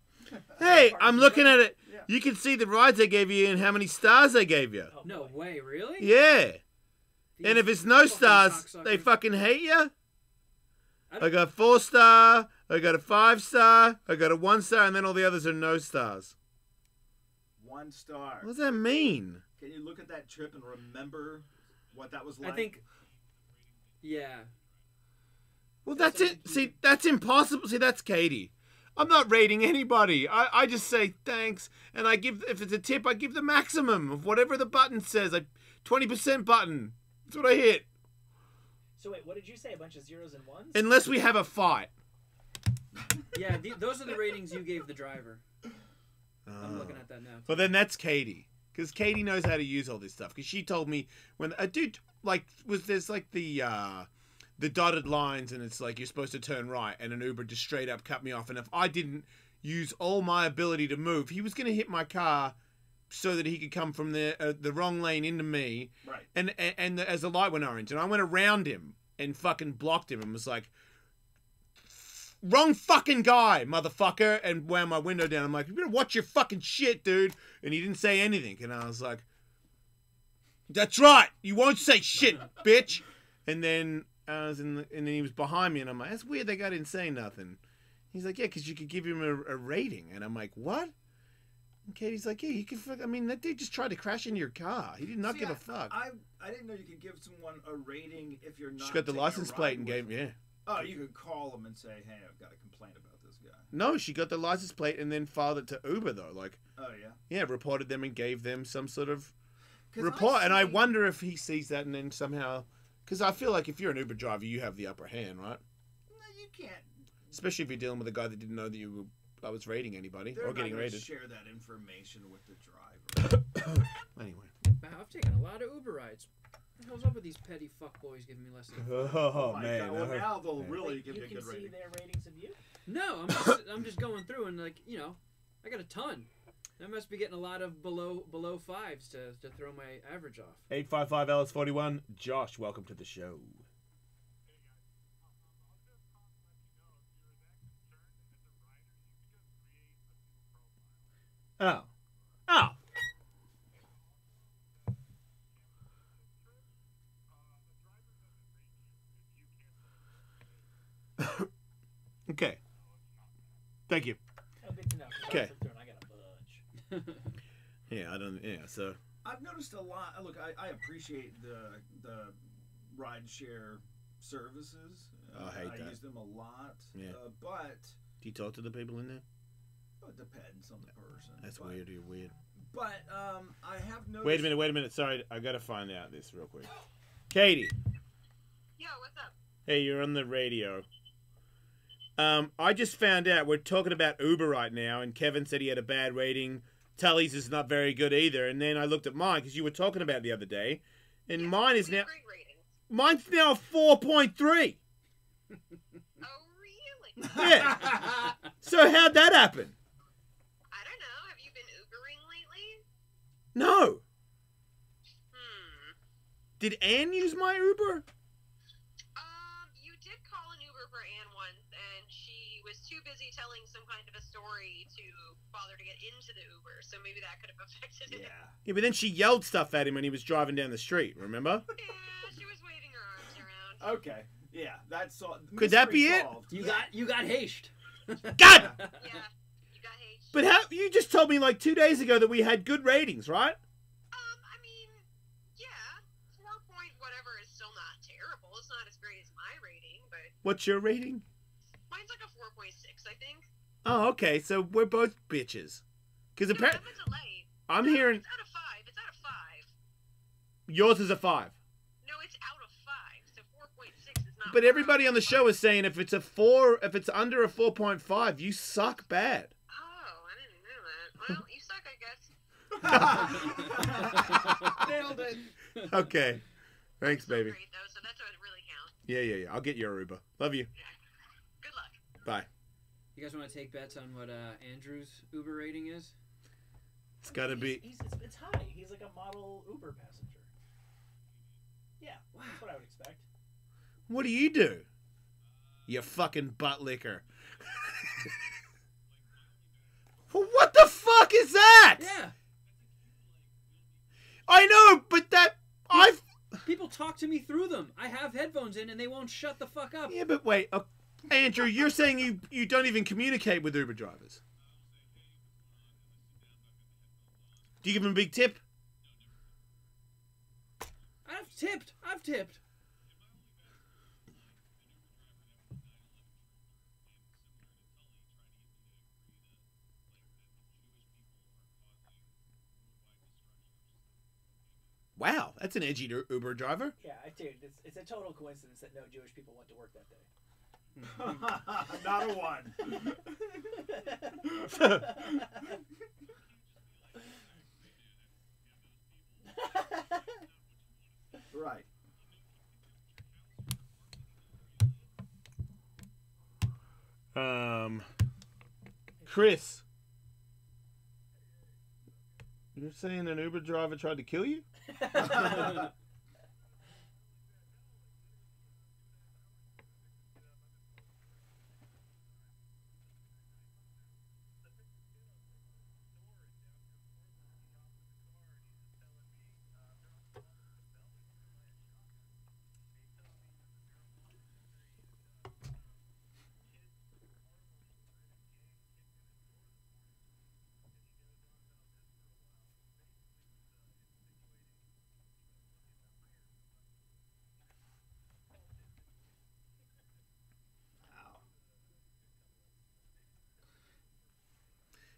Speaker 6: Hey, I'm looking at it.
Speaker 10: Yeah.
Speaker 6: You can see the rides they gave you and how many stars they gave you.
Speaker 7: Oh,
Speaker 8: No
Speaker 7: boy.
Speaker 8: way, really?
Speaker 6: Yeah.
Speaker 8: These
Speaker 6: And if it's no
Speaker 8: fucking
Speaker 6: stars,
Speaker 8: cocksuckers.
Speaker 6: they fucking hate you.
Speaker 8: I
Speaker 6: I got 4-star, I got a 5-star, I got a 1-star, and then all the others are no stars.
Speaker 10: 1 star.
Speaker 6: What does that mean?
Speaker 10: Can you look at that trip and remember what that was like?
Speaker 8: I think... Yeah.
Speaker 6: Well, that's it. See, that's impossible. See, that's Katie. I'm not rating anybody. I just say thanks, and I give, if it's a tip, I give the maximum of whatever the button says. 20% button. That's what I hit.
Speaker 7: So wait, what did you say? A bunch of zeros and ones?
Speaker 6: Unless we have a fight.
Speaker 8: Yeah, those are the ratings you gave the driver. I'm looking at that now.
Speaker 6: Well, then that's Katie. Because Katie knows how to use all this stuff. Because she told me when a dude, like, there's like the dotted lines and it's like you're supposed to turn right and an Uber just straight up cut me off. And if I didn't use all my ability to move, he was going to hit my car so that he could come from the wrong lane into me.
Speaker 10: Right.
Speaker 6: And as the light went orange. And I went around him and fucking blocked him and was like, wrong fucking guy, motherfucker, and wound my window down. I'm like, you better watch your fucking shit, dude. And he didn't say anything. And I was like, that's right. You won't say shit, bitch. And then and then he was behind me, and I'm like, that's weird. That guy didn't say nothing. He's like, yeah, because you could give him a rating. And I'm like, what? And Katie's like, yeah, you can. I mean, that dude just tried to crash into your car. He did not give a fuck.
Speaker 10: I didn't know you could give someone a rating if you're not.
Speaker 6: She got the license plate and gave yeah.
Speaker 10: Oh, you could call them and say, hey, I've got a complaint about this guy.
Speaker 6: No, she got the license plate and then filed it to Uber though. Like,
Speaker 10: oh yeah.
Speaker 6: Yeah, reported them and gave them some sort of report. And I wonder if he sees that and then somehow, because I feel like if you're an Uber driver, you have the upper hand, right?
Speaker 10: No, you can't.
Speaker 6: Especially if you're dealing with a guy that didn't know that I was rating anybody or getting rated.
Speaker 10: Share that information with the driver.
Speaker 6: Anyway.
Speaker 8: Wow, I've taken a lot of Uber rides. What the hell's up with these petty fuckboys giving me less than
Speaker 6: Oh,
Speaker 10: my
Speaker 6: man.
Speaker 10: God. Well, now they'll really give you a
Speaker 7: can
Speaker 10: good
Speaker 7: see
Speaker 10: rating.
Speaker 7: their ratings of you?
Speaker 8: No, I'm just going through and like, you know, I got a ton. I must be getting a lot of below fives to throw my average off.
Speaker 6: 855 Ellis 41. Josh, welcome to the show. Oh. Oh. Okay. Thank you.
Speaker 7: Oh, good to know.
Speaker 6: Okay.
Speaker 7: I got a bunch.
Speaker 6: Yeah, I don't. Yeah, so.
Speaker 10: I've noticed a lot. Look, I appreciate the ride share services.
Speaker 6: I hate that.
Speaker 10: I use them a lot.
Speaker 6: Yeah.
Speaker 10: But
Speaker 6: Do you talk to the people in there?
Speaker 10: it depends on the person.
Speaker 6: That's
Speaker 10: but,
Speaker 6: weird. You're weird.
Speaker 10: But I have noticed.
Speaker 6: Wait a minute. Sorry, I gotta find out this real quick. Katie.
Speaker 11: Yo, what's up?
Speaker 6: Hey, you're on the radio. I just found out we're talking about Uber right now, and Kevin said he had a bad rating. Tully's is not very good either. And then I looked at mine because you were talking about it the other day, and mine is now.
Speaker 11: Great ratings.
Speaker 6: Mine's now 4.3.
Speaker 11: Oh, really?
Speaker 6: Yeah. So how'd that happen?
Speaker 11: I don't know. Have you been Ubering lately?
Speaker 6: No. Did Ann use my Uber?
Speaker 11: You did call an Uber for Ann once, and she was too busy telling some kind of a story to bother to get into the Uber, so maybe that could have affected it.
Speaker 6: Yeah, but then she yelled stuff at him when he was driving down the street, remember?
Speaker 11: Yeah, she was waving her arms around.
Speaker 10: Okay. Yeah, that's all.
Speaker 6: Could that be it?
Speaker 8: You got hashed.
Speaker 6: God!
Speaker 11: Yeah, you got H.
Speaker 6: But how you just told me like 2 days ago that we had good ratings, right?
Speaker 11: I mean, yeah, 4 point whatever is still not terrible. It's not as great as my rating, but
Speaker 6: What's your rating?
Speaker 11: mine's like a 4.6, I think.
Speaker 6: Oh, okay, so we're both bitches. Because
Speaker 11: No,
Speaker 6: apparently,
Speaker 11: that's a delay.
Speaker 6: I'm
Speaker 11: No,
Speaker 6: hearing
Speaker 11: It's out of 5. It's out of 5.
Speaker 6: yours is a 5.
Speaker 11: No, it's out of 5. So 4.6 is not.
Speaker 6: But
Speaker 11: 5.
Speaker 6: everybody on the show is saying if it's a 4, if it's under a 4.5, you suck bad.
Speaker 11: Oh, I didn't know that. Well, you suck, I guess.
Speaker 10: Nailed it.
Speaker 6: Okay. Thanks, baby.
Speaker 11: Great though, so that's what really counts.
Speaker 6: Yeah. I'll get your Uber. Love you.
Speaker 11: Good luck.
Speaker 6: Bye.
Speaker 8: You guys want to take bets on what Andrew's Uber rating is?
Speaker 6: It's got to be.
Speaker 7: It's high. He's like a model Uber passenger. Yeah, that's what I would expect.
Speaker 6: What do you do? You fucking butt licker. What the fuck is that?
Speaker 8: Yeah.
Speaker 6: I know, but
Speaker 8: People talk to me through them. I have headphones in and they won't shut the fuck up.
Speaker 6: Yeah, but wait. Andrew, you're saying you don't even communicate with Uber drivers. Do you give them a big tip?
Speaker 8: I've tipped.
Speaker 6: Wow, that's an edgy Uber driver.
Speaker 7: Yeah, dude, it's a total coincidence that no Jewish people went to work that day.
Speaker 10: Not a 1. Right.
Speaker 6: Chris, you're saying an Uber driver tried to kill you?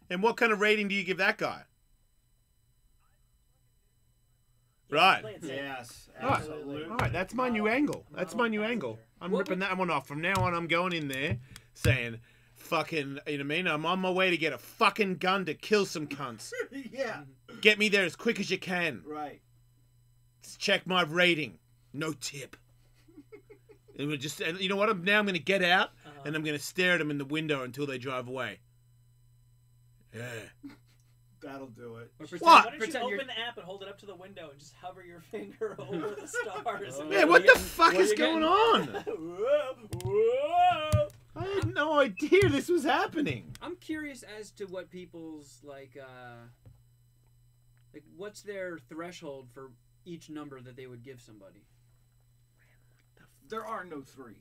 Speaker 6: And what kind of rating do you give that guy? Right.
Speaker 10: Yes,
Speaker 6: All right.
Speaker 10: absolutely.
Speaker 6: All right, that's my new angle. That's my new angle. I'm ripping that one off. From now on, I'm going in there saying, fucking, you know what I mean? I'm on my way to get a fucking gun to kill some cunts.
Speaker 10: Yeah.
Speaker 6: Get me there as quick as you can.
Speaker 10: Right.
Speaker 6: Let's check my rating. No tip. And we're just, and you know what? Now I'm going to get out and I'm going to stare at them in the window until they drive away. Yeah.
Speaker 10: That'll do it.
Speaker 6: What?
Speaker 7: Why don't you open the app and hold it up to the window and just hover your finger over the stars?
Speaker 6: Man, what the fuck is going on?
Speaker 7: Whoa, whoa.
Speaker 6: I had no idea this was happening.
Speaker 8: I'm curious as to what people's like what's their threshold for each number that they would give somebody.
Speaker 10: There are no 3s.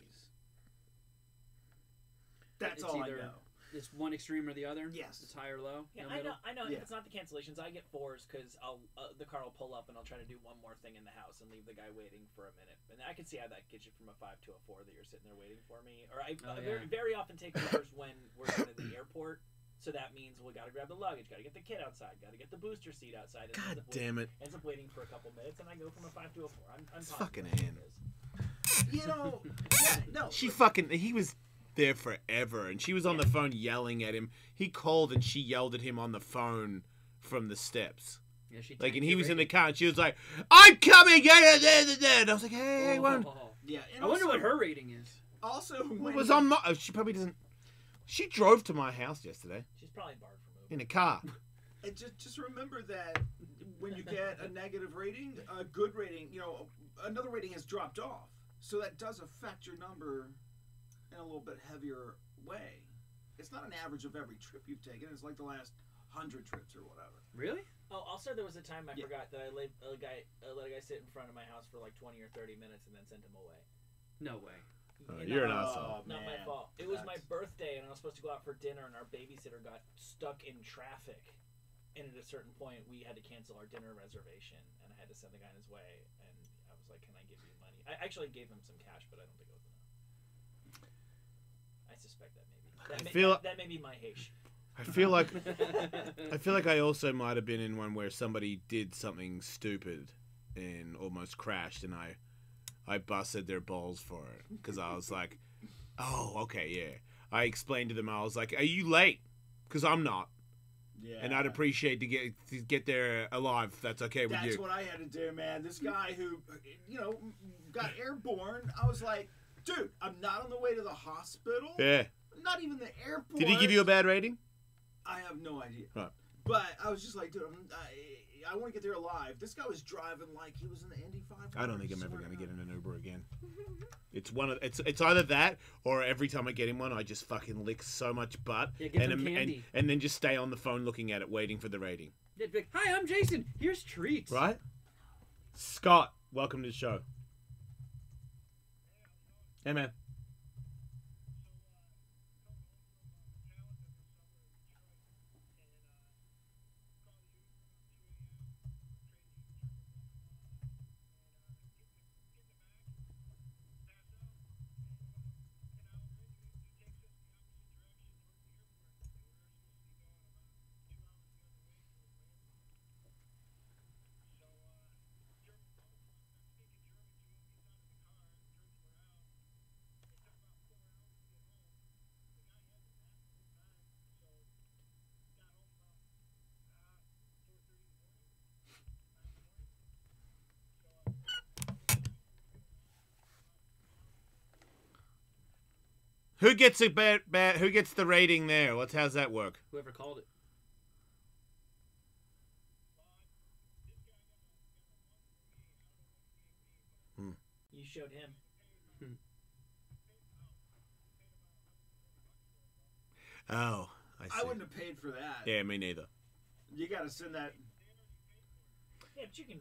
Speaker 10: That's
Speaker 8: It's
Speaker 10: all
Speaker 8: either-
Speaker 10: I know.
Speaker 8: It's one extreme or the other.
Speaker 10: Yes.
Speaker 8: It's high or low.
Speaker 7: Yeah,
Speaker 8: no middle?
Speaker 7: I know.
Speaker 10: Yeah.
Speaker 7: If it's not the cancellations, I get 4s because I'll the car will pull up and I'll try to do one more thing in the house and leave the guy waiting for a minute. And I can see how that gets you from a 5 to a 4 that you're sitting there waiting for me. Or I very often take orders when we're going to the airport. So that means we got to grab the luggage, got to get the kid outside, got to get the booster seat outside. And
Speaker 6: God damn it!
Speaker 7: Ends up waiting for a couple minutes, and I go from a 5 to a 4. I'm
Speaker 6: fucking
Speaker 7: Ann.
Speaker 10: You know, yeah, no.
Speaker 6: He was there forever, and she was on the phone yelling at him. He called and she yelled at him on the phone from the steps.
Speaker 8: Yeah, she
Speaker 6: Like, and
Speaker 8: tanked
Speaker 6: he
Speaker 8: your
Speaker 6: was in the
Speaker 8: rating.
Speaker 6: car, and she was like, "I'm coming!" And I was like, "Hey, one."
Speaker 10: Yeah, and
Speaker 8: I wonder
Speaker 10: also-
Speaker 8: what her rating is.
Speaker 10: Also,
Speaker 6: It
Speaker 10: when
Speaker 6: was on my. She probably doesn't. She drove to my house yesterday
Speaker 7: She's probably barred from moving.
Speaker 6: in a car.
Speaker 10: And just remember that when you get a negative rating, a good rating, you know, another rating has dropped off. So that does affect your number in a little bit heavier way. It's not an average of every trip you've taken. It's like the last 100 trips or whatever.
Speaker 8: Really?
Speaker 7: Oh, also there was a time I
Speaker 10: Yeah.
Speaker 7: forgot that I let a guy sit in front of my house for like 20 or 30 minutes and then sent him away.
Speaker 8: No way.
Speaker 6: Oh,
Speaker 7: And
Speaker 6: you're an
Speaker 7: that-
Speaker 6: asshole.
Speaker 7: Not my
Speaker 10: man.
Speaker 7: fault. It was my
Speaker 10: That's-
Speaker 7: birthday, and I was supposed to go out for dinner, and our babysitter got stuck in traffic. And at a certain point, we had to cancel our dinner reservation, and I had to send the guy on his way. And I was like, "Can I give you money?" I actually gave him some cash, but I don't think it was enough. I suspect that maybe. That may be my H.
Speaker 6: I feel like I also might have been in one where somebody did something stupid and almost crashed, and I busted their balls for it because I was like, "Oh, okay, yeah." I explained to them, I was like, "Are you late? Because I'm not,
Speaker 10: Yeah.
Speaker 6: and I'd appreciate to get there alive. If that's okay with
Speaker 10: That's
Speaker 6: you."
Speaker 10: what I had to do, man. This guy who, you know, got airborne, I was like, dude, I'm not on the way to the hospital.
Speaker 6: Yeah.
Speaker 10: Not even the airport.
Speaker 6: Did he give you a bad rating?
Speaker 10: I have no idea.
Speaker 6: Right.
Speaker 10: But I was just like, dude, I want to get there alive. This guy was driving like he was in the Indy 500.
Speaker 6: I don't think I'm ever going to get in an Uber again. It's either that or every time I get in one, I just fucking lick so much butt
Speaker 8: Yeah, give them candy.
Speaker 6: and then just stay on the phone looking at it, waiting for the rating.
Speaker 8: Yeah, be like, hi, I'm Jason. Here's treats.
Speaker 6: Right? Scott, welcome to the show. Hey, man. Who gets a bad? Who gets the rating there? How's that work?
Speaker 8: Whoever called it.
Speaker 7: You showed him.
Speaker 6: Oh, I see.
Speaker 10: I wouldn't have paid for that.
Speaker 6: Yeah, me neither.
Speaker 10: You got to send that.
Speaker 7: Yeah, but you can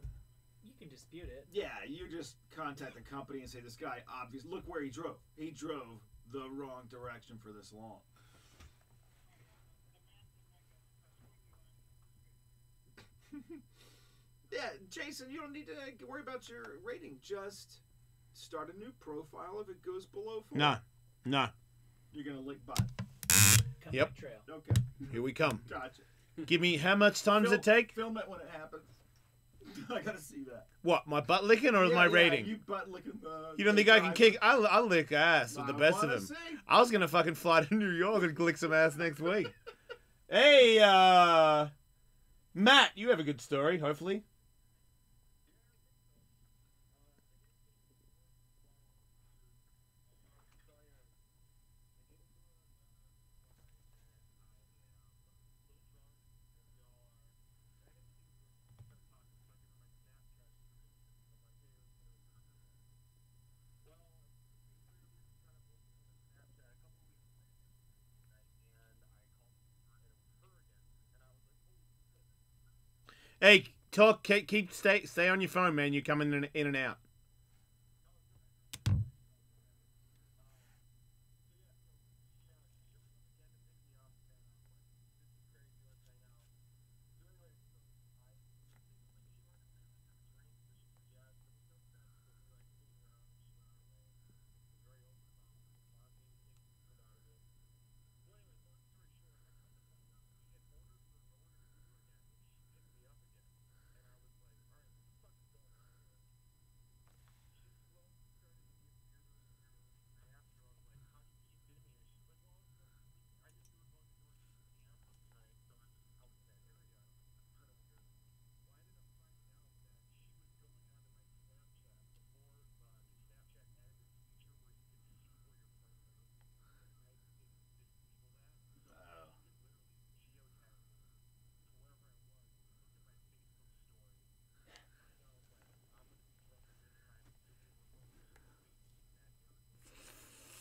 Speaker 7: dispute it.
Speaker 10: Yeah, you just contact the company and say this guy obviously look where he drove. He drove the wrong direction for this long. Yeah, Jason, you don't need to worry about your rating. Just start a new profile if it goes below 4.
Speaker 6: No.
Speaker 10: You're gonna lick butt.
Speaker 7: Company
Speaker 6: Yep.
Speaker 7: Trail.
Speaker 10: Okay,
Speaker 6: Here we come.
Speaker 10: gotcha.
Speaker 6: Give me how much time does it take?
Speaker 10: Film it when it happens. I gotta see that.
Speaker 6: What, my butt licking or my rating?
Speaker 10: You butt licking the.
Speaker 6: You don't think I can kick? I'll lick ass with the best of them.
Speaker 10: See.
Speaker 6: I was gonna fucking fly to New York and lick some ass next week. Hey, Matt, you have a good story, hopefully. Hey, stay on your phone, man. You're coming in and out.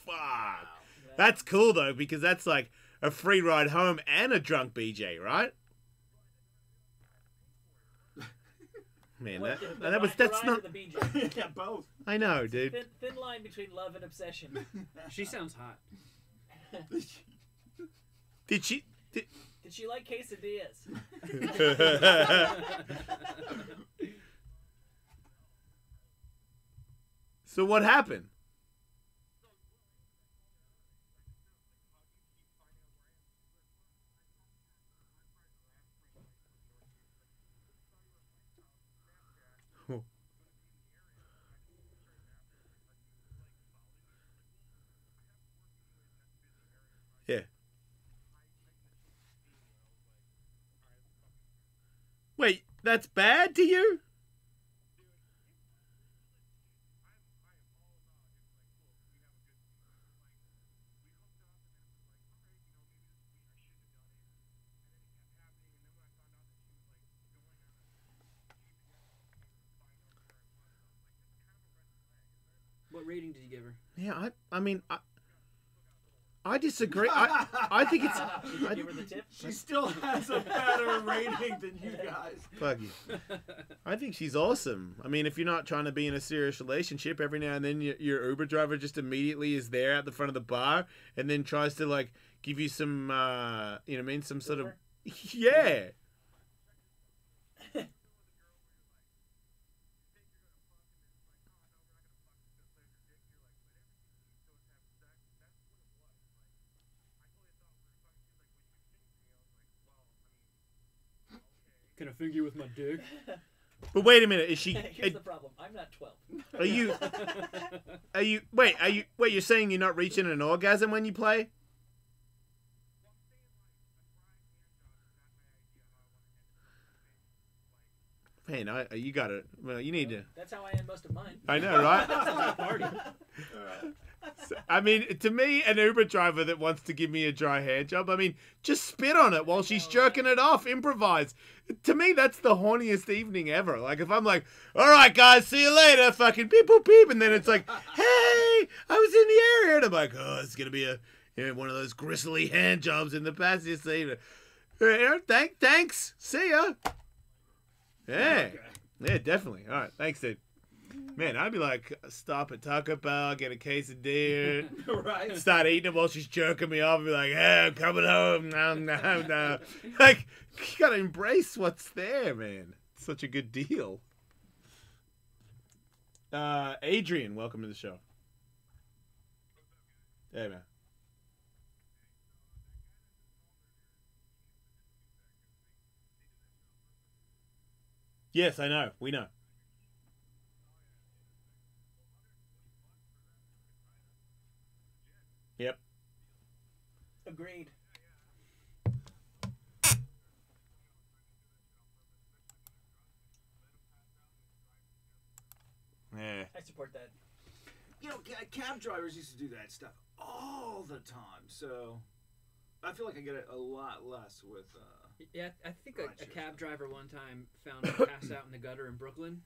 Speaker 6: Fuck. That's cool, though, because that's like a free ride home and a drunk BJ, right? Man, that's not...
Speaker 7: The BJ?
Speaker 10: Yeah, both.
Speaker 6: I know, dude.
Speaker 7: Thin line between love and obsession.
Speaker 8: She sounds hot.
Speaker 6: Did she
Speaker 7: like quesadillas?
Speaker 6: So what happened? Yeah. Wait, that's bad to you?
Speaker 8: What rating did you give her?
Speaker 6: Yeah, I mean, I disagree. I think it's...
Speaker 7: Did you give her the tip?
Speaker 10: She still has a better rating than you guys.
Speaker 6: Fuck you. I think she's awesome. I mean, if you're not trying to be in a serious relationship, every now and then your Uber driver just immediately is there at the front of the bar and then tries to, like, give you some, you know what I mean, some sort of... Yeah.
Speaker 8: Can I finger you with my dick?
Speaker 6: But wait a minute, is she...
Speaker 7: Here's the problem. I'm not 12.
Speaker 6: Wait, you're saying you're not reaching an orgasm when you play? Man, you got it. Well, you need to...
Speaker 7: That's how I end most of mine.
Speaker 6: I know, right?
Speaker 8: That's a party.
Speaker 6: I mean, to me, an Uber driver that wants to give me a dry hand job, I mean, just spit on it while she's jerking it off. Improvise. To me, that's the horniest evening ever. Like, if I'm like, all right, guys, see you later, fucking beep, boop, beep. And then it's like, hey, I was in the area. And I'm like, oh, it's going to be one of those gristly hand jobs in the passenger seat. Thanks. See ya. Yeah. Yeah, definitely. All right. Thanks, dude. Man, I'd be like, stop at Taco Bell, get a quesadilla,
Speaker 10: Right.
Speaker 6: start eating it while she's jerking me off, and be like, hey, I'm coming home. No. Like, you gotta embrace what's there, man. It's such a good deal. Adrian, welcome to the show. Hey, man. Yes, I know. We know. Yep.
Speaker 7: Agreed.
Speaker 6: Yeah.
Speaker 7: I support that.
Speaker 10: You know, cab drivers used to do that stuff all the time, so I feel like I get it a lot less with.
Speaker 8: Yeah, I think a
Speaker 10: Rideshare
Speaker 8: cab
Speaker 10: stuff.
Speaker 8: driver one time found me passed out in the gutter in Brooklyn.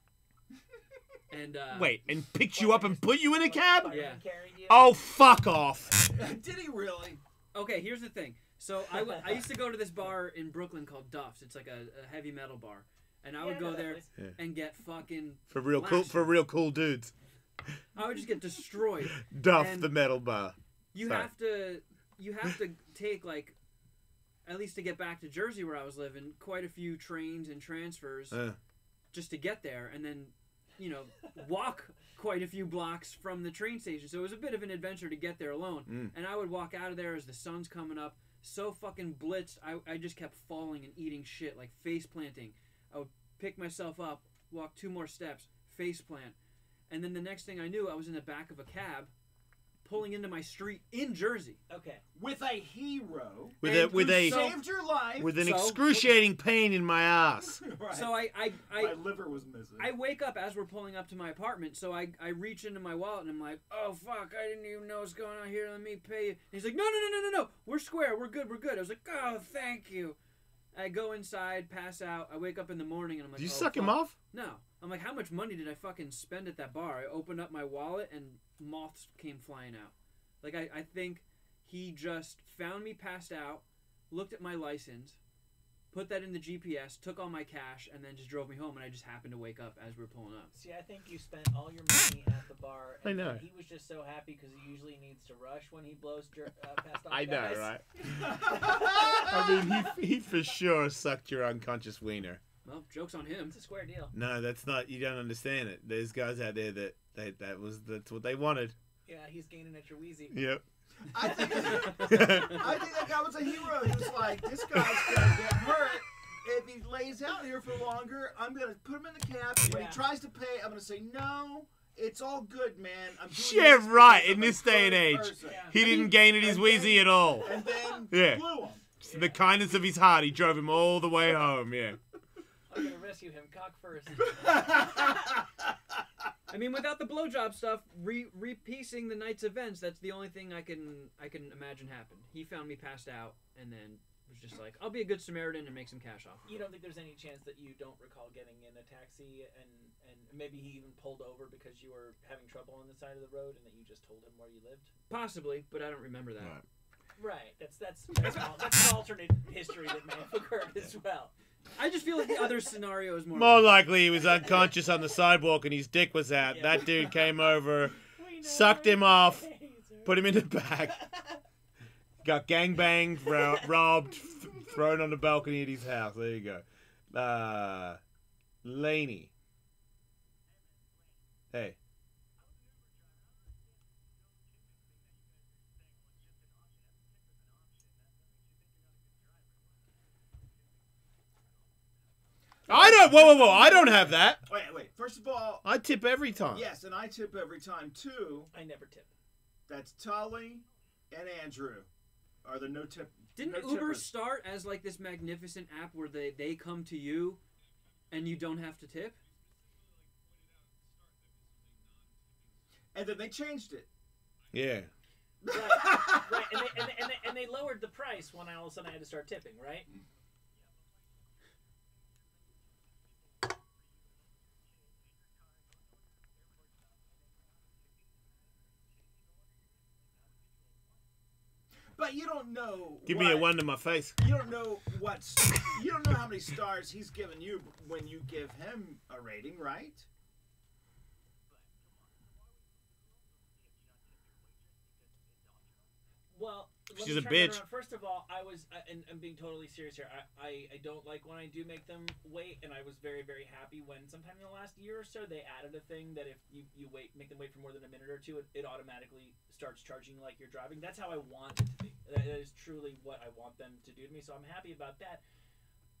Speaker 8: And
Speaker 6: Wait, and picked you up and put you in a cab?
Speaker 8: Yeah.
Speaker 7: Carried you?
Speaker 6: Oh, fuck off.
Speaker 10: Did he really?
Speaker 8: Okay, here's the thing. So I used to go to this bar in Brooklyn called Duff's. It's like a heavy metal bar, and I would go there and get fucking
Speaker 6: For real cool dudes.
Speaker 8: I would just get destroyed.
Speaker 6: Duff
Speaker 8: And
Speaker 6: the metal bar.
Speaker 8: You
Speaker 6: Sorry.
Speaker 8: have to take, like, at least to get back to Jersey where I was living, quite a few trains and transfers just to get there, and then, you know, walk quite a few blocks from the train station. So it was a bit of an adventure to get there alone. And I would walk out of there as the sun's coming up, so fucking blitzed. I just kept falling and eating shit, like face planting. I would pick myself up, walk 2 more steps, face plant. And then the next thing I knew, I was in the back of a cab pulling into my street in Jersey.
Speaker 7: Okay.
Speaker 10: With a hero.
Speaker 6: With
Speaker 10: who
Speaker 6: a
Speaker 10: saved your life.
Speaker 6: with an
Speaker 8: So-
Speaker 6: excruciating pain in my ass.
Speaker 10: Right.
Speaker 8: So
Speaker 10: my liver was missing.
Speaker 8: I wake up as we're pulling up to my apartment, so I reach into my wallet and I'm like, oh fuck, I didn't even know what's going on here, let me pay you. And he's like, no, we're square, we're good. I was like, oh, thank you. I go inside, pass out, I wake up in the morning and I'm like,
Speaker 6: Did you
Speaker 8: oh,
Speaker 6: suck him
Speaker 8: fuck.
Speaker 6: off?
Speaker 8: No. I'm like, how much money did I fucking spend at that bar? I opened up my wallet and moths came flying out. Like, I think he just found me passed out, looked at my license, put that in the GPS, took all my cash, and then just drove me home, and I just happened to wake up as we were pulling up.
Speaker 7: See, I think you spent all your money at the bar. And
Speaker 6: I know.
Speaker 7: He was just so happy because he usually needs to rush when he blows past off
Speaker 6: I know,
Speaker 7: guys.
Speaker 6: right? I mean, he for sure sucked your unconscious wiener.
Speaker 8: Well, joke's on him.
Speaker 7: It's a square deal.
Speaker 6: No, that's not. You don't understand it. There's guys out there that's what they wanted.
Speaker 7: Yeah, he's gaining at your wheezy.
Speaker 6: Yep.
Speaker 10: I think that guy was a hero. He was like, this guy's gonna get hurt. If he lays out here for longer, I'm gonna put him in the cab. When
Speaker 7: Yeah.
Speaker 10: he tries to pay, I'm gonna say no. It's all good, man. I'm doing
Speaker 6: Yeah,
Speaker 10: this
Speaker 6: right.
Speaker 10: because
Speaker 6: In
Speaker 10: I'm a
Speaker 6: this day and
Speaker 10: good
Speaker 6: age,
Speaker 10: person."
Speaker 7: Yeah.
Speaker 6: he didn't gain at his
Speaker 10: And
Speaker 6: wheezy
Speaker 10: then-
Speaker 6: at all.
Speaker 10: And then
Speaker 6: Yeah.
Speaker 10: blew him.
Speaker 6: The kindness of his heart, he drove him all the way home. Yeah.
Speaker 7: I'm gonna rescue him, cock first.
Speaker 8: I mean, without the blowjob stuff, repiecing the night's events, that's the only thing I can imagine happened. He found me passed out, and then was just like, I'll be a good Samaritan and make some cash off.
Speaker 7: You don't think there's any chance that you don't recall getting in a taxi and maybe he even pulled over because you were having trouble on the side of the road and that you just told him where you lived?
Speaker 8: Possibly, but I don't remember that.
Speaker 6: Right.
Speaker 7: Right. That's an alternate history that may have occurred as well.
Speaker 8: I just feel like the other scenario is more.
Speaker 6: More likely, he was unconscious on the sidewalk and his dick was out.
Speaker 7: Yeah.
Speaker 6: That dude came over,
Speaker 7: We know
Speaker 6: sucked
Speaker 7: where
Speaker 6: him
Speaker 7: he
Speaker 6: off,
Speaker 7: is.
Speaker 6: put him in the back, got gangbanged, robbed, thrown on the balcony at his house. There you go. Laney. Hey. I don't. Whoa! I don't have that.
Speaker 10: Wait. First of all,
Speaker 6: I tip every time.
Speaker 10: yes, and I tip every time too.
Speaker 7: I never tip.
Speaker 10: That's Tully and Andrew are the no tip.
Speaker 8: Didn't
Speaker 10: no
Speaker 8: Uber
Speaker 10: tippers.
Speaker 8: start as like this magnificent app where they come to you, and you don't have to tip?
Speaker 10: And then they changed it.
Speaker 6: Yeah.
Speaker 7: Right. And they lowered the price when all of a sudden I had to start tipping, right?
Speaker 10: But you don't know.
Speaker 6: Give me a 1 to my face.
Speaker 10: You don't know you don't know how many stars he's given you when you give him a rating, right?
Speaker 7: Well, let
Speaker 6: She's
Speaker 7: me
Speaker 6: a
Speaker 7: turn that
Speaker 6: bitch.
Speaker 7: around. First of all, and I'm being totally serious here. I don't like when I do make them wait, and I was very, very happy when sometime in the last year or so they added a thing that if you make them wait for more than a minute or two, it automatically starts charging like you're driving. That's how I want it to be. That is truly what I want them to do to me, so I'm happy about that.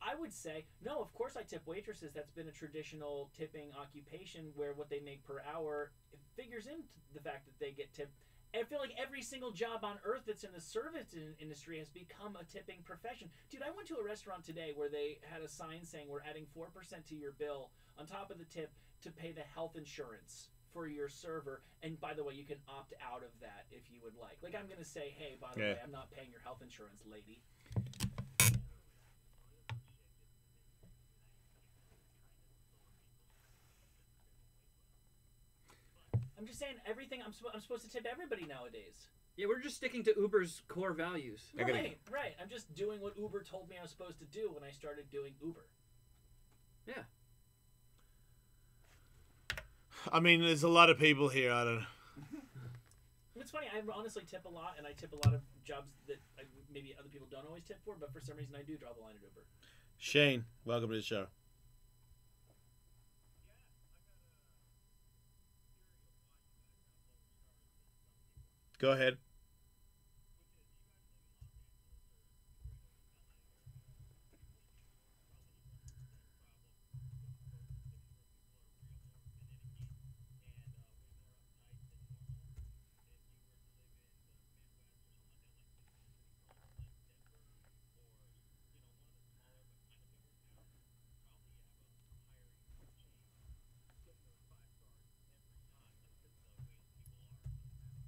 Speaker 7: I would say, no, of course I tip waitresses. That's been a traditional tipping occupation where what they make per hour figures into the fact that they get tipped. I feel like every single job on earth that's in the service industry has become a tipping profession. Dude, I went to a restaurant today where they had a sign saying we're adding 4% to your bill on top of the tip to pay the health insurance for your server. And by the way, you can opt out of that if you would like. Like I'm going to say, hey, by the way, I'm not paying your health insurance, lady. I'm just saying everything. I'm supposed to tip everybody nowadays.
Speaker 8: Yeah, we're just sticking to Uber's core values.
Speaker 7: Right. I'm just doing what Uber told me I was supposed to do when I started doing Uber.
Speaker 8: Yeah.
Speaker 6: I mean, there's a lot of people here. I don't know.
Speaker 7: It's funny. I honestly tip a lot, and I tip a lot of jobs that maybe other people don't always tip for. But for some reason, I do draw the line at Uber.
Speaker 6: Shane, welcome to the show. Go ahead.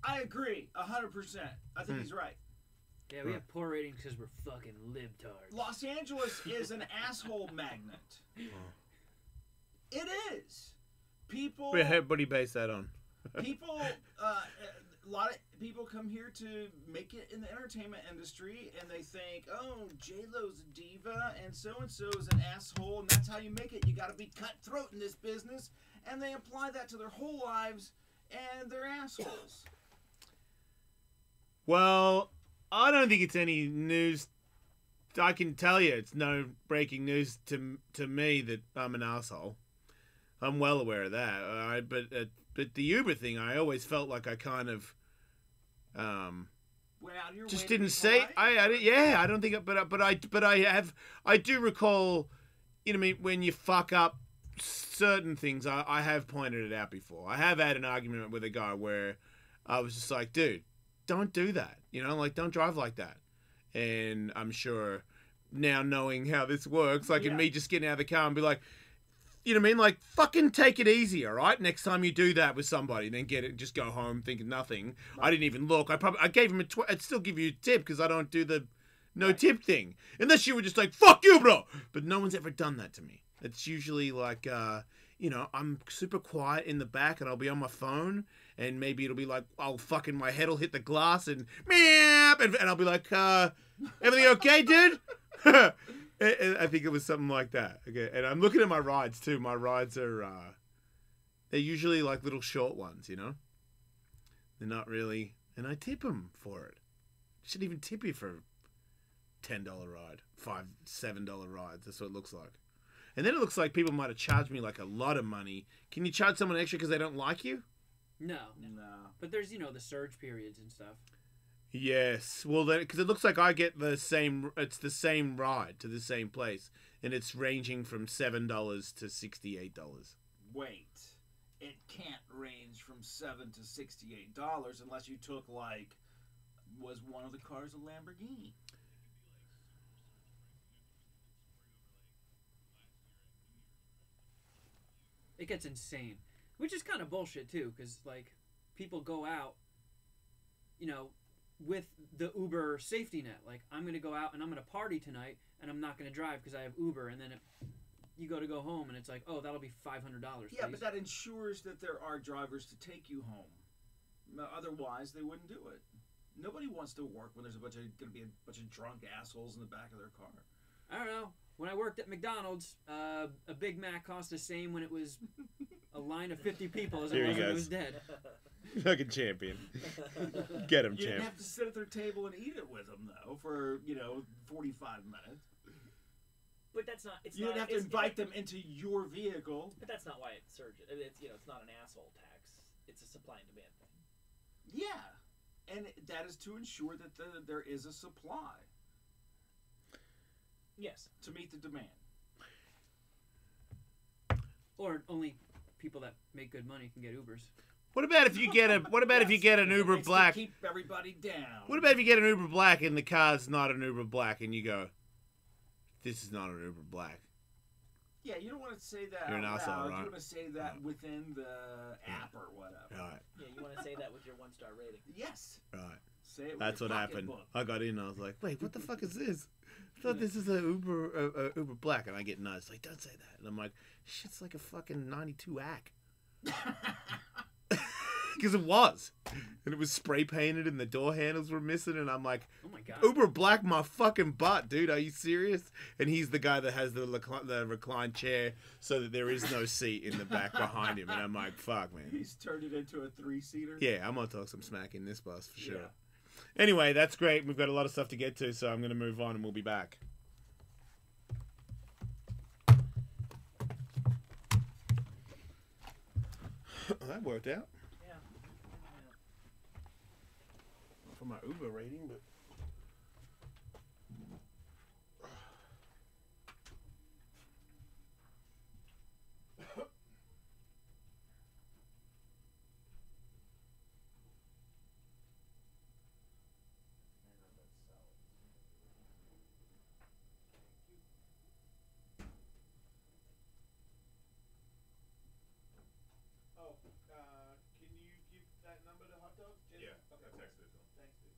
Speaker 10: I agree, 100%. I think he's right.
Speaker 8: Yeah, we have poor ratings because we're fucking libtards.
Speaker 10: Los Angeles is an asshole magnet. It is. People.
Speaker 6: Where everybody base that on?
Speaker 10: People. A lot of people come here to make it in the entertainment industry, and they think, "Oh, J-Lo's a diva, and so is an asshole, and that's how you make it. You got to be cutthroat in this business." And they apply that to their whole lives, and they're assholes.
Speaker 6: Well, I don't think it's any news. I can tell you it's no breaking news to me that I'm an asshole. I'm well aware of that. All right? But the Uber thing, I always felt like I kind of
Speaker 10: Went out of your way
Speaker 6: just
Speaker 10: to
Speaker 6: didn't
Speaker 10: be
Speaker 6: say.
Speaker 10: polite?
Speaker 6: I don't think. I do recall. You know, what I mean, when you fuck up certain things, I have pointed it out before. I have had an argument with a guy where I was just like, dude, don't do that. You know, like, don't drive like that. And I'm sure now knowing how this works, like, and me just getting out of the car and be like, you know what I mean? Like, fucking take it easy, all right? Next time you do that with somebody, then just go home thinking nothing. Right. I didn't even look. I gave him I'd still give you a tip because I don't do the no tip thing. Unless you were just like, fuck you, bro. But no one's ever done that to me. It's usually like, you know, I'm super quiet in the back and I'll be on my phone and maybe it'll be like, my head will hit the glass and meow, and I'll be like, everything okay, dude? I think it was something like that. Okay, and I'm looking at my rides too. My rides are, they're usually like little short ones, you know? They're not really, and I tip them for it. I shouldn't even tip you for a $10 ride, $7 rides. That's what it looks like. And then it looks like people might have charged me like a lot of money. Can you charge someone extra because they don't like you?
Speaker 8: No. But there's, you know, the surge periods and stuff.
Speaker 6: Yes. Well, then, because it looks like I get it's the same ride to the same place. And it's ranging from $7 to $68.
Speaker 10: Wait. It can't range from $7 to $68 unless you took, like, was one of the cars a Lamborghini?
Speaker 8: It gets insane. Which is kind of bullshit, too, because, like, people go out you know, with the Uber safety net. Like, I'm going to go out and I'm going to party tonight, and I'm not going to drive because I have Uber. And then you go home, and it's like, oh, that'll be $500.
Speaker 10: Yeah,
Speaker 8: please.
Speaker 10: but that ensures that there are drivers to take you home. Otherwise, they wouldn't do it. Nobody wants to work when there's going to be a bunch of drunk assholes in the back of their car.
Speaker 8: I don't know. When I worked at McDonald's, a Big Mac cost the same when it was a line of 50 people as it
Speaker 6: Here
Speaker 8: was
Speaker 6: he
Speaker 8: when it
Speaker 6: goes.
Speaker 8: was dead.
Speaker 6: Fucking champion. Get him,
Speaker 10: You didn't
Speaker 6: champ.
Speaker 10: have to sit at their table and eat it with them, though, for, 45 minutes.
Speaker 7: But that's not. It's
Speaker 10: You
Speaker 7: not,
Speaker 10: didn't have to
Speaker 7: it's-
Speaker 10: invite them into your vehicle.
Speaker 7: But that's not why it surges. It's it's not an asshole tax. It's a supply and demand thing.
Speaker 10: Yeah, and that is to ensure that there is a supply
Speaker 7: Yes.
Speaker 10: to meet the demand.
Speaker 8: Or only people that make good money can get Ubers.
Speaker 6: What about if you get a? What about if you get an Uber
Speaker 10: It's to
Speaker 6: Black?
Speaker 10: keep everybody down.
Speaker 6: What about if you get an Uber Black and the car's not an Uber Black and you go, "This is not an Uber Black."
Speaker 10: Yeah, you don't want to say that
Speaker 6: You're an
Speaker 10: out
Speaker 6: asshole,
Speaker 10: loud.
Speaker 6: right?
Speaker 10: You want to say that within the app or whatever.
Speaker 6: All right,
Speaker 7: Yeah, you want to say that with your 1-star rating.
Speaker 10: Yes.
Speaker 6: all right.
Speaker 10: Say it with
Speaker 6: That's
Speaker 10: your
Speaker 6: what happened.
Speaker 10: pocketbook.
Speaker 6: I got in and I was like, "Wait, what the fuck is this?" I thought this is a Uber Black, and I get nuts. Like, don't say that. And I'm like, shit's like a fucking '92 ack. Because it was, and it was spray painted, and the door handles were missing, and I'm like,
Speaker 8: Oh my god.
Speaker 6: Uber Black my fucking butt, dude. Are you serious? And he's the guy that has the reclined chair so that there is no seat in the back behind him. And I'm like, fuck, man.
Speaker 10: He's turned it into a 3-seater.
Speaker 6: Yeah, I'm going to talk some smack in this bus for sure.
Speaker 10: Yeah.
Speaker 6: Anyway, that's great. We've got a lot of stuff to get to, so I'm going to move on and we'll be back. That worked out.
Speaker 7: Yeah.
Speaker 6: For my Uber rating, but... Can you give that number to Hot Dog?
Speaker 9: Yeah, I texted it to him.
Speaker 6: Thanks, dude.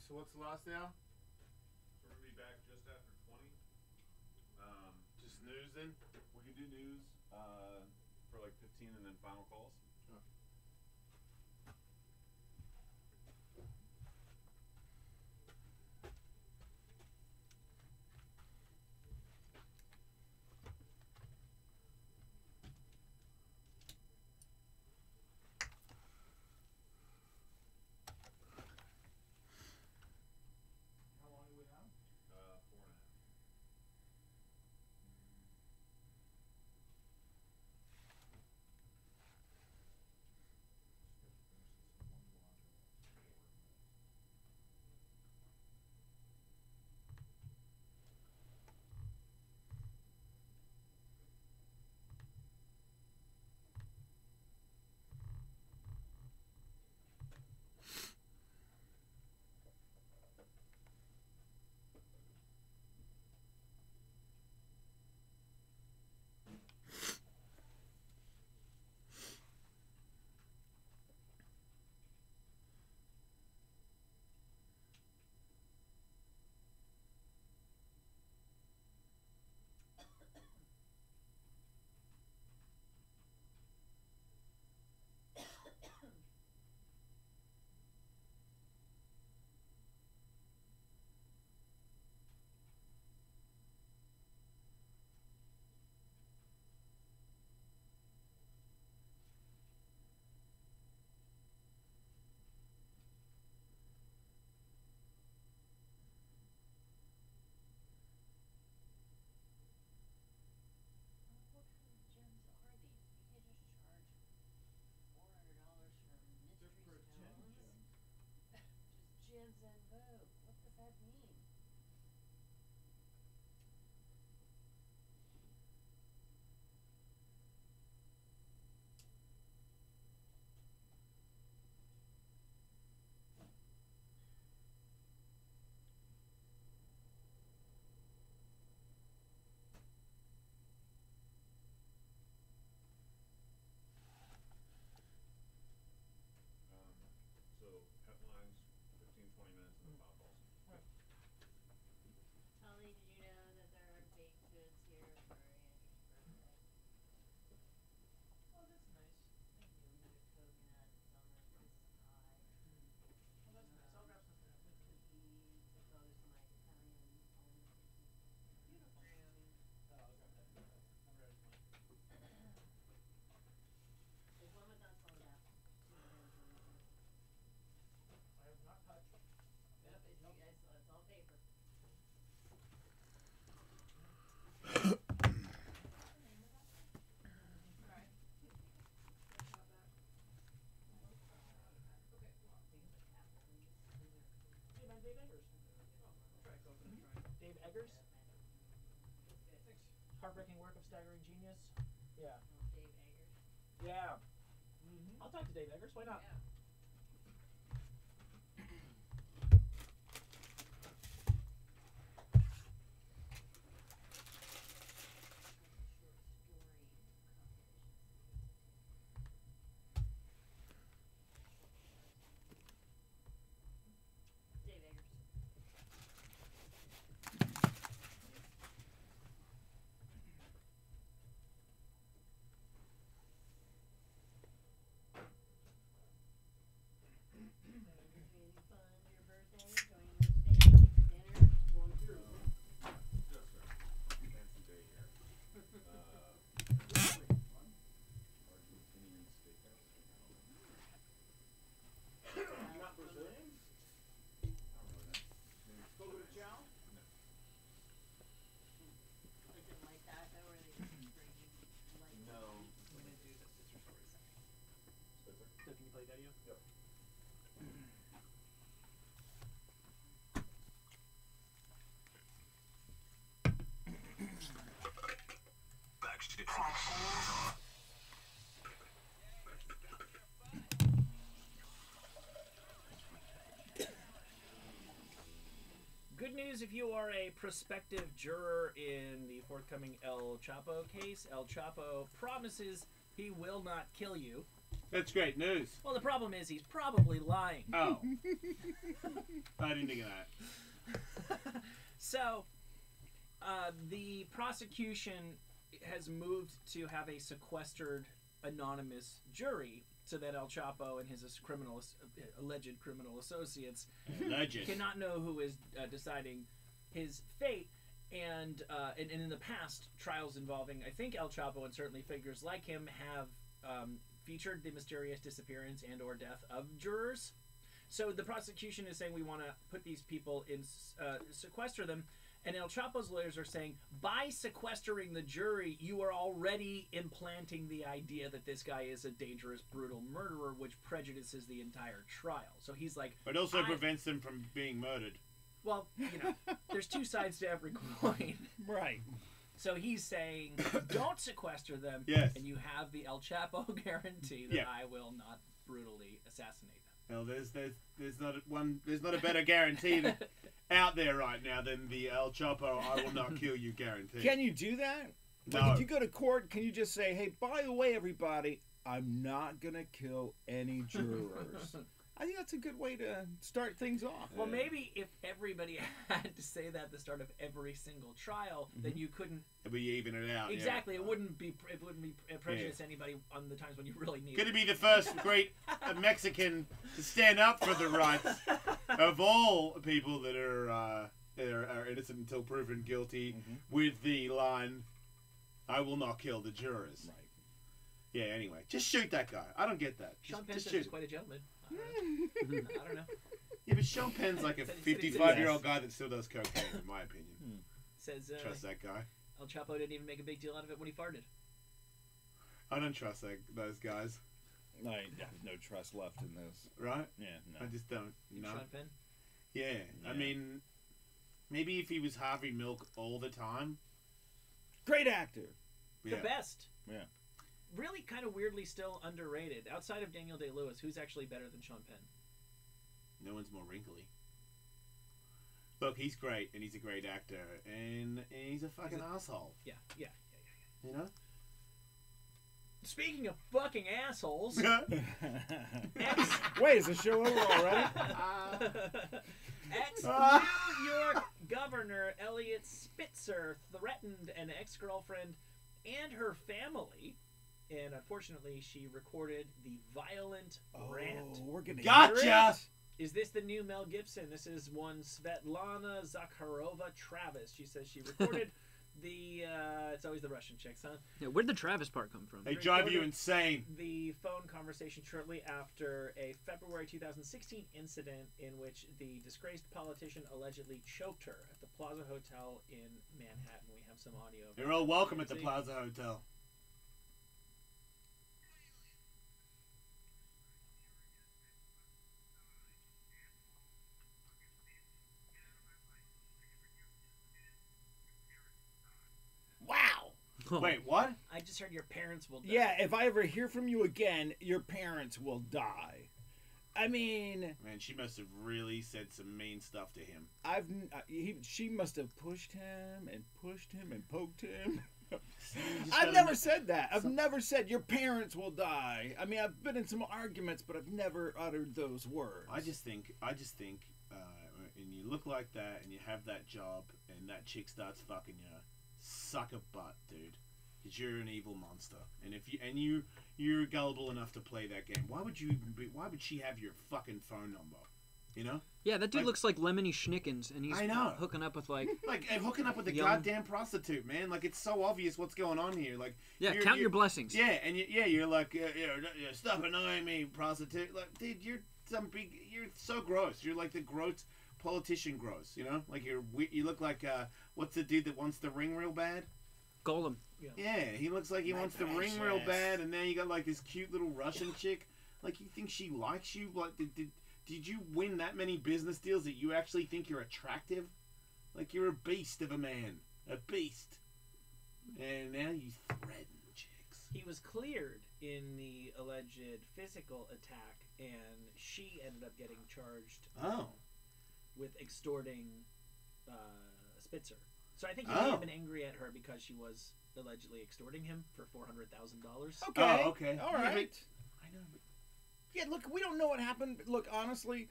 Speaker 6: folks. What's the last hour?
Speaker 9: So we're gonna be back just after 20.
Speaker 6: Just news then?
Speaker 9: We can do news for like 15 and then final calls.
Speaker 10: How long do we have?
Speaker 9: 4.5.
Speaker 12: What kind of gems are these? You can't just charge $400 for mystery stones. Just gems en vogue. What does that mean?
Speaker 9: So headlines, 15, 20 minutes, and then final calls.
Speaker 12: Holly, did you know that there are baked goods here for Andrew's birthday?
Speaker 7: Oh, that's nice. Thank you.
Speaker 12: There's a coconut, it's on the, this is pie.
Speaker 7: Oh, that's nice. I'll grab something after.
Speaker 12: Cookies, like oh, there's some like Italian almond cookies.
Speaker 7: Beautiful.
Speaker 12: Brownie.
Speaker 7: Oh, I'll grab that. I'm ready for mine.
Speaker 12: There's one with nuts, one without. 220 cents.
Speaker 7: I have not touched.
Speaker 12: Yep, it's all paper.
Speaker 7: Alright. Shot back. Okay. Hey, man, Dave Eggers. Oh, I'll try coconut triangle. Dave Eggers? Thanks. Heartbreaking work of staggering genius. Yeah.
Speaker 12: Dave Eggers.
Speaker 7: Yeah. I'll talk to Dave Eggers. Why not?
Speaker 12: Yeah. Dave Eggers. Any fun your birthday? Going to stay for dinner?
Speaker 9: Just a fancy day here. Argentinian steakhouse.
Speaker 10: Not Brazilian?
Speaker 9: I don't really know. Maybe
Speaker 10: Fogo de chao?
Speaker 12: Is it like that though, or they just bring you like
Speaker 9: No.
Speaker 7: We need to do the sister story second.
Speaker 9: Spitzer?
Speaker 7: So can you play Daddy-O?
Speaker 9: Yep.
Speaker 7: Good news if you are a prospective juror in the forthcoming El Chapo case. El Chapo promises he will not kill you.
Speaker 6: That's great news.
Speaker 7: Well, the problem is he's probably lying.
Speaker 6: Oh. I didn't think of that.
Speaker 7: So, the prosecution has moved to have a sequestered anonymous jury so that El Chapo and his alleged criminal associates cannot know who is deciding his fate. And in the past, trials involving, I think, El Chapo and certainly figures like him have featured the mysterious disappearance and or death of jurors. So the prosecution is saying we want to put these people in, sequester them. And El Chapo's lawyers are saying, by sequestering the jury, you are already implanting the idea that this guy is a dangerous, brutal murderer, which prejudices the entire trial. So he's like...
Speaker 6: But also prevents them from being murdered.
Speaker 7: Well, there's two sides to every coin.
Speaker 13: Right.
Speaker 7: So he's saying, don't sequester them, and you have the El Chapo guarantee that I will not brutally assassinate them.
Speaker 6: Well, there's not a better guarantee out there right now than the El Chapo I will not kill you guarantee.
Speaker 13: Can you do that?
Speaker 6: No.
Speaker 13: Like if you go to court, can you just say, hey, by the way, everybody, I'm not going to kill any jurors? I think that's a good way to start things off.
Speaker 7: Well, maybe if everybody had to say that at the start of every single trial, then you couldn't...
Speaker 6: We even it out.
Speaker 7: Exactly. It wouldn't be prejudice anybody on the times when you really need it.
Speaker 6: Going to be the first great Mexican to stand up for the rights of all people that are innocent until proven guilty with the line, I will not kill the jurors. Right. Yeah, anyway. Just shoot that guy. I don't get that.
Speaker 7: Sean Penn is quite a gentleman. I don't know.
Speaker 6: Yeah, but Sean Penn's like a 55-year-old guy that still does cocaine, in my opinion.
Speaker 7: Says
Speaker 6: trust that guy.
Speaker 7: El Chapo didn't even make a big deal out of it when he farted.
Speaker 6: I don't trust those guys.
Speaker 13: I have no trust left in this.
Speaker 6: Right?
Speaker 13: Yeah, no.
Speaker 6: I just don't. No.
Speaker 7: Sean Penn?
Speaker 6: Yeah. I mean, maybe if he was Harvey Milk all the time.
Speaker 13: Great actor.
Speaker 7: The best.
Speaker 13: Yeah.
Speaker 7: Really kind of weirdly still underrated. Outside of Daniel Day-Lewis, who's actually better than Sean Penn?
Speaker 6: No one's more wrinkly. Look, he's great, and he's a great actor, and he's a fucking asshole.
Speaker 7: Yeah.
Speaker 6: You know?
Speaker 7: Speaking of fucking assholes...
Speaker 13: Wait, is the show over already?
Speaker 7: Ex-New York Governor Elliot Spitzer threatened an ex-girlfriend and her family... And unfortunately, she recorded the violent rant.
Speaker 13: We're gonna
Speaker 6: gotcha!
Speaker 7: Is this the new Mel Gibson? This is one Svetlana Zakharova Travis. She says she recorded the... it's always the Russian chicks, huh?
Speaker 8: Yeah, where'd the Travis part come from?
Speaker 6: They drive you insane.
Speaker 7: The phone conversation shortly after a February 2016 incident in which the disgraced politician allegedly choked her at the Plaza Hotel in Manhattan. We have some audio.
Speaker 6: You're all welcome at the Plaza Hotel. Wait, what?
Speaker 7: I just heard your parents will die.
Speaker 13: Yeah, if I ever hear from you again, your parents will die. I mean...
Speaker 6: Man, she must have really said some mean stuff to him.
Speaker 13: She must have pushed him and poked him. I've never said that. I've never said your parents will die. I mean, I've been in some arguments, but I've never uttered those words.
Speaker 6: I just think, and you look like that, and you have that job, and that chick starts fucking you, suck a butt, dude. Because you're an evil monster, and you're gullible enough to play that game. Why would she have your fucking phone number? You know?
Speaker 8: Yeah, that dude looks like Lemony Schnickens, and he's hooking up with
Speaker 6: hooking up with a goddamn prostitute, man. Like, it's so obvious what's going on here. Like,
Speaker 8: count your blessings.
Speaker 6: Yeah, and you're like, stop annoying me, prostitute. Like, dude, you're so gross. You're like the gross politician gross. You know, like you look like what's the dude that wants the ring real bad?
Speaker 8: Golem.
Speaker 6: Yeah, he looks like he wants the ring real bad, and then you got like this cute little Russian chick. Like, you think she likes you? Like, did you win that many business deals that you actually think you're attractive? Like, you're a beast of a man. A beast. And now you threaten chicks.
Speaker 7: He was cleared in the alleged physical attack, and she ended up getting charged with extorting Spitzer. So I think he may have been angry at her because she was allegedly extorting him for $400,000.
Speaker 13: Okay.
Speaker 6: Oh, okay.
Speaker 13: All right.
Speaker 6: I know, but
Speaker 13: Yeah, look, we don't know what happened. Look, honestly,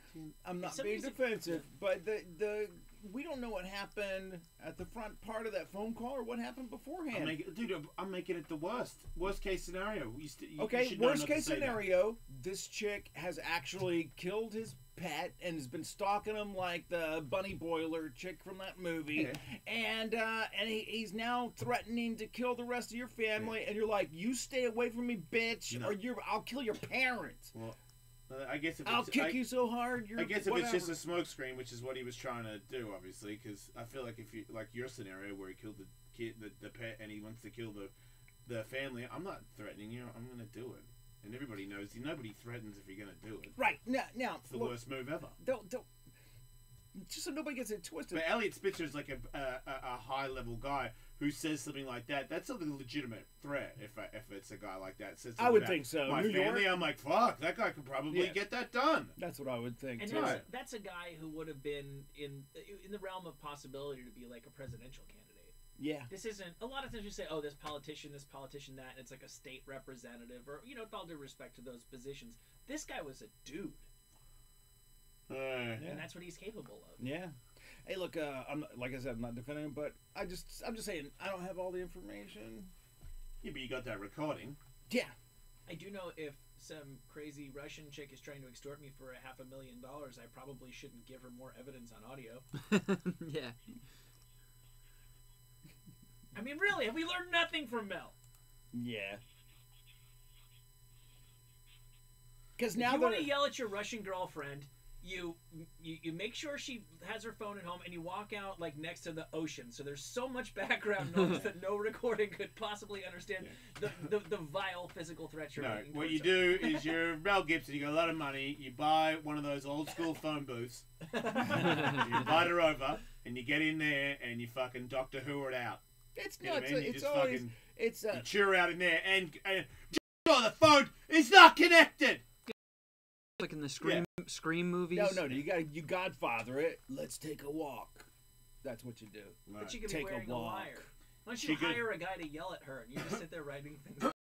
Speaker 13: I'm not being
Speaker 7: somebody's-
Speaker 13: defensive, but we don't know what happened at the front part of that phone call or what happened beforehand.
Speaker 6: I'm making it the worst case scenario.
Speaker 13: Okay,
Speaker 6: should know
Speaker 13: worst
Speaker 6: not to
Speaker 13: case
Speaker 6: say that.
Speaker 13: scenario, this chick has actually killed his pet and has been stalking him like the bunny boiler chick from that movie, and he's now threatening to kill the rest of your family, and you're like, you stay away from me, bitch, or I'll kill your parents.
Speaker 6: Well, I guess if
Speaker 13: I'll kick you so hard.
Speaker 6: I guess if it's just a smoke screen, which is what he was trying to do, obviously, because I feel like if you like your scenario where he killed the kid, the pet, and he wants to kill the family, I'm not threatening you. I'm gonna do it, and everybody knows nobody threatens if you're gonna do it.
Speaker 13: Right now,
Speaker 6: it's the worst move ever.
Speaker 13: Don't just so nobody gets it twisted.
Speaker 6: But Elliot Spitzer is like a high level guy who says something like that. That's a legitimate threat. If it's a guy like that says something
Speaker 13: I would
Speaker 6: about
Speaker 13: think so.
Speaker 6: My
Speaker 13: New
Speaker 6: family,
Speaker 13: York?
Speaker 6: I'm like, fuck, that guy could probably get that done.
Speaker 13: That's what I would think.
Speaker 7: And
Speaker 13: too.
Speaker 7: that's a guy who would have been in the realm of possibility to be like a presidential candidate.
Speaker 13: Yeah.
Speaker 7: This isn't a lot of times you say, oh, this politician, that, and it's like a state representative, or with all due respect to those positions, this guy was a dude. And that's what he's capable of.
Speaker 13: Yeah. Hey, look, I'm like I said, I'm not defending him, but I'm just saying I don't have all the information.
Speaker 6: Yeah, but you got that recording.
Speaker 13: Yeah.
Speaker 7: I do know if some crazy Russian chick is trying to extort me for $500,000, I probably shouldn't give her more evidence on audio.
Speaker 8: Yeah.
Speaker 7: I mean, really, have we learned nothing from Mel?
Speaker 13: Yeah. Because now
Speaker 7: if you want to yell at your Russian girlfriend, you make sure she has her phone at home, and you walk out like next to the ocean, so there's so much background noise that no recording could possibly understand the vile physical threat you're making.
Speaker 6: What you do is you're Mel Gibson, you got a lot of money, you buy one of those old school phone booths, you invite her over, and you get in there and you fucking Doctor Who it out.
Speaker 13: It's
Speaker 6: You know
Speaker 13: not.
Speaker 6: what I mean? You
Speaker 13: It's
Speaker 6: just
Speaker 13: always.
Speaker 6: fucking-
Speaker 13: It's
Speaker 6: You cheer out in there, and the phone is not connected.
Speaker 8: Like in the Scream movies.
Speaker 13: No. You Godfather it. Let's take a walk. That's what you do.
Speaker 7: But you could be
Speaker 13: Take
Speaker 7: wearing a
Speaker 13: walk.
Speaker 7: wire. Why don't you hire a guy to yell at her, and you just sit there writing things.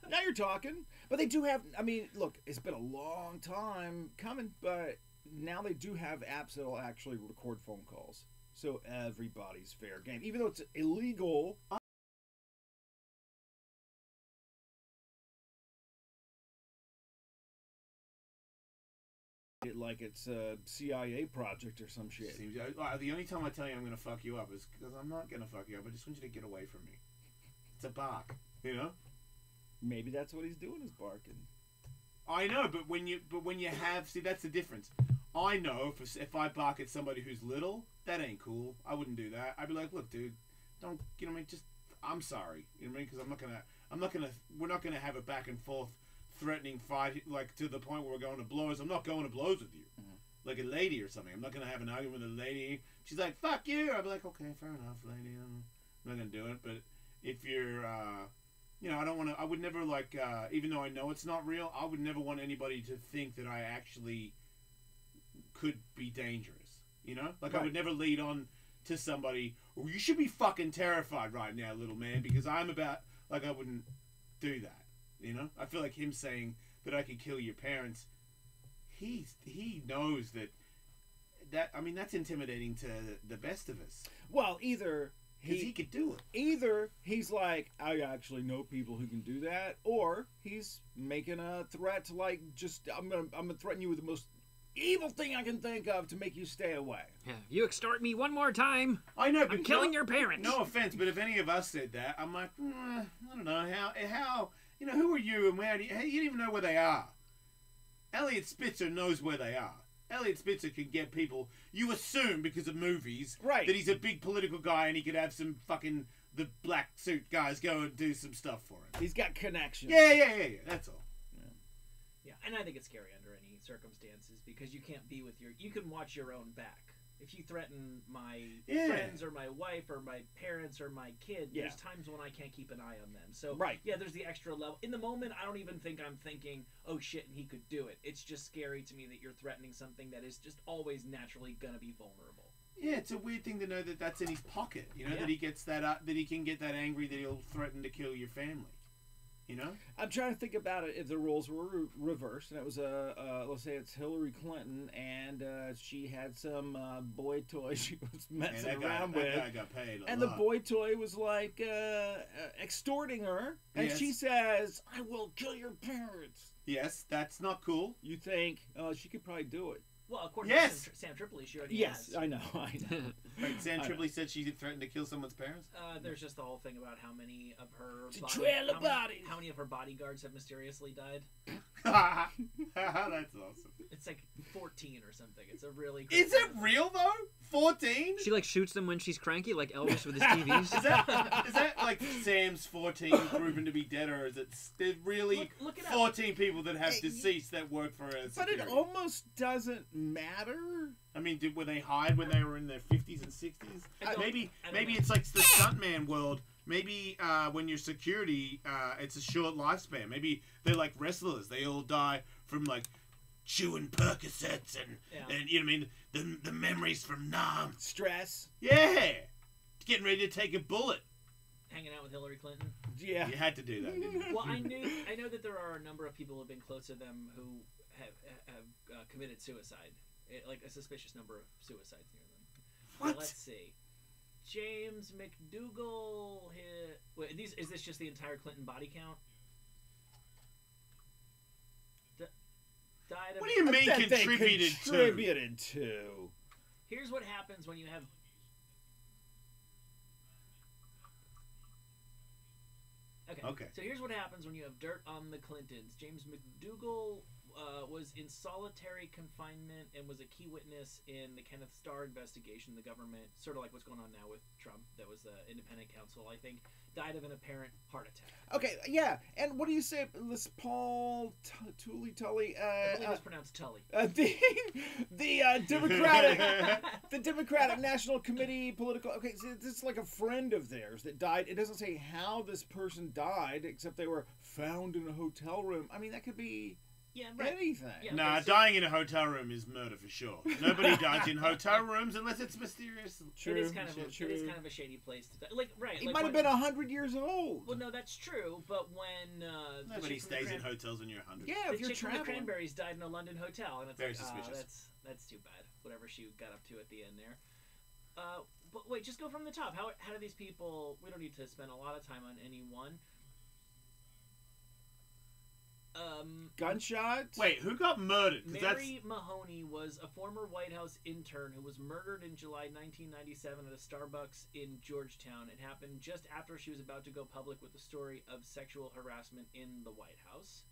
Speaker 13: Now you're talking. But they do have. I mean, look, it's been a long time coming, but now they do have apps that'll actually record phone calls, so everybody's fair game, even though it's illegal. Like it's a CIA project or some shit.
Speaker 6: The only time I tell you I'm gonna fuck you up is because I'm not gonna fuck you up. I just want you to get away from me. It's a bark, you know.
Speaker 13: Maybe that's what he's doing is barking.
Speaker 6: I know, but when you have, see, that's the difference. I know if I bark at somebody who's little, that ain't cool. I wouldn't do that. I'd be like, look, dude, don't, you know what I mean? Just, I'm sorry, you know what I mean? Because we're not gonna have a back and forth threatening fight, like to the point where we're going to blows. I'm not going to blows with you, like a lady or something. I'm not gonna have an argument with a lady. She's like, fuck you. I'd be like, okay, fair enough, lady. I'm not gonna do it. But if you're, you know, I don't want to. I would never like, even though I know it's not real, I would never want anybody to think that I actually could be dangerous. You know, like I would never lead on to somebody. Oh, you should be fucking terrified right now, little man, because I'm about. Like I wouldn't do that. You know, I feel like him saying that I could kill your parents. He knows that. I mean, that's intimidating to the best of us.
Speaker 13: Well, either
Speaker 6: he could do it.
Speaker 13: Either he's like, I actually know people who can do that, or he's making a threat to like, just I'm gonna threaten you with the most evil thing I can think of to make you stay away.
Speaker 8: Yeah, you extort me one more time,
Speaker 6: I know, but
Speaker 8: I'm killing your parents.
Speaker 6: No offense, but if any of us said that, I'm like, I don't know how. You know, who are you and where do you don't even know where they are. Elliot Spitzer knows where they are. Elliot Spitzer can get people, you assume because of movies,
Speaker 13: right,
Speaker 6: that he's a big political guy and he could have some fucking, the black suit guys go and do some stuff for him.
Speaker 13: He's got connections.
Speaker 6: Yeah, that's all.
Speaker 7: Yeah, and I think it's scary under any circumstances because you can't be with you can watch your own back. If you threaten my friends or my wife or my parents or my kid, there's times when I can't keep an eye on them. So, there's the extra level. In the moment, I don't even think I'm thinking, oh shit, and he could do it. It's just scary to me that you're threatening something that is just always naturally going to be vulnerable.
Speaker 6: Yeah, it's a weird thing to know that that's in his pocket. You know, that he gets that he can get that angry that he'll threaten to kill your family. You know?
Speaker 13: I'm trying to think about it if the roles were reversed, and it was let's say it's Hillary Clinton, and she had some boy toy she was messing around with,
Speaker 6: that guy got paid a
Speaker 13: and
Speaker 6: lot.
Speaker 13: the boy toy was like extorting her, and
Speaker 6: Yes.
Speaker 13: she says, "I will kill your parents."
Speaker 6: Yes, that's not cool.
Speaker 13: You think, oh, she could probably do it?
Speaker 7: Well, according
Speaker 6: Yes.
Speaker 7: to Sam Tripoli, she already
Speaker 13: Yes,
Speaker 7: has.
Speaker 13: I know.
Speaker 6: Wait, Sam
Speaker 13: I know.
Speaker 6: Tripoli said she threatened to kill someone's parents?
Speaker 7: There's just the whole thing about how many of her
Speaker 13: trail of bodies.
Speaker 7: how many of her bodyguards have mysteriously died.
Speaker 6: That's awesome.
Speaker 7: It's like 14 or something. It's a really.
Speaker 6: Is it real though? 14?
Speaker 8: She like shoots them when she's cranky, like Elvis with his TVs.
Speaker 6: Is that like Sam's 14 proven to be dead, or is it there's really
Speaker 7: Look it up.
Speaker 6: 14 people that have deceased that work for us?
Speaker 13: But it almost doesn't matter.
Speaker 6: I mean, were they hide when they were in their 50s and 60s? Maybe
Speaker 7: know.
Speaker 6: it's like the stuntman world. Maybe when you're security, it's a short lifespan. Maybe they're like wrestlers. They all die from like chewing Percocets and you know what I mean, the memories from Nam.
Speaker 13: Stress.
Speaker 6: Yeah, getting ready to take a bullet.
Speaker 7: Hanging out with Hillary Clinton.
Speaker 13: Yeah,
Speaker 6: you had to do that. Didn't you?
Speaker 7: Well, I know that there are a number of people who have been close to them who have committed suicide. Like a suspicious number of suicides near them.
Speaker 6: What?
Speaker 7: Let's see. James McDougal. Wait, is this just the entire Clinton body count? Died of.
Speaker 6: What do you mean
Speaker 13: That they
Speaker 6: contributed
Speaker 13: to?
Speaker 7: Here's what happens when you have. Okay. So here's what happens when you have dirt on the Clintons. James McDougal was in solitary confinement and was a key witness in the Kenneth Starr investigation. The government, sort of like what's going on now with Trump, that was the independent counsel, I think, died of an apparent heart attack.
Speaker 13: Okay, yeah. And what do you say, this Paul Tully?
Speaker 7: I believe it's pronounced Tully.
Speaker 13: The Democratic, the Democratic National Committee political. Okay, so this is like a friend of theirs that died. It doesn't say how this person died, except they were found in a hotel room. I mean, that could be.
Speaker 7: Yeah, right.
Speaker 13: Anything.
Speaker 7: Yeah,
Speaker 6: Nah, dying in a hotel room is murder for sure. Nobody dies in hotel rooms unless it's mysterious.
Speaker 7: It is kind of a shady place to die. Like, right.
Speaker 13: He
Speaker 7: like
Speaker 13: might have
Speaker 7: when-
Speaker 13: been 100 years old.
Speaker 7: Well, no, that's true. But when the
Speaker 6: Nobody
Speaker 7: chick from the
Speaker 6: stays in
Speaker 7: Cran-
Speaker 6: hotels when you're 100.
Speaker 13: Yeah,
Speaker 7: the
Speaker 13: if you're
Speaker 7: chick from the
Speaker 13: traveling.
Speaker 7: Cranberries died in a London hotel, and it's
Speaker 6: Very
Speaker 7: like,
Speaker 6: suspicious.
Speaker 7: that's too bad. Whatever she got up to at the end there. But wait, just go from the top. How do these people? We don't need to spend a lot of time on any one.
Speaker 13: Gunshots?
Speaker 6: Wait, who got murdered? 'Cause
Speaker 7: Mary Mahoney was a former White House intern who was murdered in July 1997 at a Starbucks in Georgetown. It happened just after she was about to go public with the story of sexual harassment in the White House.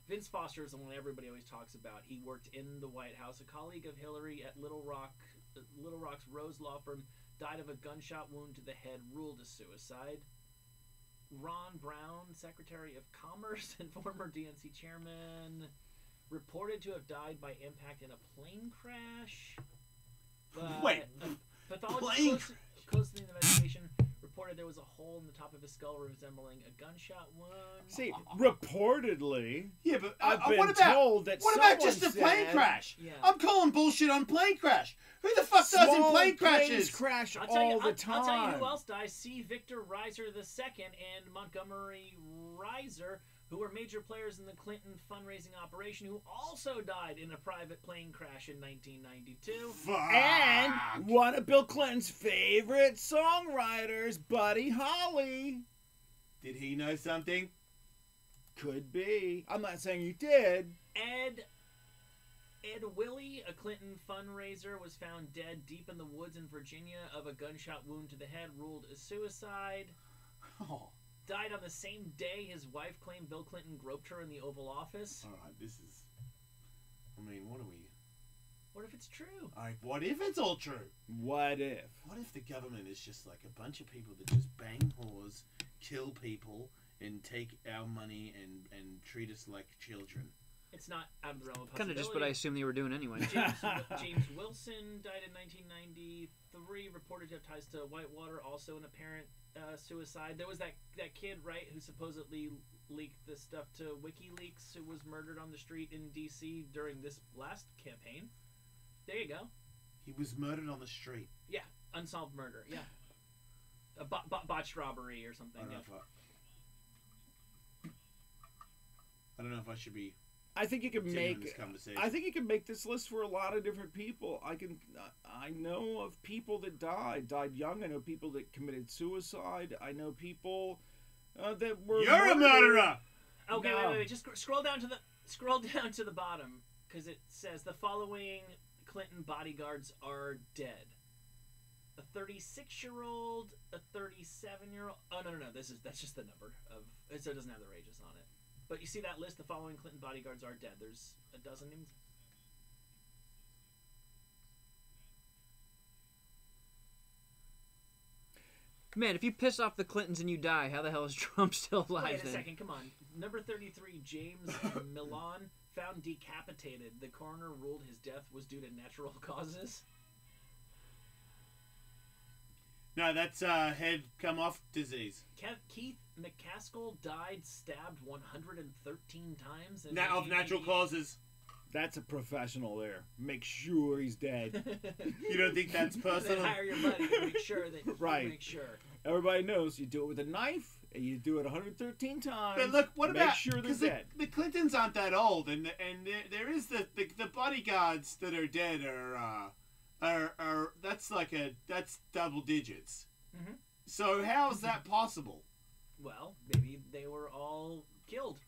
Speaker 7: Vince Foster is the one everybody always talks about. He worked in the White House. A colleague of Hillary at Little Rock's Rose Law Firm died of a gunshot wound to the head, ruled a suicide. Ron Brown, Secretary of Commerce and former DNC chairman, reported to have died by impact in a plane crash. But
Speaker 6: Wait,
Speaker 7: a pathologist
Speaker 6: plane
Speaker 7: close to the investigation reported there was a hole in the top of his skull resembling a gunshot wound.
Speaker 13: See, reportedly,
Speaker 6: Yeah, but
Speaker 13: I've been
Speaker 6: what about
Speaker 13: told that
Speaker 6: what about just a
Speaker 13: someone
Speaker 6: plane
Speaker 13: said-
Speaker 6: crash?
Speaker 7: Yeah.
Speaker 6: I'm calling bullshit on plane crash. Who the fuck does in
Speaker 13: Small
Speaker 6: plane
Speaker 13: planes
Speaker 6: crashes?
Speaker 13: crash
Speaker 7: I'll tell you,
Speaker 13: all the time.
Speaker 7: I'll tell you who else dies. C. Victor Reiser II and Montgomery Reiser, who were major players in the Clinton fundraising operation, who also died in a private plane crash in 1992.
Speaker 6: Fuck.
Speaker 13: And one of Bill Clinton's favorite songwriters, Buddy Holly.
Speaker 6: Did he know something?
Speaker 13: Could be. I'm not saying he did.
Speaker 7: Ed Willie, a Clinton fundraiser, was found dead deep in the woods in Virginia of a gunshot wound to the head, ruled a suicide.
Speaker 6: Oh.
Speaker 7: Died on the same day his wife claimed Bill Clinton groped her in the Oval Office.
Speaker 6: All right, this is. I mean, what are we?
Speaker 7: What if it's true?
Speaker 6: Like, what if it's all true?
Speaker 13: What if?
Speaker 6: What if the government is just like a bunch of people that just bang whores, kill people, and take our money and treat us like children?
Speaker 7: It's not out of the realm of possibility.
Speaker 8: Kind of just what I assumed they were doing anyway.
Speaker 7: James Wilson died in 1993, reported to have ties to Whitewater, also an apparent suicide. There was that kid, right, who supposedly leaked this stuff to WikiLeaks, who was murdered on the street in D.C. during this last campaign. There you go.
Speaker 6: He was murdered on the street.
Speaker 7: Yeah, unsolved murder, yeah. A botched robbery or something.
Speaker 6: I don't know
Speaker 7: Yeah.
Speaker 6: if I don't know if I should be.
Speaker 13: I think you can
Speaker 6: continuing
Speaker 13: make.
Speaker 6: this conversation.
Speaker 13: I think you can make this list for a lot of different people. I know of people that died young. I know people that committed suicide. I know people that were.
Speaker 6: You're a murderer.
Speaker 7: Okay,
Speaker 13: No.
Speaker 7: wait. Just scroll down to the bottom because it says the following Clinton bodyguards are dead: a 36-year-old, a 37-year-old. Oh no. That's just the number of. So it doesn't have their ages on it. But you see that list? The following Clinton bodyguards are dead. There's a dozen names.
Speaker 8: Man, if you piss off the Clintons and you die, how the hell is Trump still alive
Speaker 7: Wait a
Speaker 8: then?
Speaker 7: second, come on. Number 33, James Milan, found decapitated. The coroner ruled his death was due to natural causes.
Speaker 6: No, that's head come off disease.
Speaker 7: Keith McCaskill died stabbed 113 times. In
Speaker 6: Now of natural
Speaker 7: 1988.
Speaker 6: causes.
Speaker 13: That's a professional there. Make sure he's dead.
Speaker 6: You don't think that's
Speaker 7: Then
Speaker 6: personal?
Speaker 7: hire your buddy to make sure that
Speaker 13: Right.
Speaker 7: make sure.
Speaker 13: Everybody knows you do it with a knife and you do it 113 times.
Speaker 6: But look, what
Speaker 13: make
Speaker 6: about
Speaker 13: sure they're
Speaker 6: because
Speaker 13: dead.
Speaker 6: the Clintons aren't that old, and there is the bodyguards that are dead are that's double digits.
Speaker 7: Mhm.
Speaker 6: So how is that possible?
Speaker 7: Well, maybe they were all killed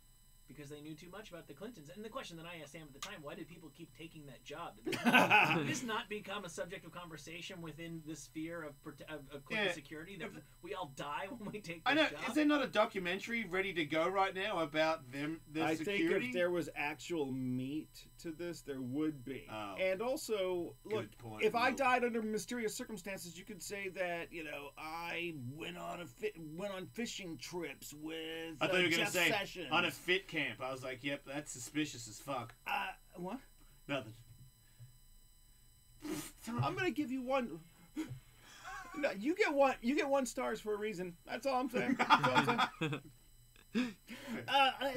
Speaker 7: because they knew too much about the Clintons. And the question that I asked Sam at the time, why did people keep taking that job? Did this not become a subject of conversation within the sphere of Clinton
Speaker 6: Yeah.
Speaker 7: security? That we all die when we take this
Speaker 6: I know.
Speaker 7: job?
Speaker 6: Is there not a documentary ready to go right now about them? The
Speaker 13: I
Speaker 6: security.
Speaker 13: think if there was actual meat to this, there would be.
Speaker 6: Oh.
Speaker 13: And also, look,
Speaker 6: Good point,
Speaker 13: if I
Speaker 6: Will.
Speaker 13: died under mysterious circumstances, you could say that I went on fishing trips with
Speaker 6: I thought you were
Speaker 13: Jeff
Speaker 6: gonna say
Speaker 13: Sessions.
Speaker 6: on a fit camp. I was like, yep, that's suspicious as fuck.
Speaker 13: What?
Speaker 6: Nothing.
Speaker 13: I'm gonna give you one. No, you get one. You get 1 stars for a reason. That's all I'm saying. That's all I'm saying.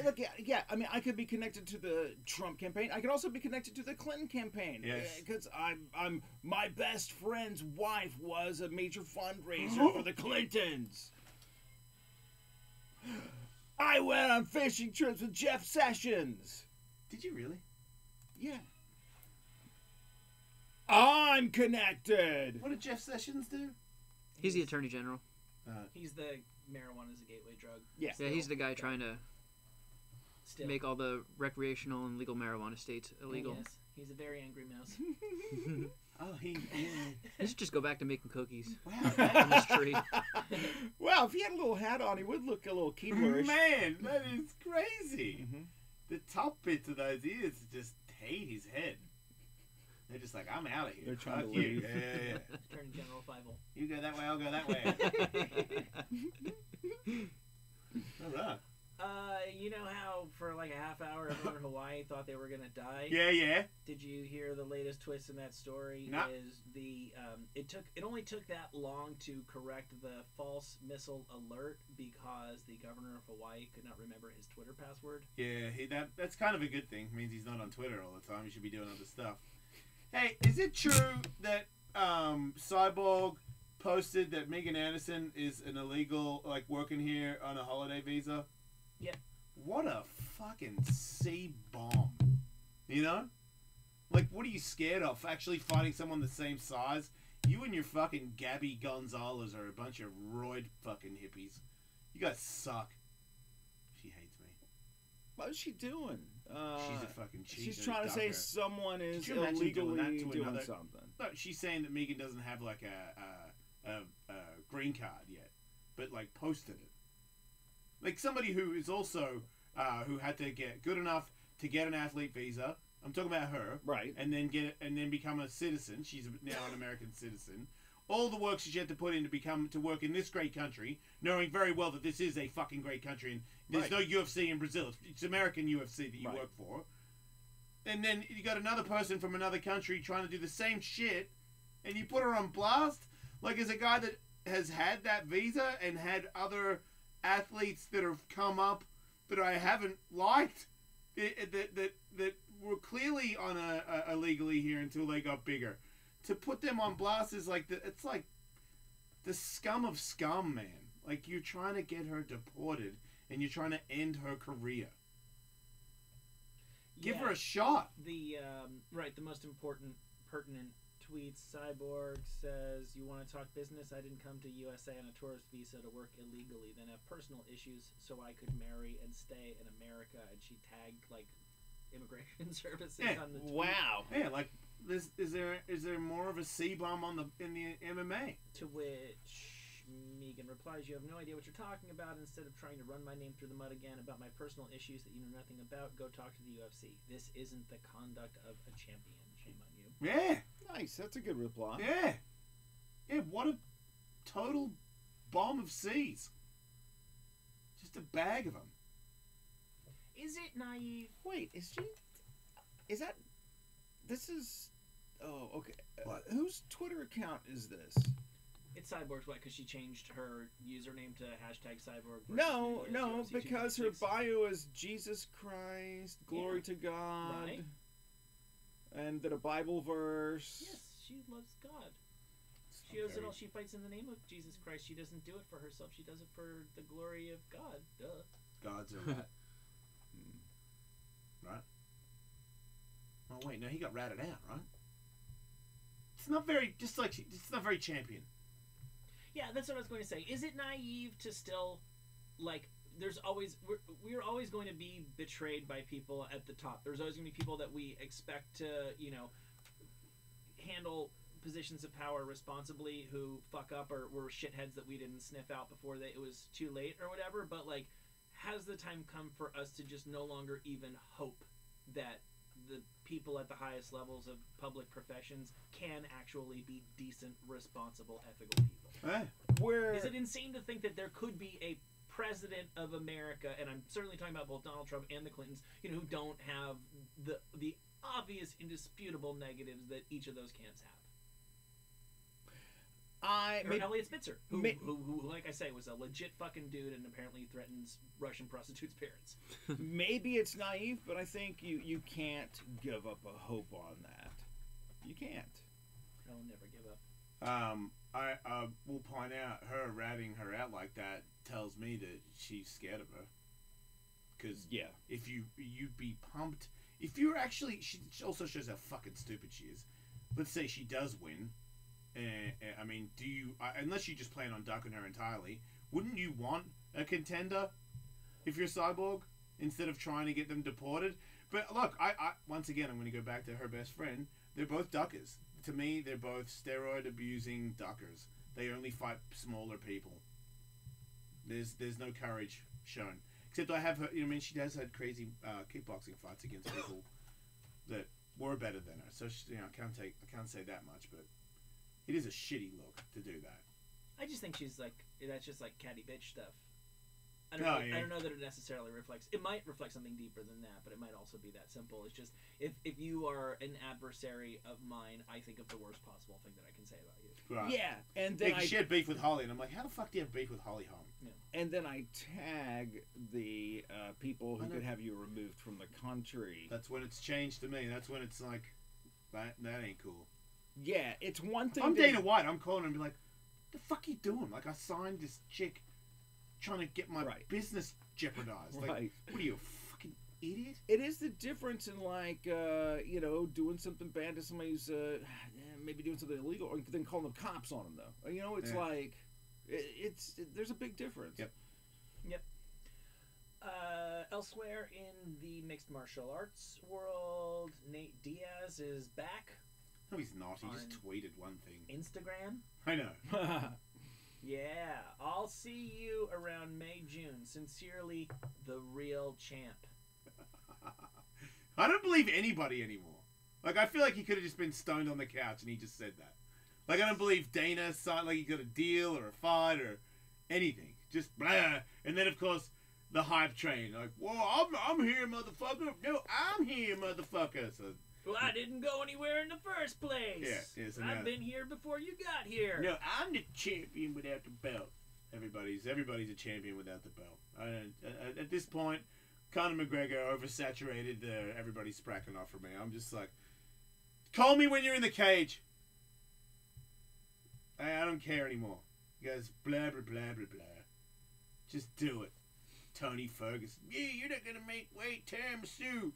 Speaker 13: Look, yeah. I mean, I could be connected to the Trump campaign. I could also be connected to the Clinton campaign.
Speaker 6: Yes.
Speaker 13: Because I'm my best friend's wife was a major fundraiser for the Clintons. I went on fishing trips with Jeff Sessions.
Speaker 6: Did you really?
Speaker 13: Yeah. I'm connected.
Speaker 6: What did Jeff Sessions do?
Speaker 8: He's the Attorney General.
Speaker 7: He's the marijuana is a gateway drug.
Speaker 13: Yeah.
Speaker 8: Yeah, he's the guy trying to
Speaker 7: Still.
Speaker 8: make all the recreational and legal marijuana states illegal.
Speaker 7: Yes, he's a very angry mouse.
Speaker 6: Oh, he.
Speaker 8: He should just go back to making cookies
Speaker 6: Wow.
Speaker 8: from this tree.
Speaker 13: Well, if he had a little hat on, he would look a little Keeblerish.
Speaker 6: Man, that is crazy.
Speaker 13: Mhm.
Speaker 6: The top bits of those ears just hate his head. They're just like, I'm out of here.
Speaker 13: They're trying
Speaker 6: Fuck
Speaker 13: to
Speaker 6: you.
Speaker 13: leave.
Speaker 6: Yeah.
Speaker 7: Attorney General Fievel.
Speaker 6: You go that way, I'll go that way. All right.
Speaker 7: You know how for like a half hour everyone in Hawaii thought they were gonna die?
Speaker 6: Yeah.
Speaker 7: Did you hear the latest twist in that story?
Speaker 6: No.
Speaker 7: Is the it only took that long to correct the false missile alert because the governor of Hawaii could not remember his Twitter password.
Speaker 6: Yeah, that's kind of a good thing. It means he's not on Twitter all the time. He should be doing other stuff. Hey, is it true that Cyborg posted that Megan Anderson is an illegal, like, working here on a holiday visa?
Speaker 7: Yeah.
Speaker 6: What a fucking C-bomb. You know? Like, what are you scared of? Actually fighting someone the same size? You and your fucking Gabby Gonzalez are a bunch of roid fucking hippies. You guys suck. She hates me.
Speaker 13: What is she doing?
Speaker 6: She's a fucking cheat.
Speaker 13: She's trying to say someone is
Speaker 6: Could you imagine doing that
Speaker 13: illegally
Speaker 6: to
Speaker 13: doing
Speaker 6: another-
Speaker 13: something.
Speaker 6: No, she's saying that Megan doesn't have like a green card yet, but like posted it. Like somebody who is also who had to get good enough to get an athlete visa. I'm talking about her,
Speaker 13: Right.
Speaker 6: and then become a citizen. She's now an American citizen. All the work she had to put in to work in this great country, knowing very well that this is a fucking great country, and there's
Speaker 13: Right.
Speaker 6: no UFC in Brazil. It's American UFC that you
Speaker 13: Right.
Speaker 6: work for. And then you got another person from another country trying to do the same shit, and you put her on blast? Like, as a guy that has had that visa and had other athletes that have come up that I haven't liked, that were clearly on a illegally here until they got bigger. To put them on blast is like, it's like the scum of scum, man. Like, you're trying to get her deported, and you're trying to end her career. Give her a shot.
Speaker 7: The right, the most important, pertinent tweets. Cyborg says, "You want to talk business? I didn't come to USA on a tourist visa to work illegally, then have personal issues so I could marry and stay in America." And she tagged like immigration services on the tweet.
Speaker 6: Wow. Yeah, like is there more of a C-bomb in the MMA?
Speaker 7: To which Megan replies, "You have no idea what you're talking about. Instead of trying to run my name through the mud again about my personal issues that you know nothing about, go talk to the UFC. This isn't the conduct of a champion. Shame on you."
Speaker 6: Yeah.
Speaker 13: Nice. That's a good reply.
Speaker 6: Yeah. Yeah, what a total bomb of C's. Just a bag of them.
Speaker 7: Is it naive?
Speaker 13: Wait, is that... This is... Oh, okay. Whose Twitter account is this?
Speaker 7: It's Cyborg's what? Because she changed her username to #Cyborg.
Speaker 13: No, because her bio is Jesus Christ, glory to God,
Speaker 7: right.
Speaker 13: And then a Bible verse.
Speaker 7: Yes, she loves God. She does it all. She fights in the name of Jesus Christ. She doesn't do it for herself. She does it for the glory of God. Duh.
Speaker 6: God's a... Right? Oh wait, no, he got ratted out, right? It's not very, it's not very champion.
Speaker 7: Yeah, that's what I was going to say. Is it naive to still, like, we're always going to be betrayed by people at the top. There's always going to be people that we expect to, handle positions of power responsibly who fuck up or were shitheads that we didn't sniff out before it was too late or whatever. But, like, has the time come for us to just no longer even hope that the people at the highest levels of public professions can actually be decent, responsible, ethical people? Is it insane to think that there could be a president of America, and I'm certainly talking about both Donald Trump and the Clintons, who don't have the obvious, indisputable negatives that each of those camps have? Elliot Spitzer, who, like I say, was a legit fucking dude and apparently threatens Russian prostitutes' parents.
Speaker 13: Maybe it's naive, but I think you can't give up a hope on that. You can't.
Speaker 7: I'll never give up.
Speaker 6: I will point out her ratting her out like that tells me that she's scared of her. Because if you'd be pumped, if you're actually, she also shows how fucking stupid she is. Let's say she does win. I mean, unless you just plan on ducking her entirely, wouldn't you want a contender if you're Cyborg instead of trying to get them deported? But look, I once again, I'm going to go back to her best friend. They're both duckers. To me, they're both steroid abusing duckers. They only fight smaller people. There's no courage shown. Except I have her. She has had crazy kickboxing fights against people that were better than her. So I can't say that much, but. It is a shitty look to do that.
Speaker 7: I just think that's just like catty bitch stuff. I don't know that it necessarily reflects. It might reflect something deeper than that, but it might also be that simple. It's just if you are an adversary of mine, I think of the worst possible thing that I can say about you.
Speaker 6: Right.
Speaker 13: Yeah, and then
Speaker 6: she had beef with Holly, and I'm like, how the fuck do you have beef with Holly Holm?
Speaker 7: Yeah.
Speaker 13: And then I tag the people who could have you removed from the country.
Speaker 6: That's when it's changed to me. That's when it's like, that ain't cool.
Speaker 13: Yeah, it's one thing.
Speaker 6: I'm Dana White. I'm calling her and be like, the fuck you doing? Like, I signed this chick trying to get my business jeopardized. Like, what are you, a fucking idiot?
Speaker 13: It is the difference in, like, doing something bad to somebody who's maybe doing something illegal, or then calling the cops on them, though. It's like, there's a big difference.
Speaker 6: Yep.
Speaker 7: Elsewhere in the mixed martial arts world, Nate Diaz is back.
Speaker 6: No, he's not. He just tweeted one thing.
Speaker 7: Instagram?
Speaker 6: I know.
Speaker 7: Yeah. I'll see you around May, June. Sincerely, the real champ.
Speaker 6: I don't believe anybody anymore. Like, I feel like he could have just been stoned on the couch and he just said that. Like, I don't believe Dana signed, like he got a deal or a fight or anything. Just blah. And then, of course, the hype train. Like, whoa, I'm here, motherfucker. No, I'm here, motherfucker. So...
Speaker 7: Well, I didn't go anywhere in the first place.
Speaker 6: Yeah, so
Speaker 7: I've been here before you got here.
Speaker 6: No, I'm the champion without the belt. Everybody's a champion without the belt. At this point, Conor McGregor oversaturated. Everybody's spracking off for me. I'm just like, call me when you're in the cage. I don't care anymore. You guys, blah blah blah blah blah. Just do it. Tony Ferguson. Yeah, you're not gonna make weight, tiramisu.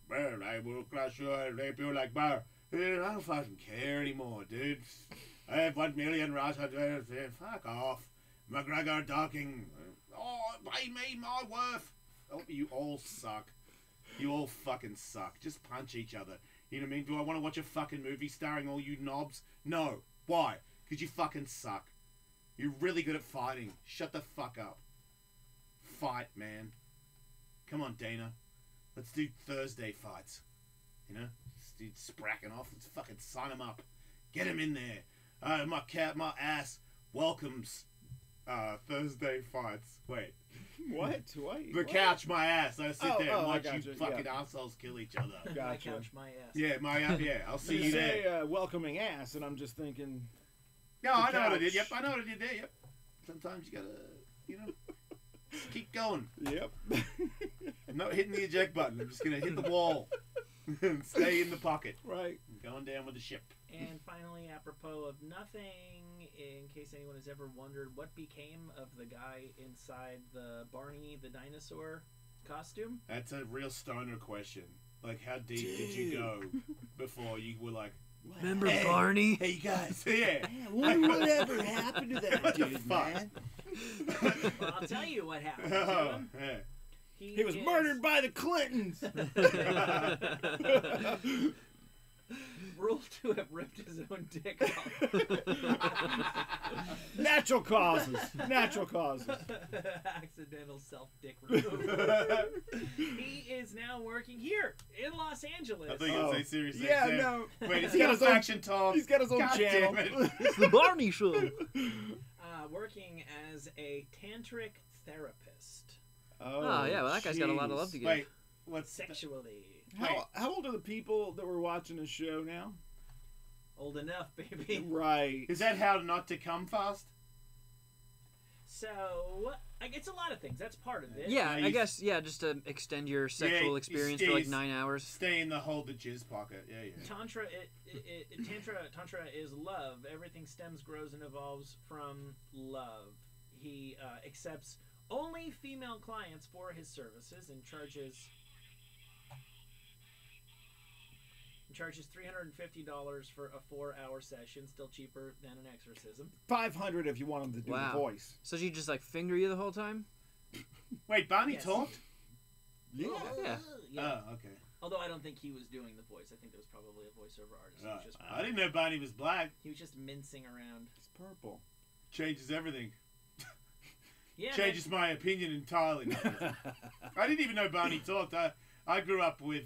Speaker 6: well, I will crush you and rape you like bar. I don't fucking care anymore, dude. I have 1 million Russia. Fuck off. McGregor talking. Oh, pay me my worth. Oh, you all suck. You all fucking suck. Just punch each other. You know what I mean? Do I want to watch a fucking movie starring all you knobs? No. Why? Because you fucking suck. You're really good at fighting. Shut the fuck up. Fight, man. Come on, Dana. Let's do Thursday fights. You know? Dude, spracking off. Let's fucking sign him up. Get him in there. My ass welcomes Thursday fights. Wait.
Speaker 13: What?
Speaker 6: The couch, my ass. I sit there and watch you
Speaker 13: gotcha,
Speaker 6: fucking assholes kill each other.
Speaker 7: My
Speaker 13: Gotcha.
Speaker 7: couch, my ass.
Speaker 6: Yeah, I'll see you
Speaker 13: You
Speaker 6: there.
Speaker 13: say welcoming ass, and I'm just thinking.
Speaker 6: No,
Speaker 13: the
Speaker 6: I know what I
Speaker 13: couch.
Speaker 6: did. Yep, I know what I did there. Yep. Sometimes you gotta, just keep going.
Speaker 13: Yep.
Speaker 6: I'm not hitting the eject button. I'm just gonna hit the wall and stay in the pocket.
Speaker 13: Right.
Speaker 6: I'm going down with the ship.
Speaker 7: And finally, apropos of nothing, in case anyone has ever wondered what became of the guy inside the Barney the dinosaur costume.
Speaker 6: That's a real stoner question. Like, how deep did you go before you were like,
Speaker 8: Remember Barney?
Speaker 6: hey, you guys, yeah.
Speaker 13: Whatever happened to that
Speaker 6: What the
Speaker 13: dude,
Speaker 6: fuck?
Speaker 13: man?
Speaker 7: Well, I'll tell you what happened to
Speaker 6: Oh,
Speaker 7: him.
Speaker 6: yeah.
Speaker 13: He was murdered by the Clintons.
Speaker 7: Ruled to have ripped his own dick off.
Speaker 13: Natural causes. Natural causes.
Speaker 7: Accidental self-dick removal. He is now working here in Los Angeles.
Speaker 6: I thought you were going to say Sirius
Speaker 13: Yeah,
Speaker 6: XM.
Speaker 13: no.
Speaker 6: Wait, is
Speaker 13: He's
Speaker 6: he
Speaker 13: got
Speaker 6: on
Speaker 13: his own-
Speaker 6: Faction Talk?
Speaker 13: He's got his own
Speaker 6: God
Speaker 13: channel.
Speaker 6: damn it.
Speaker 8: It's the Barney Show.
Speaker 7: Working as a tantric therapist.
Speaker 8: Oh, yeah, well, that guy's got a lot of love to give.
Speaker 6: Wait, what's
Speaker 7: Sexually.
Speaker 13: How old are the people that were watching the show now?
Speaker 7: Old enough, baby.
Speaker 13: Right.
Speaker 6: Is that how not to come fast?
Speaker 7: So, it's a lot of things. That's part of it.
Speaker 8: Yeah, I guess, just to extend your sexual
Speaker 6: Yeah,
Speaker 8: experience
Speaker 6: you
Speaker 8: for like
Speaker 6: stay-
Speaker 8: 9 hours.
Speaker 6: Stay in the hold the jizz pocket. Yeah.
Speaker 7: Tantra, Tantra is love. Everything stems, grows, and evolves from love. He accepts only female clients for his services and charges $350 for a 4-hour session. Still cheaper than an exorcism.
Speaker 13: $500 if you want him to do the voice.
Speaker 8: So she just like finger you the whole time?
Speaker 6: Wait, Barney
Speaker 7: Yes.
Speaker 6: talked?
Speaker 13: Yeah.
Speaker 7: Yeah.
Speaker 6: Oh, okay.
Speaker 7: Although I don't think he was doing the voice. I think it was probably a voiceover artist. He was just,
Speaker 6: I didn't know Barney was black.
Speaker 7: he was just mincing around.
Speaker 13: It's purple.
Speaker 6: Changes everything.
Speaker 7: Yeah,
Speaker 6: Changes my opinion entirely. I didn't even know Barney talked. I grew up with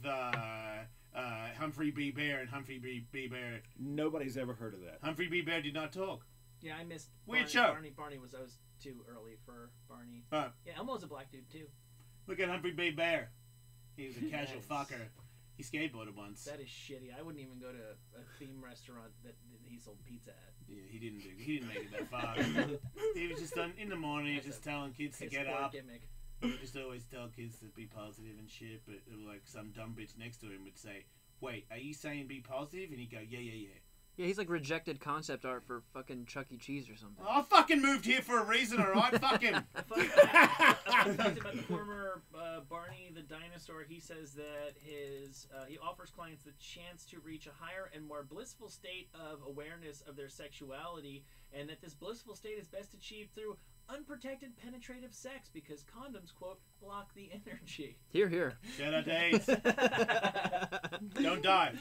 Speaker 6: Humphrey B. Bear and Humphrey B. Bear.
Speaker 13: Nobody's ever heard of that.
Speaker 6: Humphrey B. Bear did not talk.
Speaker 7: Yeah, I missed.
Speaker 6: Weird
Speaker 7: Barney,
Speaker 6: show.
Speaker 7: Barney was too early for Barney.
Speaker 6: Huh.
Speaker 7: Yeah, Elmo's a black dude too.
Speaker 6: Look at Humphrey B. Bear. He was a casual
Speaker 7: Nice.
Speaker 6: fucker. He skateboarded once.
Speaker 7: That is shitty. I wouldn't even go to a theme restaurant that he sold pizza at.
Speaker 6: Yeah, he didn't make it that far. He was just in the morning,
Speaker 7: That's
Speaker 6: just
Speaker 7: a
Speaker 6: telling kids to
Speaker 7: piss
Speaker 6: get
Speaker 7: poor
Speaker 6: up.
Speaker 7: Gimmick.
Speaker 6: He just always tell kids to be positive and shit. But like some dumb bitch next to him would say, "Wait, are you saying be positive?" And he'd go, "Yeah."
Speaker 8: Yeah, he's like rejected concept art for fucking Chuck E. Cheese or something.
Speaker 6: I fucking moved here for a reason, alright? Fuck him.
Speaker 7: A fun fact about the former Barney the dinosaur, he says that he offers clients the chance to reach a higher and more blissful state of awareness of their sexuality, and that this blissful state is best achieved through unprotected penetrative sex because condoms, quote, block the energy.
Speaker 8: Here.
Speaker 6: Shout out to AIDS. Don't die.